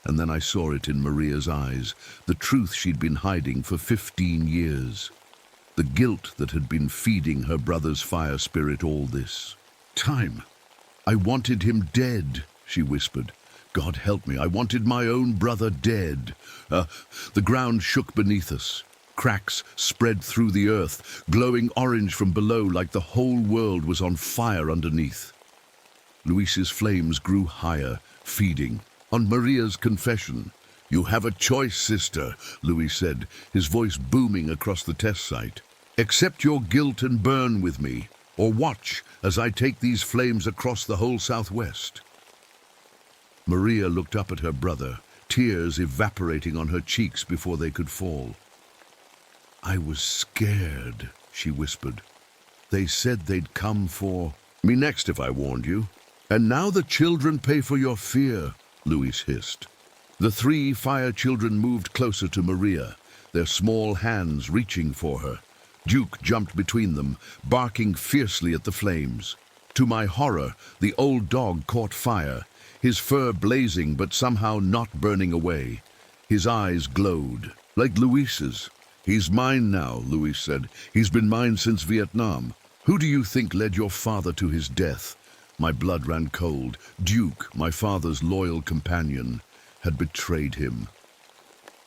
And then I saw it in Maria's eyes, the truth she'd been hiding for 15 years. The guilt that had been feeding her brother's fire spirit all this time. I wanted him dead, she whispered. God help me, I wanted my own brother dead. The ground shook beneath us. Cracks spread through the earth, glowing orange from below like the whole world was on fire underneath. Luis's flames grew higher, feeding on Maria's confession. You have a choice, sister, Luis said, his voice booming across the test site. Accept your guilt and burn with me, or watch as I take these flames across the whole Southwest. Maria looked up at her brother, tears evaporating on her cheeks before they could fall. I was scared, she whispered. They said they'd come for me next if I warned you. And now the children pay for your fear, Luis hissed. The 3 fire children moved closer to Maria, their small hands reaching for her. Duke jumped between them, barking fiercely at the flames. To my horror, the old dog caught fire, his fur blazing but somehow not burning away. His eyes glowed, like Luis's. He's mine now, Luis said. He's been mine since Vietnam. Who do you think led your father to his death? My blood ran cold. Duke, my father's loyal companion, had betrayed him.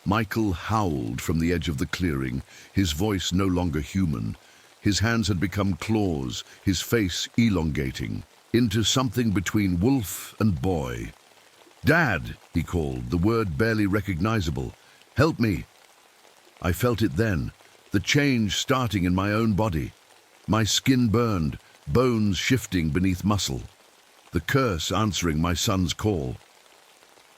Michael howled from the edge of the clearing, his voice no longer human. His hands had become claws, his face elongating into something between wolf and boy. Dad, he called, the word barely recognizable. Help me. I felt it then, the change starting in my own body. My skin burned, bones shifting beneath muscle. The curse answering my son's call.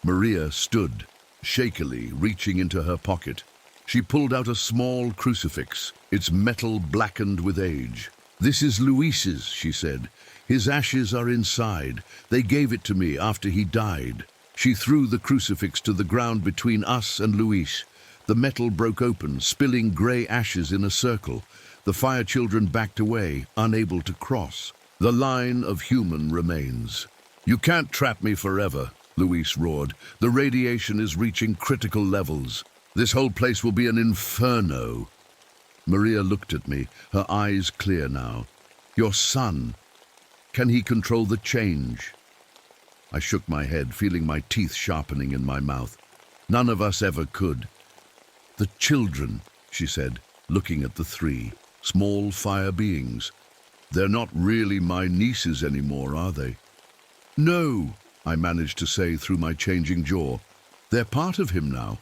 Maria stood, shakily reaching into her pocket. She pulled out a small crucifix, its metal blackened with age. "This is Luis's," she said. "His ashes are inside. They gave it to me after he died." She threw the crucifix to the ground between us and Luis. The metal broke open, spilling grey ashes in a circle. The fire children backed away, unable to cross. The line of human remains. "You can't trap me forever," Luis roared. "The radiation is reaching critical levels. This whole place will be an inferno." Maria looked at me, her eyes clear now. "Your son, can he control the change?" I shook my head, feeling my teeth sharpening in my mouth. "None of us ever could." "The children," she said, looking at the three, small fire beings. "They're not really my nieces anymore, are they?" "No," I managed to say through my changing jaw. "They're part of him now."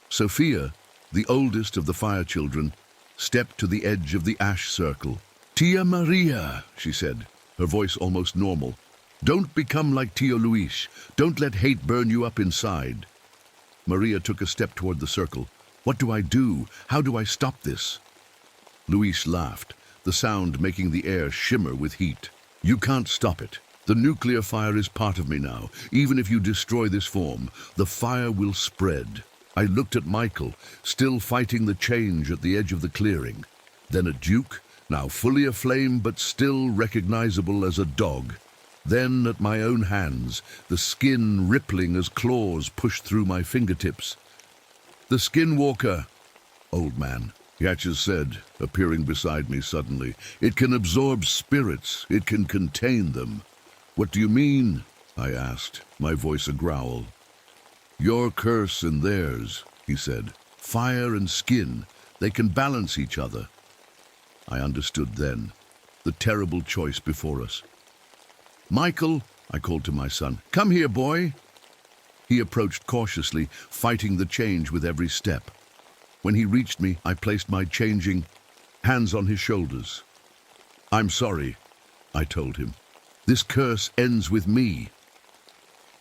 Sophia, the oldest of the fire children, stepped to the edge of the ash circle. "Tia Maria," she said, her voice almost normal. "Don't become like Tio Luis. Don't let hate burn you up inside." Maria took a step toward the circle. "What do I do? How do I stop this?" Luis laughed, the sound making the air shimmer with heat. "You can't stop it. The nuclear fire is part of me now. Even if you destroy this form, the fire will spread." I looked at Michael, still fighting the change at the edge of the clearing. Then at Duke, now fully aflame but still recognizable as a dog. Then at my own hands, the skin rippling as claws pushed through my fingertips. "The Skinwalker, old man," Yatches said, appearing beside me suddenly. "It can absorb spirits. It can contain them." "What do you mean?" I asked, my voice a growl. "Your curse and theirs," he said. "Fire and skin, they can balance each other." I understood then, the terrible choice before us. "Michael," I called to my son, "come here, boy." He approached cautiously, fighting the change with every step. When he reached me, I placed my changing hands on his shoulders. "I'm sorry," I told him. "This curse ends with me."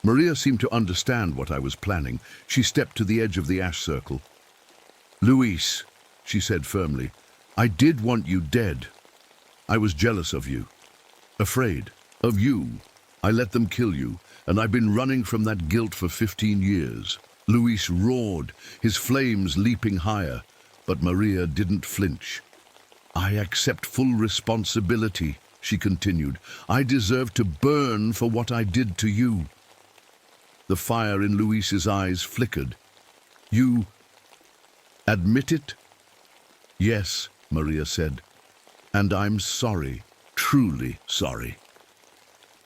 Maria seemed to understand what I was planning. She stepped to the edge of the ash circle. "Luis," she said firmly, "I did want you dead. I was jealous of you, afraid of you. I let them kill you, and I've been running from that guilt for 15 years. Luis roared, his flames leaping higher, but Maria didn't flinch. "I accept full responsibility," she continued. "I deserve to burn for what I did to you." The fire in Luis's eyes flickered. "You admit it?" "Yes," Maria said. "And I'm sorry, truly sorry."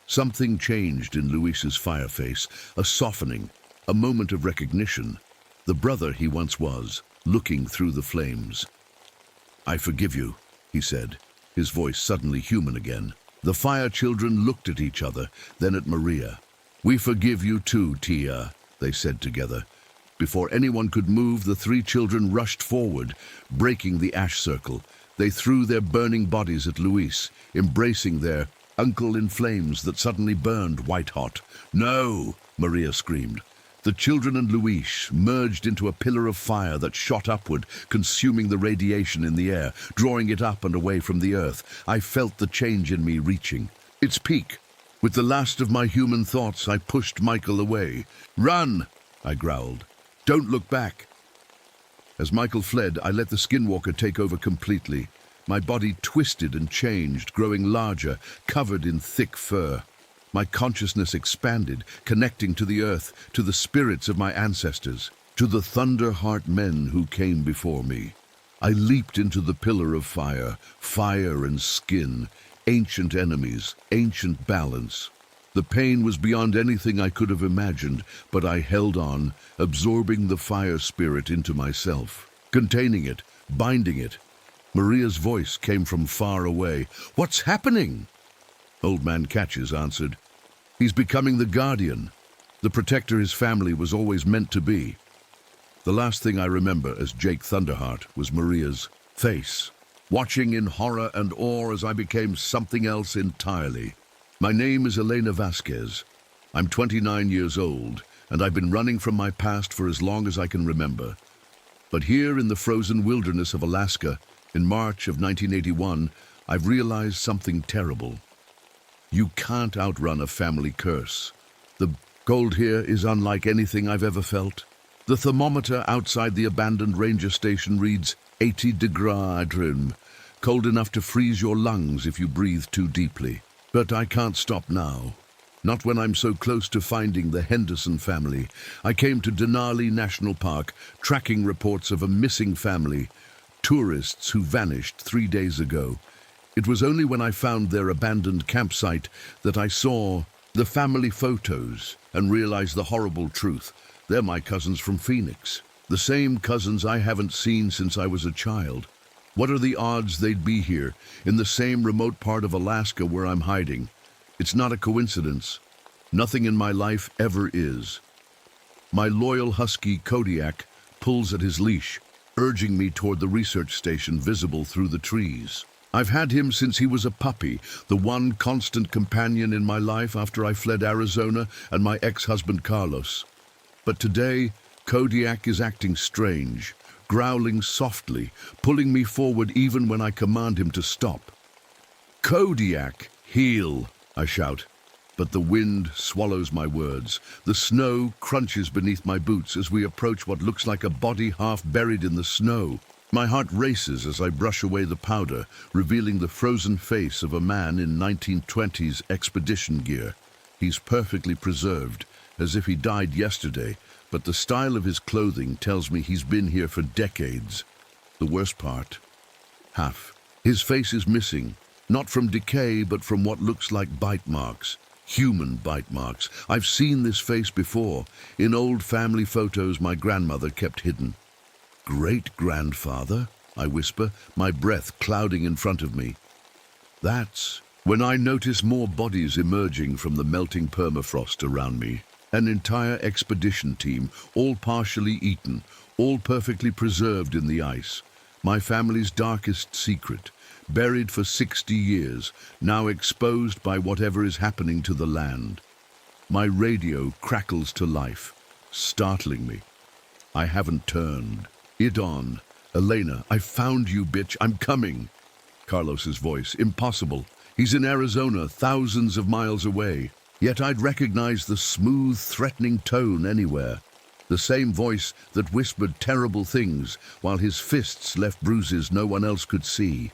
Something changed in Luis's fire face, a softening, a moment of recognition. The brother he once was, looking through the flames. "I forgive you," he said, his voice suddenly human again. The fire children looked at each other, then at Maria. "We forgive you too, Tia," they said together. Before anyone could move, the three children rushed forward, breaking the ash circle. They threw their burning bodies at Luis, embracing their uncle in flames that suddenly burned white-hot. "No!" Maria screamed. The children and Luis merged into a pillar of fire that shot upward, consuming the radiation in the air, drawing it up and away from the earth. I felt the change in me reaching its peak. With the last of my human thoughts, I pushed Michael away. "Run!" I growled. "Don't look back." As Michael fled, I let the Skinwalker take over completely. My body twisted and changed, growing larger, covered in thick fur. My consciousness expanded, connecting to the earth, to the spirits of my ancestors, to the Thunderheart men who came before me. I leaped into the pillar of fire, fire and skin, ancient enemies, ancient balance. The pain was beyond anything I could have imagined, but I held on, absorbing the fire spirit into myself, containing it, binding it. Maria's voice came from far away. "What's happening?" Old Man Catches answered. "He's becoming the guardian, the protector his family was always meant to be." The last thing I remember as Jake Thunderheart was Maria's face, watching in horror and awe as I became something else entirely. "My name is Elena Vasquez. I'm 29 years old, and I've been running from my past for as long as I can remember. But here in the frozen wilderness of Alaska, In March of 1981, I've realized something terrible. You can't outrun a family curse. The cold here is unlike anything I've ever felt. The thermometer outside the abandoned ranger station reads 80 degrees, cold enough to freeze your lungs if you breathe too deeply. But I can't stop now. Not when I'm so close to finding the Henderson family. I came to Denali National Park, tracking reports of a missing family, tourists who vanished 3 days ago. It was only when I found their abandoned campsite that I saw the family photos and realized the horrible truth. They're my cousins from Phoenix, the same cousins I haven't seen since I was a child. What are the odds they'd be here, in the same remote part of Alaska where I'm hiding? It's not a coincidence. Nothing in my life ever is. My loyal husky Kodiak pulls at his leash, urging me toward the research station visible through the trees. I've had him since he was a puppy, the one constant companion in my life after I fled Arizona and my ex-husband Carlos. But today, Kodiak is acting strange, growling softly, pulling me forward even when I command him to stop. Kodiak, heel, I shout. But the wind swallows my words. The snow crunches beneath my boots as we approach what looks like a body half buried in the snow. My heart races as I brush away the powder, revealing the frozen face of a man in 1920s expedition gear. He's perfectly preserved, as if he died yesterday, but the style of his clothing tells me he's been here for decades. The worst part, half. His face is missing, not from decay, but from what looks like bite marks. Human bite marks. I've seen this face before, in old family photos my grandmother kept hidden. Great-grandfather? I whisper, my breath clouding in front of me. That's when I notice more bodies emerging from the melting permafrost around me. An entire expedition team, all partially eaten, all perfectly preserved in the ice. My family's darkest secret, buried for 60 years, now exposed by whatever is happening to the land. My radio crackles to life, startling me. I haven't turned. Idon, Elena, I found you, bitch, I'm coming. Carlos's voice, impossible. He's in Arizona, thousands of miles away. Yet I'd recognize the smooth, threatening tone anywhere. The same voice that whispered terrible things while his fists left bruises no one else could see.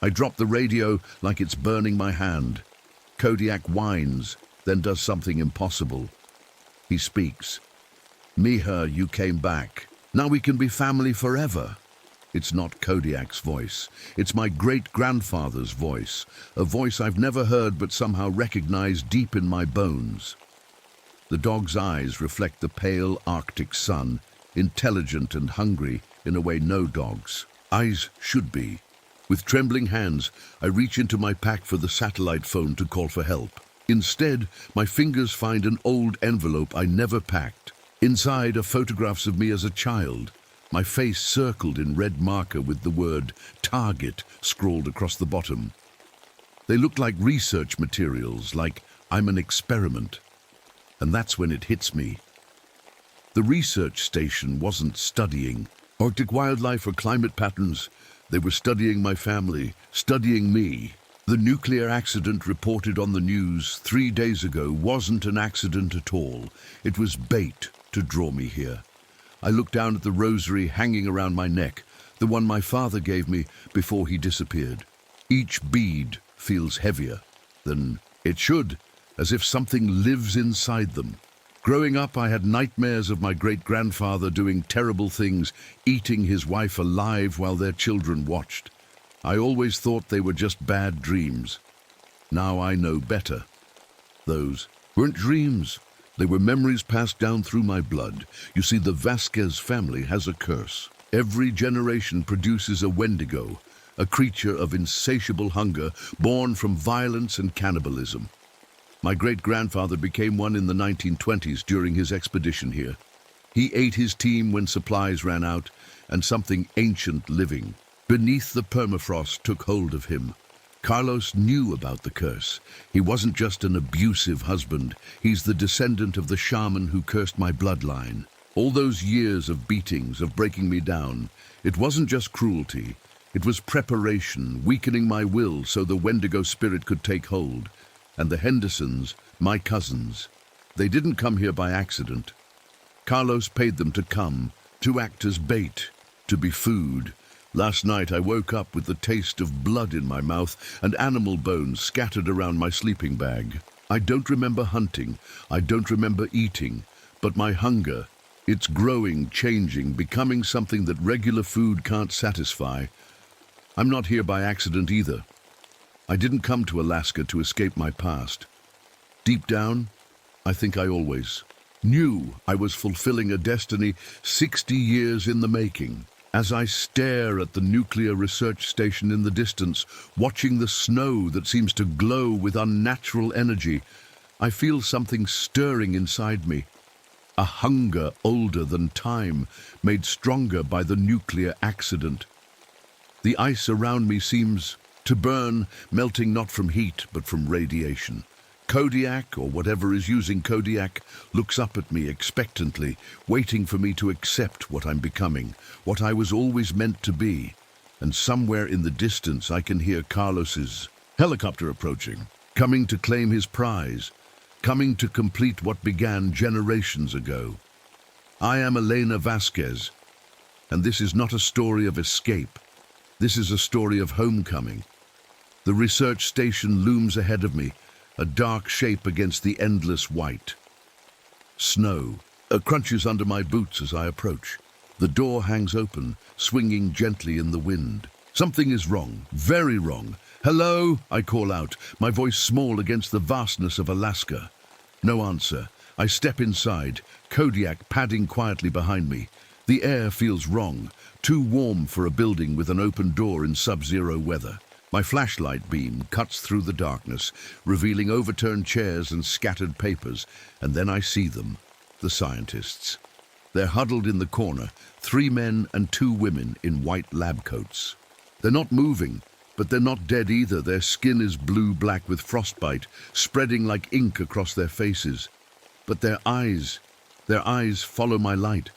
I drop the radio like it's burning my hand. Kodiak whines, then does something impossible. He speaks. Miha, you came back. Now we can be family forever. It's not Kodiak's voice. It's my great-grandfather's voice, a voice I've never heard but somehow recognized deep in my bones. The dog's eyes reflect the pale Arctic sun, intelligent and hungry in a way no dog's eyes should be. With trembling hands, I reach into my pack for the satellite phone to call for help. Instead, my fingers find an old envelope I never packed. Inside are photographs of me as a child, my face circled in red marker with the word Target scrawled across the bottom. They look like research materials, like I'm an experiment. And that's when it hits me. The research station wasn't studying Arctic wildlife or climate patterns. They were studying my family, studying me. The nuclear accident reported on the news 3 days ago wasn't an accident at all. It was bait to draw me here. I look down at the rosary hanging around my neck, the one my father gave me before he disappeared. Each bead feels heavier than it should, as if something lives inside them. Growing up, I had nightmares of my great-grandfather doing terrible things, eating his wife alive while their children watched. I always thought they were just bad dreams. Now I know better. Those weren't dreams. They were memories passed down through my blood. You see, the Vasquez family has a curse. Every generation produces a Wendigo, a creature of insatiable hunger, born from violence and cannibalism. My great-grandfather became one in the 1920s during his expedition here. He ate his team when supplies ran out, and something ancient living beneath the permafrost took hold of him. Carlos knew about the curse. He wasn't just an abusive husband. He's the descendant of the shaman who cursed my bloodline. All those years of beatings, of breaking me down, it wasn't just cruelty. It was preparation, weakening my will so the Wendigo spirit could take hold. And the Hendersons, my cousins, they didn't come here by accident. Carlos paid them to come, to act as bait, to be food. Last night I woke up with the taste of blood in my mouth and animal bones scattered around my sleeping bag. I don't remember hunting, I don't remember eating, but my hunger, it's growing, changing, becoming something that regular food can't satisfy. I'm not here by accident either. I didn't come to Alaska to escape my past. Deep down, I think I always knew I was fulfilling a destiny 60 years in the making. As I stare at the nuclear research station in the distance, watching the snow that seems to glow with unnatural energy, I feel something stirring inside me. A hunger older than time, made stronger by the nuclear accident. The ice around me seems to burn, melting not from heat but from radiation. Kodiak, or whatever is using Kodiak, looks up at me expectantly, waiting for me to accept what I'm becoming, what I was always meant to be. And somewhere in the distance I can hear Carlos's helicopter approaching, coming to claim his prize, coming to complete what began generations ago. I am Elena Vasquez, and this is not a story of escape. This is a story of homecoming. The research station looms ahead of me, a dark shape against the endless white. Snow crunches under my boots as I approach. The door hangs open, swinging gently in the wind. Something is wrong, very wrong. "Hello," I call out, my voice small against the vastness of Alaska. No answer. I step inside, Kodiak padding quietly behind me. The air feels wrong, too warm for a building with an open door in sub-zero weather. My flashlight beam cuts through the darkness, revealing overturned chairs and scattered papers, and then I see them, the scientists. They're huddled in the corner, 3 men and 2 women in white lab coats. They're not moving, but they're not dead either. Their skin is blue-black with frostbite, spreading like ink across their faces. But their eyes follow my light.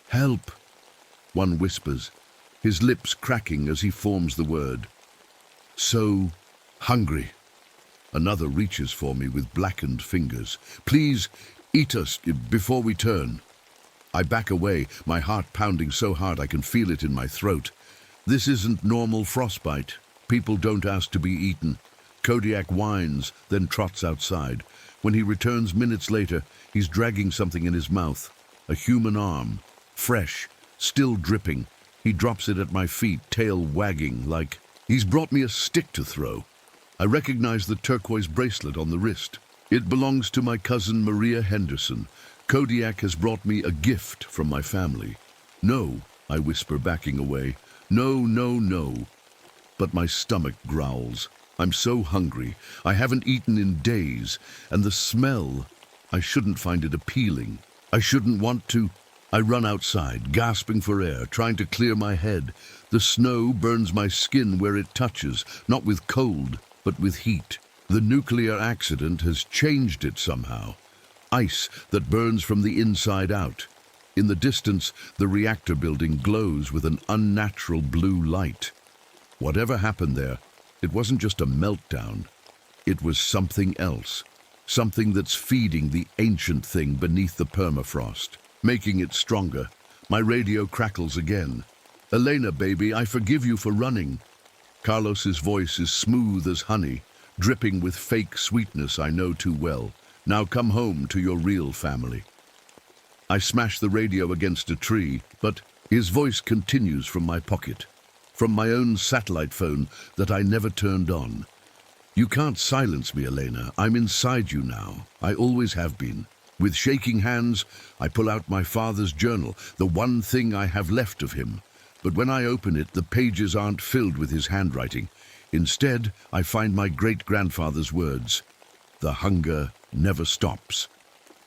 "Help," one whispers, his lips cracking as he forms the word. "So hungry." Another reaches for me with blackened fingers. "Please, eat us before we turn." I back away, my heart pounding so hard I can feel it in my throat. This isn't normal frostbite. People don't ask to be eaten. Kodiak whines, then trots outside. When he returns minutes later, he's dragging something in his mouth. A human arm, fresh, still dripping. He drops it at my feet, tail wagging, like he's brought me a stick to throw. I recognize the turquoise bracelet on the wrist. It belongs to my cousin Maria Henderson. Kodiak has brought me a gift from my family. "No," I whisper, backing away. "No, no, no." But my stomach growls. I'm so hungry. I haven't eaten in days, and the smell, I shouldn't find it appealing. I shouldn't want to. I run outside, gasping for air, trying to clear my head. The snow burns my skin where it touches, not with cold, but with heat. The nuclear accident has changed it somehow. Ice that burns from the inside out. In the distance, the reactor building glows with an unnatural blue light. Whatever happened there, it wasn't just a meltdown. It was something else. Something that's feeding the ancient thing beneath the permafrost, making it stronger. My radio crackles again. "Elena, baby, I forgive you for running." Carlos's voice is smooth as honey, dripping with fake sweetness I know too well. "Now come home to your real family." I smash the radio against a tree, but his voice continues from my pocket, from my own satellite phone that I never turned on. "You can't silence me, Elena. I'm inside you now. I always have been." With shaking hands, I pull out my father's journal, the one thing I have left of him. But when I open it, the pages aren't filled with his handwriting. Instead, I find my great-grandfather's words. "The hunger never stops,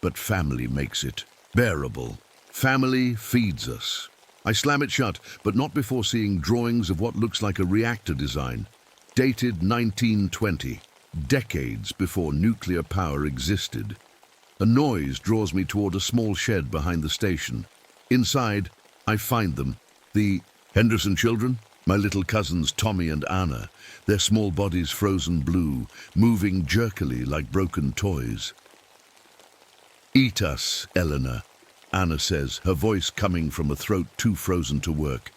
but family makes it bearable. Family feeds us." I slam it shut, but not before seeing drawings of what looks like a reactor design. Dated 1920, decades before nuclear power existed. A noise draws me toward a small shed behind the station. Inside, I find them. The Henderson children? My little cousins Tommy and Anna, their small bodies frozen blue, moving jerkily like broken toys. "Eat us, Eleanor," Anna says, her voice coming from a throat too frozen to work.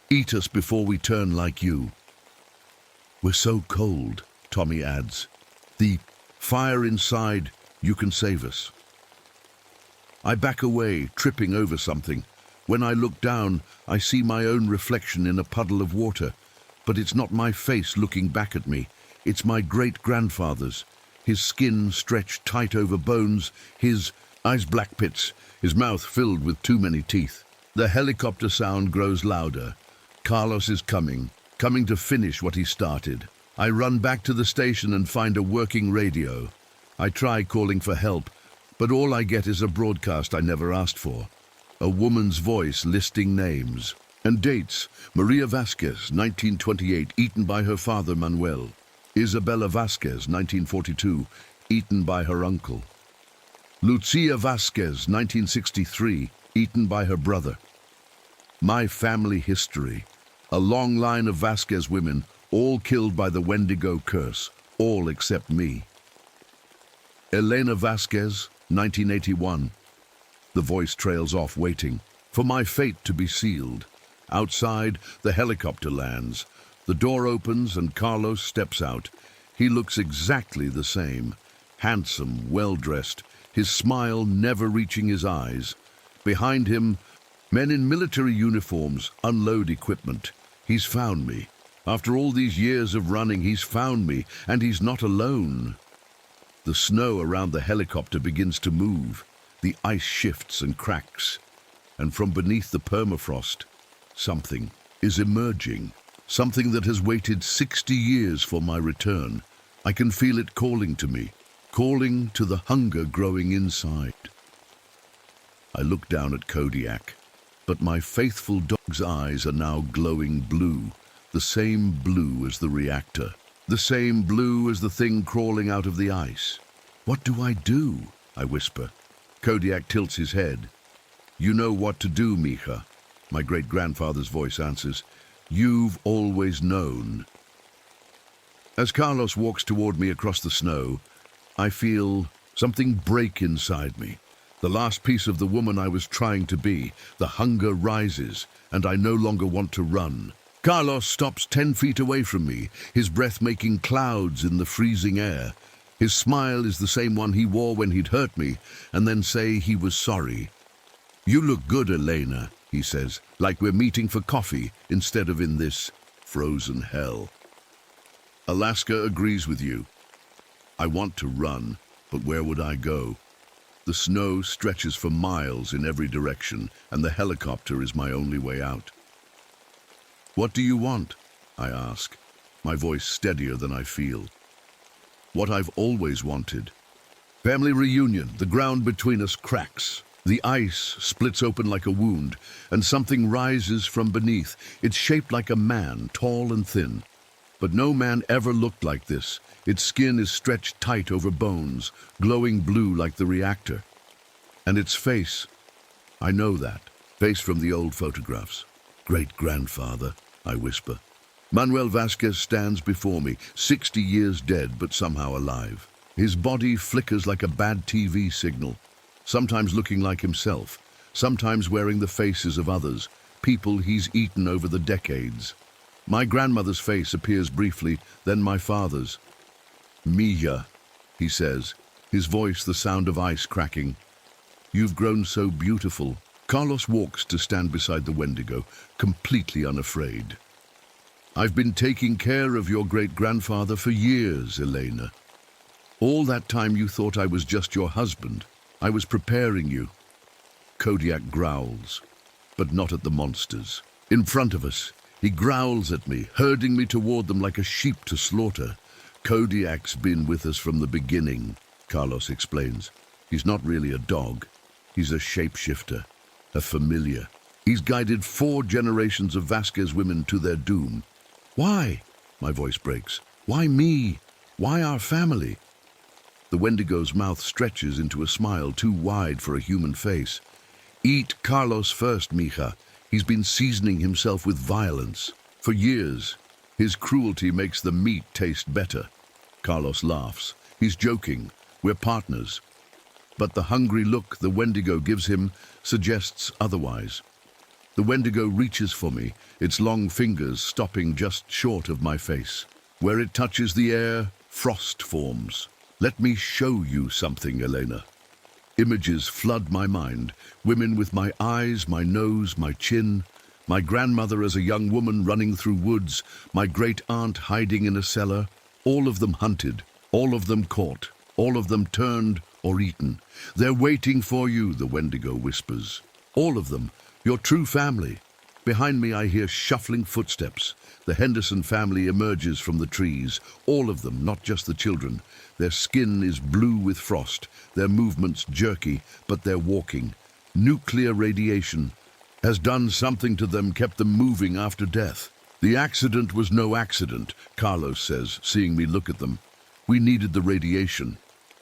"Eat us before we turn like you." "We're so cold," Tommy adds. "The fire inside, you can save us." I back away, tripping over something. When I look down, I see my own reflection in a puddle of water. But it's not my face looking back at me. It's my great-grandfather's. His skin stretched tight over bones, his eyes black pits, his mouth filled with too many teeth. The helicopter sound grows louder. Carlos is coming to finish what he started. I run back to the station and find a working radio. I try calling for help, but all I get is a broadcast I never asked for. A woman's voice listing names and dates. Maria Vasquez, 1928, eaten by her father Manuel. Isabella Vasquez, 1942, eaten by her uncle. Lucia Vasquez, 1963, eaten by her brother. My family history. A long line of Vasquez women, all killed by the Wendigo curse, all except me. Elena Vasquez, 1981. The voice trails off, waiting for my fate to be sealed. Outside, the helicopter lands. The door opens and Carlos steps out. He looks exactly the same. Handsome, well-dressed, his smile never reaching his eyes. Behind him, men in military uniforms unload equipment. He's found me. After all these years of running, he's found me, and he's not alone. The snow around the helicopter begins to move. The ice shifts and cracks. And from beneath the permafrost, something is emerging. Something that has waited 60 years for my return. I can feel it calling to me, calling to the hunger growing inside. I look down at Kodiak, but my faithful dog's eyes are now glowing blue, the same blue as the reactor, the same blue as the thing crawling out of the ice. "What do I do?" I whisper. Kodiak tilts his head. "You know what to do, Mija," my great-grandfather's voice answers. "You've always known." As Carlos walks toward me across the snow, I feel something break inside me. The last piece of the woman I was trying to be. The hunger rises, and I no longer want to run. Carlos stops 10 feet away from me, his breath making clouds in the freezing air. His smile is the same one he wore when he'd hurt me, and then say he was sorry. "You look good, Elena," he says, "like we're meeting for coffee instead of in this frozen hell." Alaska agrees with you. I want to run, but where would I go? The snow stretches for miles in every direction, and the helicopter is my only way out. "What do you want?" I ask, my voice steadier than I feel. What I've always wanted. Family reunion. The ground between us cracks. The ice splits open like a wound, and something rises from beneath. It's shaped like a man, tall and thin. But no man ever looked like this. Its skin is stretched tight over bones, glowing blue like the reactor. And its face, I know that. Face from the old photographs. "Great-grandfather," I whisper. Manuel Vasquez stands before me, 60 years dead but somehow alive. His body flickers like a bad TV signal, sometimes looking like himself, sometimes wearing the faces of others, people he's eaten over the decades. My grandmother's face appears briefly, then my father's. "Mija," he says, his voice the sound of ice cracking. "You've grown so beautiful." Carlos walks to stand beside the Wendigo, completely unafraid. "I've been taking care of your great-grandfather for years, Elena. All that time you thought I was just your husband. I was preparing you." Kodiak growls, but not at the monsters. In front of us, he growls at me, herding me toward them like a sheep to slaughter. "Kodiak's been with us from the beginning," Carlos explains. "He's not really a dog. He's a shapeshifter, a familiar. He's guided 4 generations of Vasquez women to their doom." "Why?" My voice breaks. "Why me? Why our family?" The Wendigo's mouth stretches into a smile too wide for a human face. "Eat Carlos first, Mija. He's been seasoning himself with violence. For years, his cruelty makes the meat taste better. Carlos laughs. He's joking. We're partners. But the hungry look the Wendigo gives him suggests otherwise. The Wendigo reaches for me, its long fingers stopping just short of my face. Where it touches the air, frost forms. Let me show you something, Elena. Images flood my mind. Women with my eyes, my nose, my chin. My grandmother as a young woman running through woods. My great-aunt hiding in a cellar. All of them hunted. All of them caught. All of them turned or eaten. They're waiting for you, the Wendigo whispers. All of them. Your true family. Behind me I hear shuffling footsteps. The Henderson family emerges from the trees. All of them, not just the children. Their skin is blue with frost. Their movements jerky, but they're walking. Nuclear radiation has done something to them, kept them moving after death. The accident was no accident, Carlos says, seeing me look at them. We needed the radiation.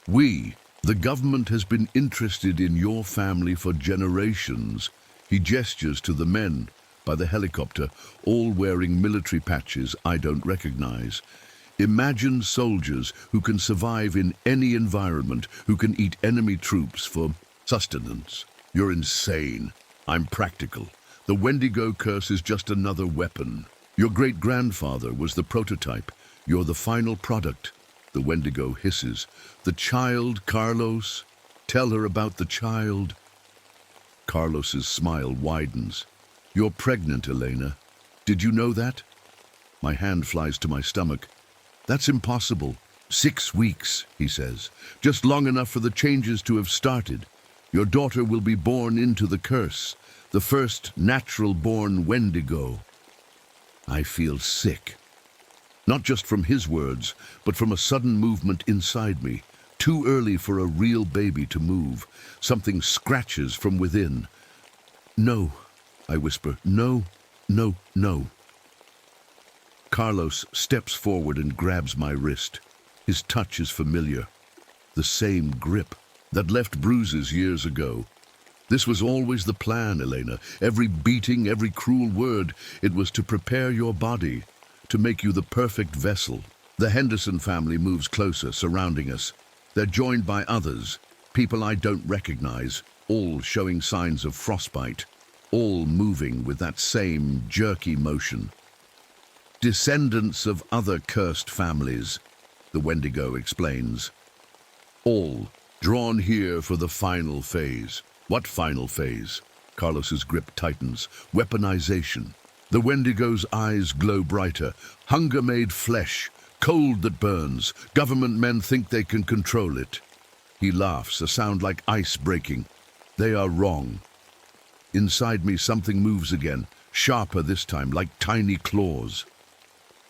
The government has been interested in your family for generations. He gestures to the men by the helicopter, all wearing military patches I don't recognize. Imagine soldiers who can survive in any environment, who can eat enemy troops for sustenance. You're insane. I'm practical. The Wendigo curse is just another weapon. Your great-grandfather was the prototype. You're the final product. The Wendigo hisses. The child, Carlos. Tell her about the child. Carlos's smile widens. You're pregnant, Elena. Did you know that? My hand flies to my stomach. That's impossible. 6 weeks, he says. Just long enough for the changes to have started. Your daughter will be born into the curse. The first natural-born Wendigo. I feel sick. Not just from his words, but from a sudden movement inside me. Too early for a real baby to move. Something scratches from within. No, I whisper. No, no, no. Carlos steps forward and grabs my wrist. His touch is familiar. The same grip that left bruises years ago. This was always the plan, Elena. Every beating, every cruel word, it was to prepare your body, to make you the perfect vessel. The Henderson family moves closer, surrounding us. They're joined by others, people I don't recognize, all showing signs of frostbite, all moving with that same jerky motion. Descendants of other cursed families, the Wendigo explains. All drawn here for the final phase. What final phase? Carlos's grip tightens. Weaponization. The Wendigo's eyes glow brighter. Hunger made flesh. Cold that burns. Government men think they can control it. He laughs, a sound like ice breaking. They are wrong. Inside me something moves again, sharper this time, like tiny claws.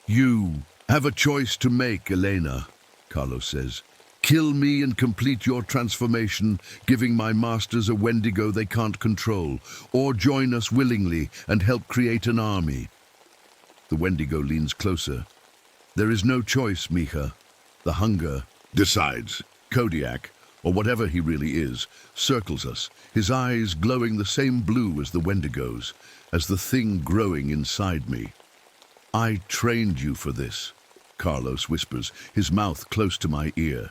You have a choice to make, Elena, Carlos says. Kill me and complete your transformation, giving my masters a Wendigo they can't control, or join us willingly and help create an army. The Wendigo leans closer. There is no choice, Mija. The hunger decides. Kodiak, or whatever he really is, circles us, his eyes glowing the same blue as the Wendigo's, as the thing growing inside me. I trained you for this, Carlos whispers, his mouth close to my ear.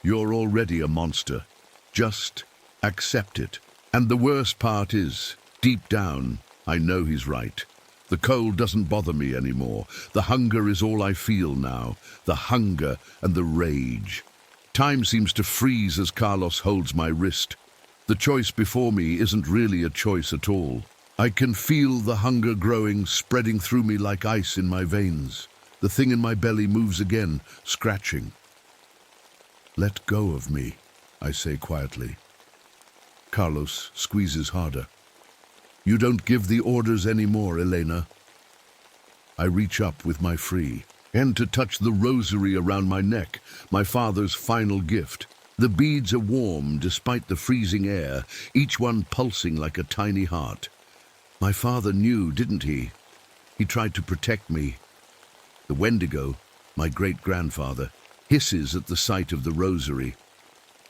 You're already a monster. Just accept it. And the worst part is, deep down, I know he's right. The cold doesn't bother me anymore. The hunger is all I feel now. The hunger and the rage. Time seems to freeze as Carlos holds my wrist. The choice before me isn't really a choice at all. I can feel the hunger growing, spreading through me like ice in my veins. The thing in my belly moves again, scratching. Let go of me, I say quietly. Carlos squeezes harder. You don't give the orders anymore, Elena. I reach up with my free, and to touch the rosary around my neck, my father's final gift. The beads are warm despite the freezing air, each one pulsing like a tiny heart. My father knew, didn't he? He tried to protect me. The Wendigo, my great-grandfather, hisses at the sight of the rosary.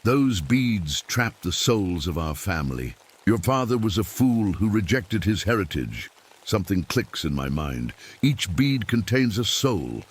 Those beads trapped the souls of our family. Your father was a fool who rejected his heritage. Something clicks in my mind. Each bead contains a soul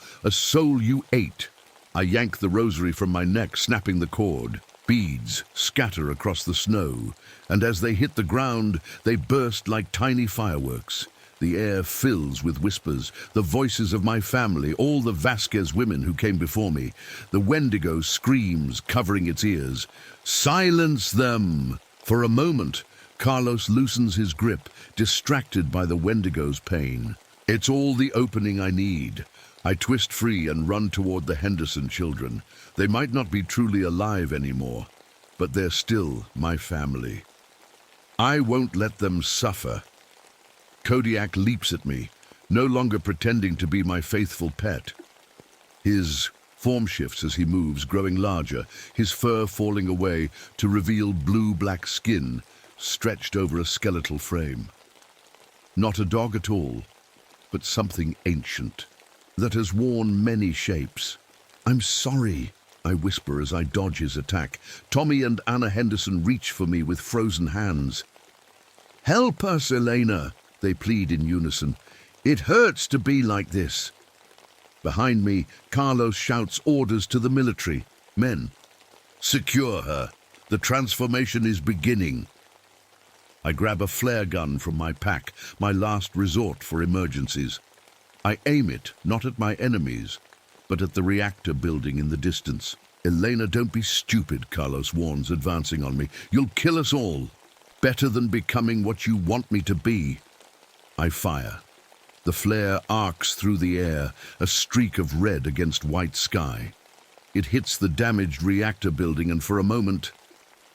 you ate. I yank the rosary from my neck, snapping the cord. Beads scatter across the snow, and as they hit the ground, they burst like tiny fireworks. The air fills with whispers, the voices of my family, all the Vasquez women who came before me. The Wendigo screams, covering its ears. Silence them! For a moment, Carlos loosens his grip, distracted by the Wendigo's pain. It's all the opening I need. I twist free and run toward the Henderson children. They might not be truly alive anymore, but they're still my family. I won't let them suffer. Kodiak leaps at me, no longer pretending to be my faithful pet. His form shifts as he moves, growing larger, his fur falling away to reveal blue-black skin stretched over a skeletal frame. Not a dog at all, but something ancient that has worn many shapes. I'm sorry, I whisper as I dodge his attack. Tommy and Anna Henderson reach for me with frozen hands. Help us, Elena, they plead in unison. It hurts to be like this. Behind me, Carlos shouts orders to the military. Men, secure her. The transformation is beginning. I grab a flare gun from my pack, my last resort for emergencies. I aim it, not at my enemies, but at the reactor building in the distance. Elena, don't be stupid, Carlos warns, advancing on me. You'll kill us all. Better than becoming what you want me to be. I fire. The flare arcs through the air, a streak of red against white sky. It hits the damaged reactor building, and for a moment,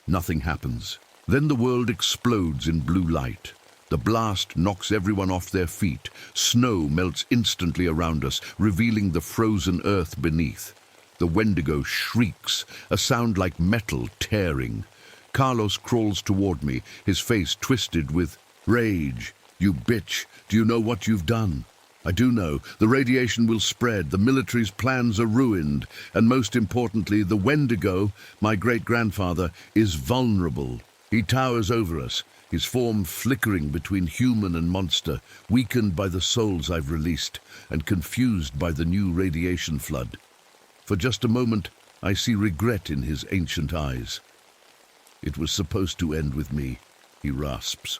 nothing happens. Then the world explodes in blue light. The blast knocks everyone off their feet. Snow melts instantly around us, revealing the frozen earth beneath. The Wendigo shrieks, a sound like metal tearing. Carlos crawls toward me, his face twisted with rage. You bitch, do you know what you've done? I do know. The radiation will spread, the military's plans are ruined, and most importantly, the Wendigo, my great-grandfather, is vulnerable. He towers over us, his form flickering between human and monster, weakened by the souls I've released, and confused by the new radiation flood. For just a moment, I see regret in his ancient eyes. It was supposed to end with me, he rasps.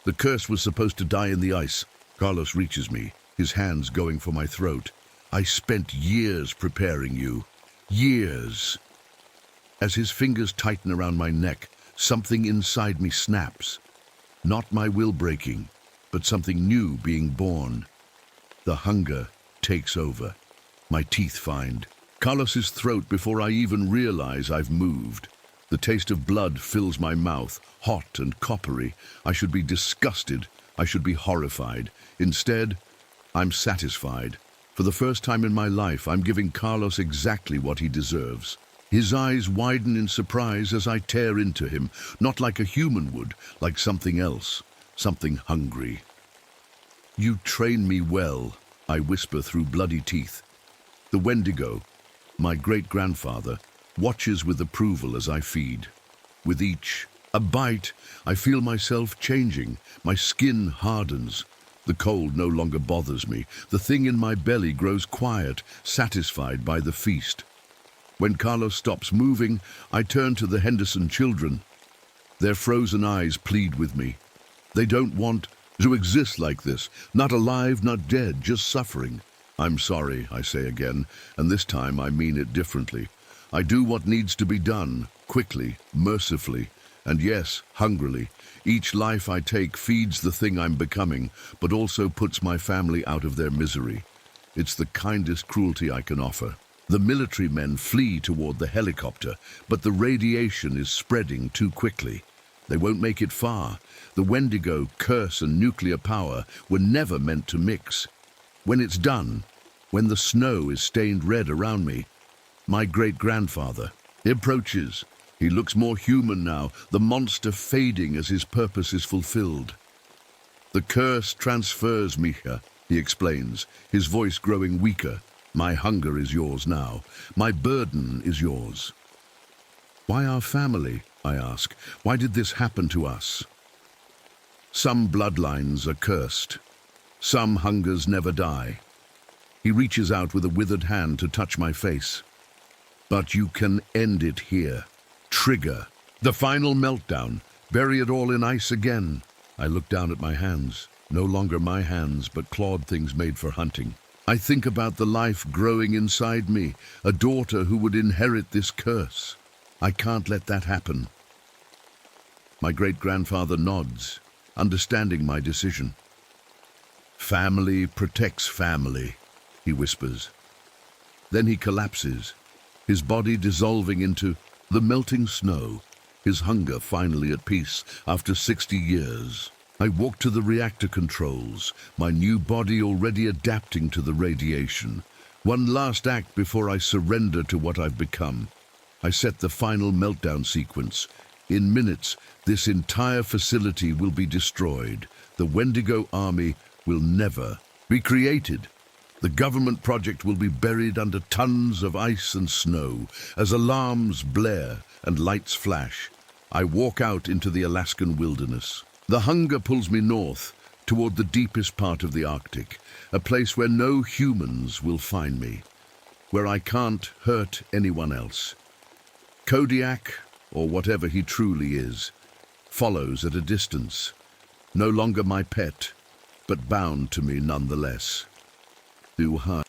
The curse was supposed to die in the ice. Carlos reaches me, his hands going for my throat. I spent years preparing you. Years. As his fingers tighten around my neck, something inside me snaps. Not my will breaking, but something new being born. The hunger takes over. My teeth find Carlos's throat before I even realize I've moved. The taste of blood fills my mouth, hot and coppery. I should be disgusted. I should be horrified. Instead, I'm satisfied. For the first time in my life, I'm giving Carlos exactly what he deserves. His eyes widen in surprise as I tear into him, not like a human would, like something else, something hungry. You train me well, I whisper through bloody teeth. The Wendigo, my great-grandfather, watches with approval as I feed. With each a bite, I feel myself changing. My skin hardens. The cold no longer bothers me. The thing in my belly grows quiet, satisfied by the feast. When Carlos stops moving, I turn to the Henderson children. Their frozen eyes plead with me. They don't want to exist like this. Not alive, not dead, just suffering. I'm sorry, I say again, and this time I mean it differently. I do what needs to be done, quickly, mercifully, and yes, hungrily. Each life I take feeds the thing I'm becoming, but also puts my family out of their misery. It's the kindest cruelty I can offer. The military men flee toward the helicopter, but the radiation is spreading too quickly. They won't make it far. The Wendigo, curse, and nuclear power were never meant to mix. When it's done, when the snow is stained red around me, my great-grandfather approaches. He looks more human now, the monster fading as his purpose is fulfilled. The curse transfers, Mija, he explains, his voice growing weaker. My hunger is yours now. My burden is yours. Why our family? I ask. Why did this happen to us? Some bloodlines are cursed. Some hungers never die. He reaches out with a withered hand to touch my face. But you can end it here. Trigger. The final meltdown. Bury it all in ice again. I look down at my hands. No longer my hands, but clawed things made for hunting. I think about the life growing inside me, a daughter who would inherit this curse. I can't let that happen. My great-grandfather nods, understanding my decision. Family protects family, he whispers. Then he collapses, his body dissolving into the melting snow, his hunger finally at peace after 60 years. I walk to the reactor controls, my new body already adapting to the radiation. One last act before I surrender to what I've become. I set the final meltdown sequence. In minutes, this entire facility will be destroyed. The Wendigo army will never be created. The government project will be buried under tons of ice and snow as alarms blare and lights flash. I walk out into the Alaskan wilderness. The hunger pulls me north, toward the deepest part of the Arctic, a place where no humans will find me, where I can't hurt anyone else. Kodiak, or whatever he truly is, follows at a distance, no longer my pet, but bound to me nonetheless.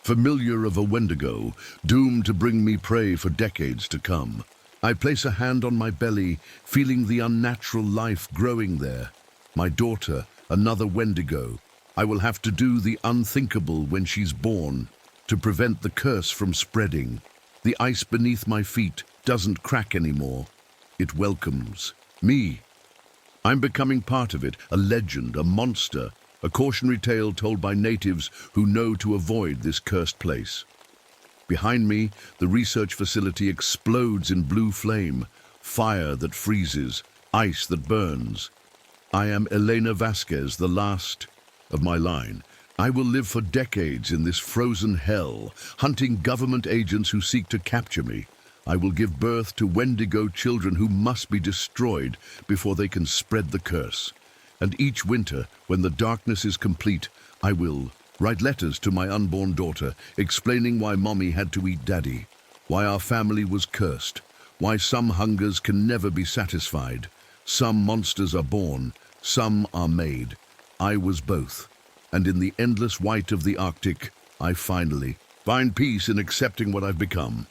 Familiar of a Wendigo, doomed to bring me prey for decades to come. I place a hand on my belly, feeling the unnatural life growing there. My daughter, another Wendigo. I will have to do the unthinkable when she's born, to prevent the curse from spreading. The ice beneath my feet doesn't crack anymore. It welcomes me. I'm becoming part of it, a legend, a monster, a cautionary tale told by natives who know to avoid this cursed place. Behind me, the research facility explodes in blue flame, fire that freezes, ice that burns. I am Elena Vasquez, the last of my line. I will live for decades in this frozen hell, hunting government agents who seek to capture me. I will give birth to Wendigo children who must be destroyed before they can spread the curse. And each winter, when the darkness is complete, I will write letters to my unborn daughter, explaining why Mommy had to eat Daddy, why our family was cursed, why some hungers can never be satisfied. Some monsters are born, some are made. I was both, and in the endless white of the Arctic, I finally find peace in accepting what I've become.